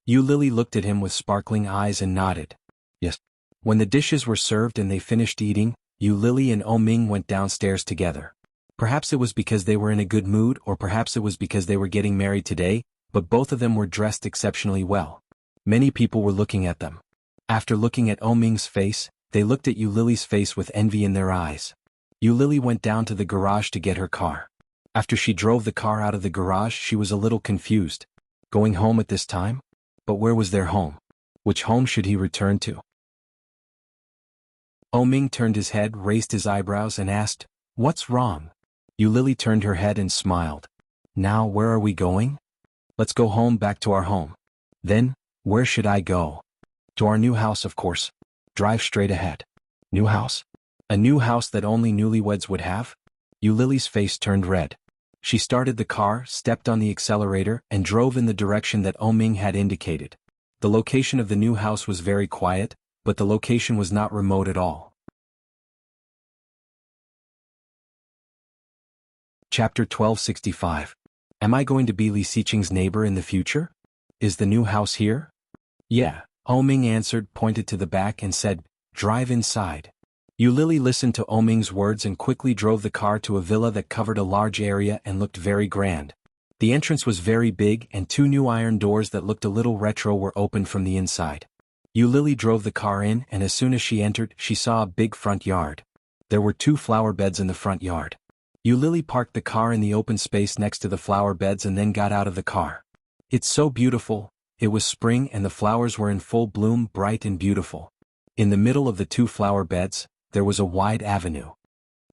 Yulily looked at him with sparkling eyes and nodded. Yes. When the dishes were served and they finished eating, Yulily and Ming went downstairs together. Perhaps it was because they were in a good mood or perhaps it was because they were getting married today, but both of them were dressed exceptionally well. Many people were looking at them. After looking at Ming's face, they looked at Yulily's face with envy in their eyes. Yulily went down to the garage to get her car. After she drove the car out of the garage, she was a little confused. Going home at this time? But where was their home? Which home should he return to? Ming turned his head, raised his eyebrows and asked, "What's wrong?" Yulily turned her head and smiled. Now where are we going? Let's go home, back to our home. Then, where should I go? To our new house, of course. Drive straight ahead. New house? A new house that only newlyweds would have? Yulily's face turned red. She started the car, stepped on the accelerator, and drove in the direction that Ming had indicated. The location of the new house was very quiet, but the location was not remote at all. Chapter 1265. Am I going to be Li Xiqing's neighbor in the future? Is the new house here? Yeah, Ming answered, pointed to the back and said, "Drive inside." Yulily listened to Ming's words and quickly drove the car to a villa that covered a large area and looked very grand. The entrance was very big and two new iron doors that looked a little retro were opened from the inside. Yulily drove the car in and as soon as she entered, she saw a big front yard. There were 2 flower beds in the front yard. Yulily parked the car in the open space next to the flower beds and then got out of the car. It's so beautiful. It was spring and the flowers were in full bloom, bright and beautiful. In the middle of the 2 flower beds, there was a wide avenue.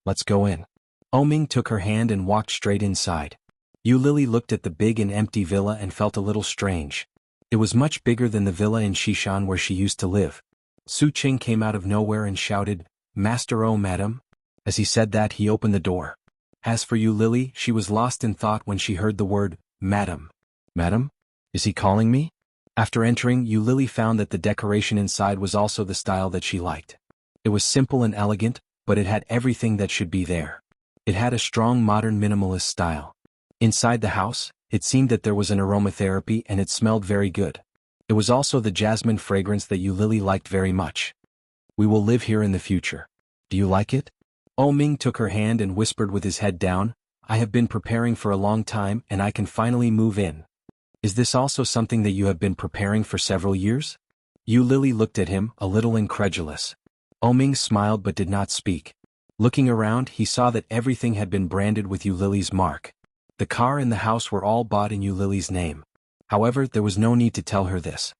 Let's go in. Ming took her hand and walked straight inside. Yulily looked at the big and empty villa and felt a little strange. It was much bigger than the villa in Xishan where she used to live. Su Qing came out of nowhere and shouted, "Master, oh madam." As he said that, he opened the door. As for Yulily, she was lost in thought when she heard the word, "Madam." Madam? Is he calling me? After entering, Yulily found that the decoration inside was also the style that she liked. It was simple and elegant, but it had everything that should be there. It had a strong modern minimalist style. Inside the house, it seemed that there was an aromatherapy and it smelled very good. It was also the jasmine fragrance that Yulily liked very much. We will live here in the future. Do you like it? Ming took her hand and whispered with his head down, "I have been preparing for a long time and I can finally move in." Is this also something that you have been preparing for several years? Yulily looked at him, a little incredulous. Ming smiled but did not speak. Looking around, he saw that everything had been branded with Yulily's mark. The car and the house were all bought in Yulily's name. However, there was no need to tell her this.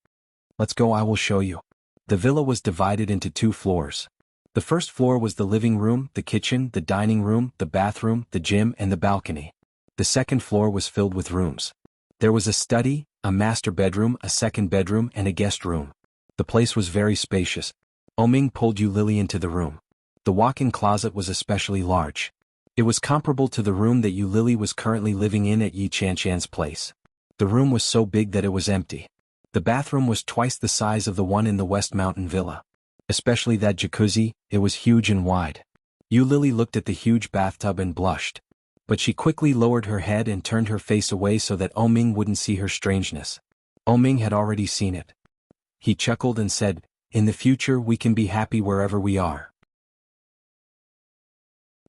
Let's go, I will show you. The villa was divided into 2 floors. The first floor was the living room, the kitchen, the dining room, the bathroom, the gym, and the balcony. The second floor was filled with rooms. There was a study, a master bedroom, a second bedroom, and a guest room. The place was very spacious. Ming pulled Yulily into the room. The walk-in closet was especially large. It was comparable to the room that Yulily was currently living in at Yi Chanshan's place. The room was so big that it was empty. The bathroom was twice the size of the one in the West Mountain Villa. Especially that jacuzzi, it was huge and wide. Yulily looked at the huge bathtub and blushed. But she quickly lowered her head and turned her face away so that Ming wouldn't see her strangeness. Ming had already seen it. He chuckled and said, "In the future we can be happy wherever we are."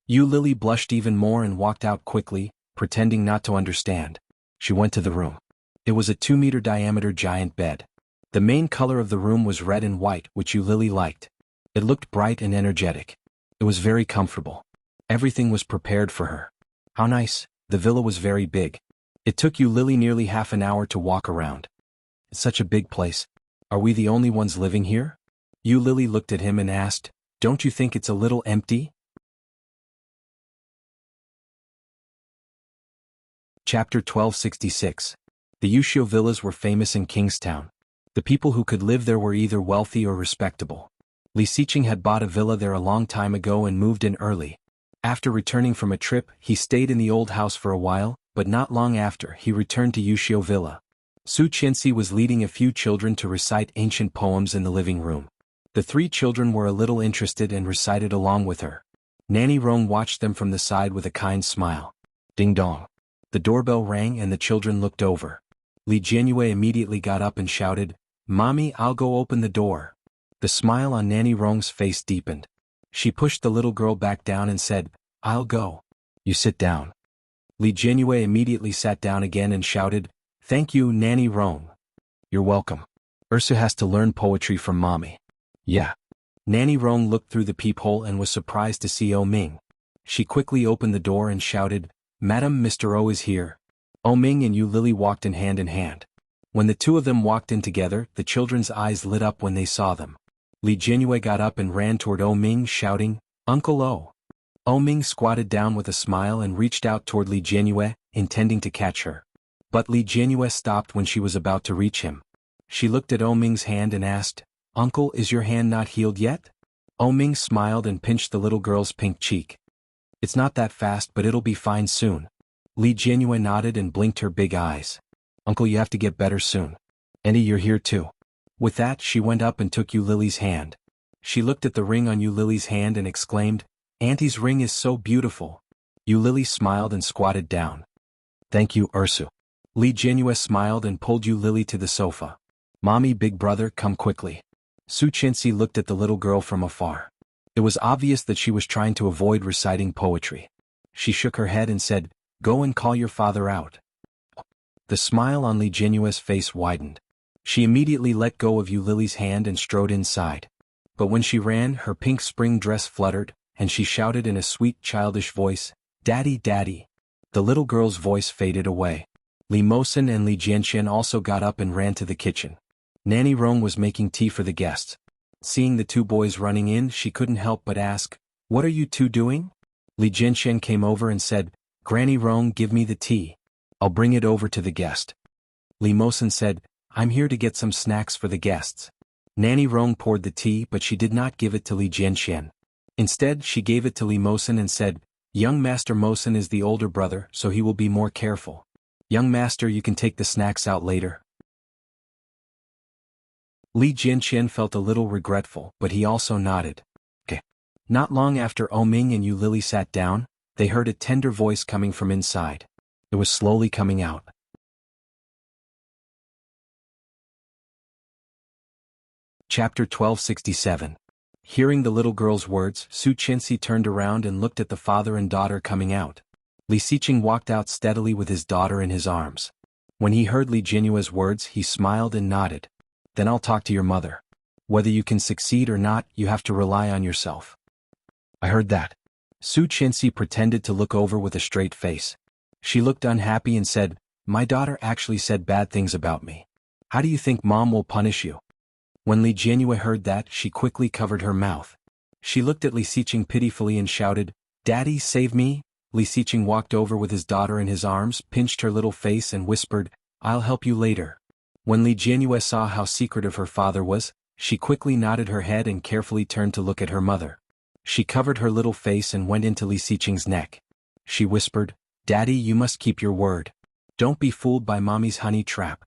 Yulily blushed even more and walked out quickly, pretending not to understand. She went to the room. It was a 2-meter diameter giant bed. The main color of the room was red and white, which Yulily liked. It looked bright and energetic. It was very comfortable. Everything was prepared for her. How nice. The villa was very big. It took Yulily nearly half an hour to walk around. It's such a big place. Are we the only ones living here? Yu Lily looked at him and asked, don't you think it's a little empty? Chapter 1266. The Yushio villas were famous in Kingstown. The people who could live there were either wealthy or respectable. Li Xiqing had bought a villa there a long time ago and moved in early. After returning from a trip, he stayed in the old house for a while, but not long after he returned to Yushio Villa. Su Qianxi was leading a few children to recite ancient poems in the living room. The 3 children were a little interested and recited along with her. Nanny Rong watched them from the side with a kind smile. Ding dong. The doorbell rang and the children looked over. Li Jianyue immediately got up and shouted, Mommy, I'll go open the door. The smile on Nanny Rong's face deepened. She pushed the little girl back down and said, I'll go. You sit down. Li Jianyue immediately sat down again and shouted, Thank you, Nanny Rong. You're welcome. Ursa has to learn poetry from Mommy. Yeah. Nanny Rong looked through the peephole and was surprised to see O Ming. She quickly opened the door and shouted, Madam, Mr. O is here. O Ming and Yu Lily walked in hand in hand. When the 2 of them walked in together, the children's eyes lit up when they saw them. Li Jianyue got up and ran toward O Ming shouting, Uncle O. O Ming squatted down with a smile and reached out toward Li Jianyue, intending to catch her. But Li Jianyue stopped when she was about to reach him. She looked at O Ming's hand and asked, Uncle, is your hand not healed yet? O Ming smiled and pinched the little girl's pink cheek. It's not that fast, but it'll be fine soon. Li Jianyue nodded and blinked her big eyes. Uncle, you have to get better soon. Auntie, you're here too. With that, she went up and took Yu Lily's hand. She looked at the ring on Yu Lily's hand and exclaimed, Auntie's ring is so beautiful. Yu Lily smiled and squatted down. Thank you, Ursu. Li Jianyue smiled and pulled Yu Lily to the sofa. Mommy, big brother, come quickly. Su Qianxi looked at the little girl from afar. It was obvious that she was trying to avoid reciting poetry. She shook her head and said, Go and call your father out. The smile on Li Jianyue's face widened. She immediately let go of Yu Lily's hand and strode inside. But when she ran, her pink spring dress fluttered, and she shouted in a sweet childish voice, Daddy, Daddy. The little girl's voice faded away. Li Mosen and Li Jianxian also got up and ran to the kitchen. Nanny Rong was making tea for the guests. Seeing the 2 boys running in, she couldn't help but ask, What are you 2 doing? Li Jianxian came over and said, Granny Rong, give me the tea. I'll bring it over to the guest. Li Mosen said, I'm here to get some snacks for the guests. Nanny Rong poured the tea, but she did not give it to Li Jianxian. Instead, she gave it to Li Mosen and said, Young Master Mosen is the older brother, so he will be more careful. Young Master, you can take the snacks out later. Li Jianxian felt a little regretful, but he also nodded. Okay. Not long after O Ming and Yu Lily sat down, they heard a tender voice coming from inside. It was slowly coming out. Chapter 1267. Hearing the little girl's words, Su Qianxi turned around and looked at the father and daughter coming out. Li Xiqing walked out steadily with his daughter in his arms. When he heard Li Jianyue's words, he smiled and nodded. Then I'll talk to your mother. Whether you can succeed or not, you have to rely on yourself. I heard that. Su Qianxi pretended to look over with a straight face. She looked unhappy and said, My daughter actually said bad things about me. How do you think Mom will punish you? When Li Jianyue heard that, she quickly covered her mouth. She looked at Li Xiqing pitifully and shouted, Daddy, save me. Li Xiqing walked over with his daughter in his arms, pinched her little face and whispered, I'll help you later. When Li Jianyue saw how secretive her father was, she quickly nodded her head and carefully turned to look at her mother. She covered her little face and went into Li Xiqing's neck. She whispered, Daddy, you must keep your word. Don't be fooled by Mommy's honey trap.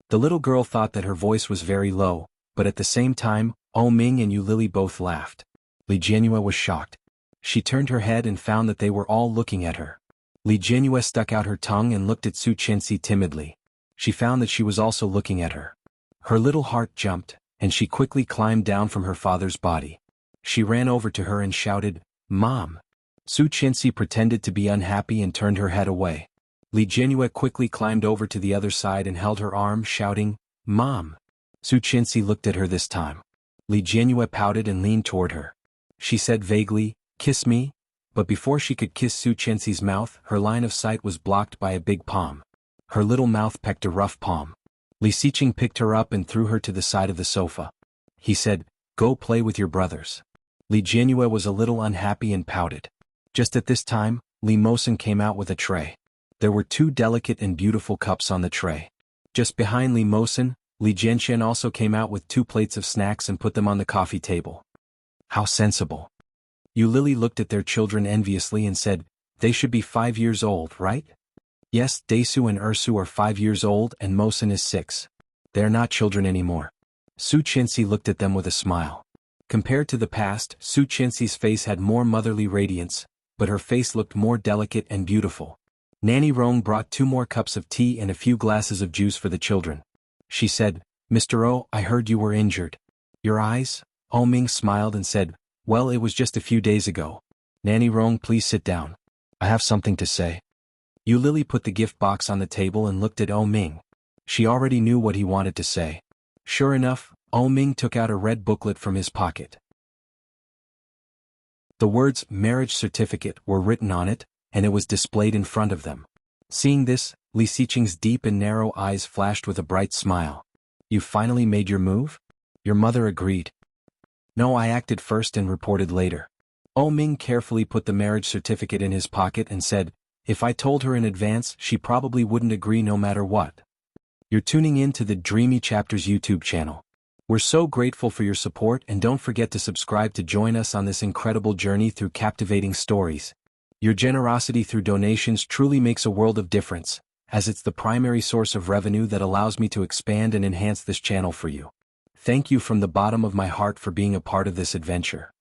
The little girl thought that her voice was very low, but at the same time, O Ming and Yu Lily both laughed. Li Jianyue was shocked. She turned her head and found that they were all looking at her. Li Jianyue stuck out her tongue and looked at Su Qianxi timidly. She found that she was also looking at her. Her little heart jumped, and she quickly climbed down from her father's body. She ran over to her and shouted, Mom. Su Qianxi pretended to be unhappy and turned her head away. Li Jianyue quickly climbed over to the other side and held her arm, shouting, Mom. Su Qianxi looked at her this time. Li Jianyue pouted and leaned toward her. She said vaguely, Kiss me, but before she could kiss Su Qianxi's mouth, her line of sight was blocked by a big palm. Her little mouth pecked a rough palm. Li Xiqing picked her up and threw her to the side of the sofa. He said, "Go play with your brothers." Li Jianyue was a little unhappy and pouted. Just at this time, Li Mosen came out with a tray. There were 2 delicate and beautiful cups on the tray. Just behind Li Mosen, Li Jianxian also came out with 2 plates of snacks and put them on the coffee table. How sensible. Yu Lily looked at their children enviously and said, "They should be 5 years old, right?" "Yes, Desu and Ursu are 5 years old and Mosen is 6. They are not children anymore." Su Qianxi looked at them with a smile. Compared to the past, Su Qianxi's face had more motherly radiance, but her face looked more delicate and beautiful. Nanny Rong brought 2 more cups of tea and a few glasses of juice for the children. She said, "Mr. O, I heard you were injured." "Your eyes?" O Ming smiled and said, "Well, it was just a few days ago." "Nanny Rong, please sit down. I have something to say." Yu Lily put the gift box on the table and looked at O Ming. She already knew what he wanted to say. Sure enough, O Ming took out a red booklet from his pocket. The words "marriage certificate" were written on it, and it was displayed in front of them. Seeing this, Li Xiqing's deep and narrow eyes flashed with a bright smile. "You finally made your move?" Your mother agreed. "No, I acted first and reported later." O Ming carefully put the marriage certificate in his pocket and said, "If I told her in advance, she probably wouldn't agree no matter what." You're tuning in to the Dreamy Chapters YouTube channel. We're so grateful for your support, and don't forget to subscribe to join us on this incredible journey through captivating stories. Your generosity through donations truly makes a world of difference, as it's the primary source of revenue that allows me to expand and enhance this channel for you. Thank you from the bottom of my heart for being a part of this adventure.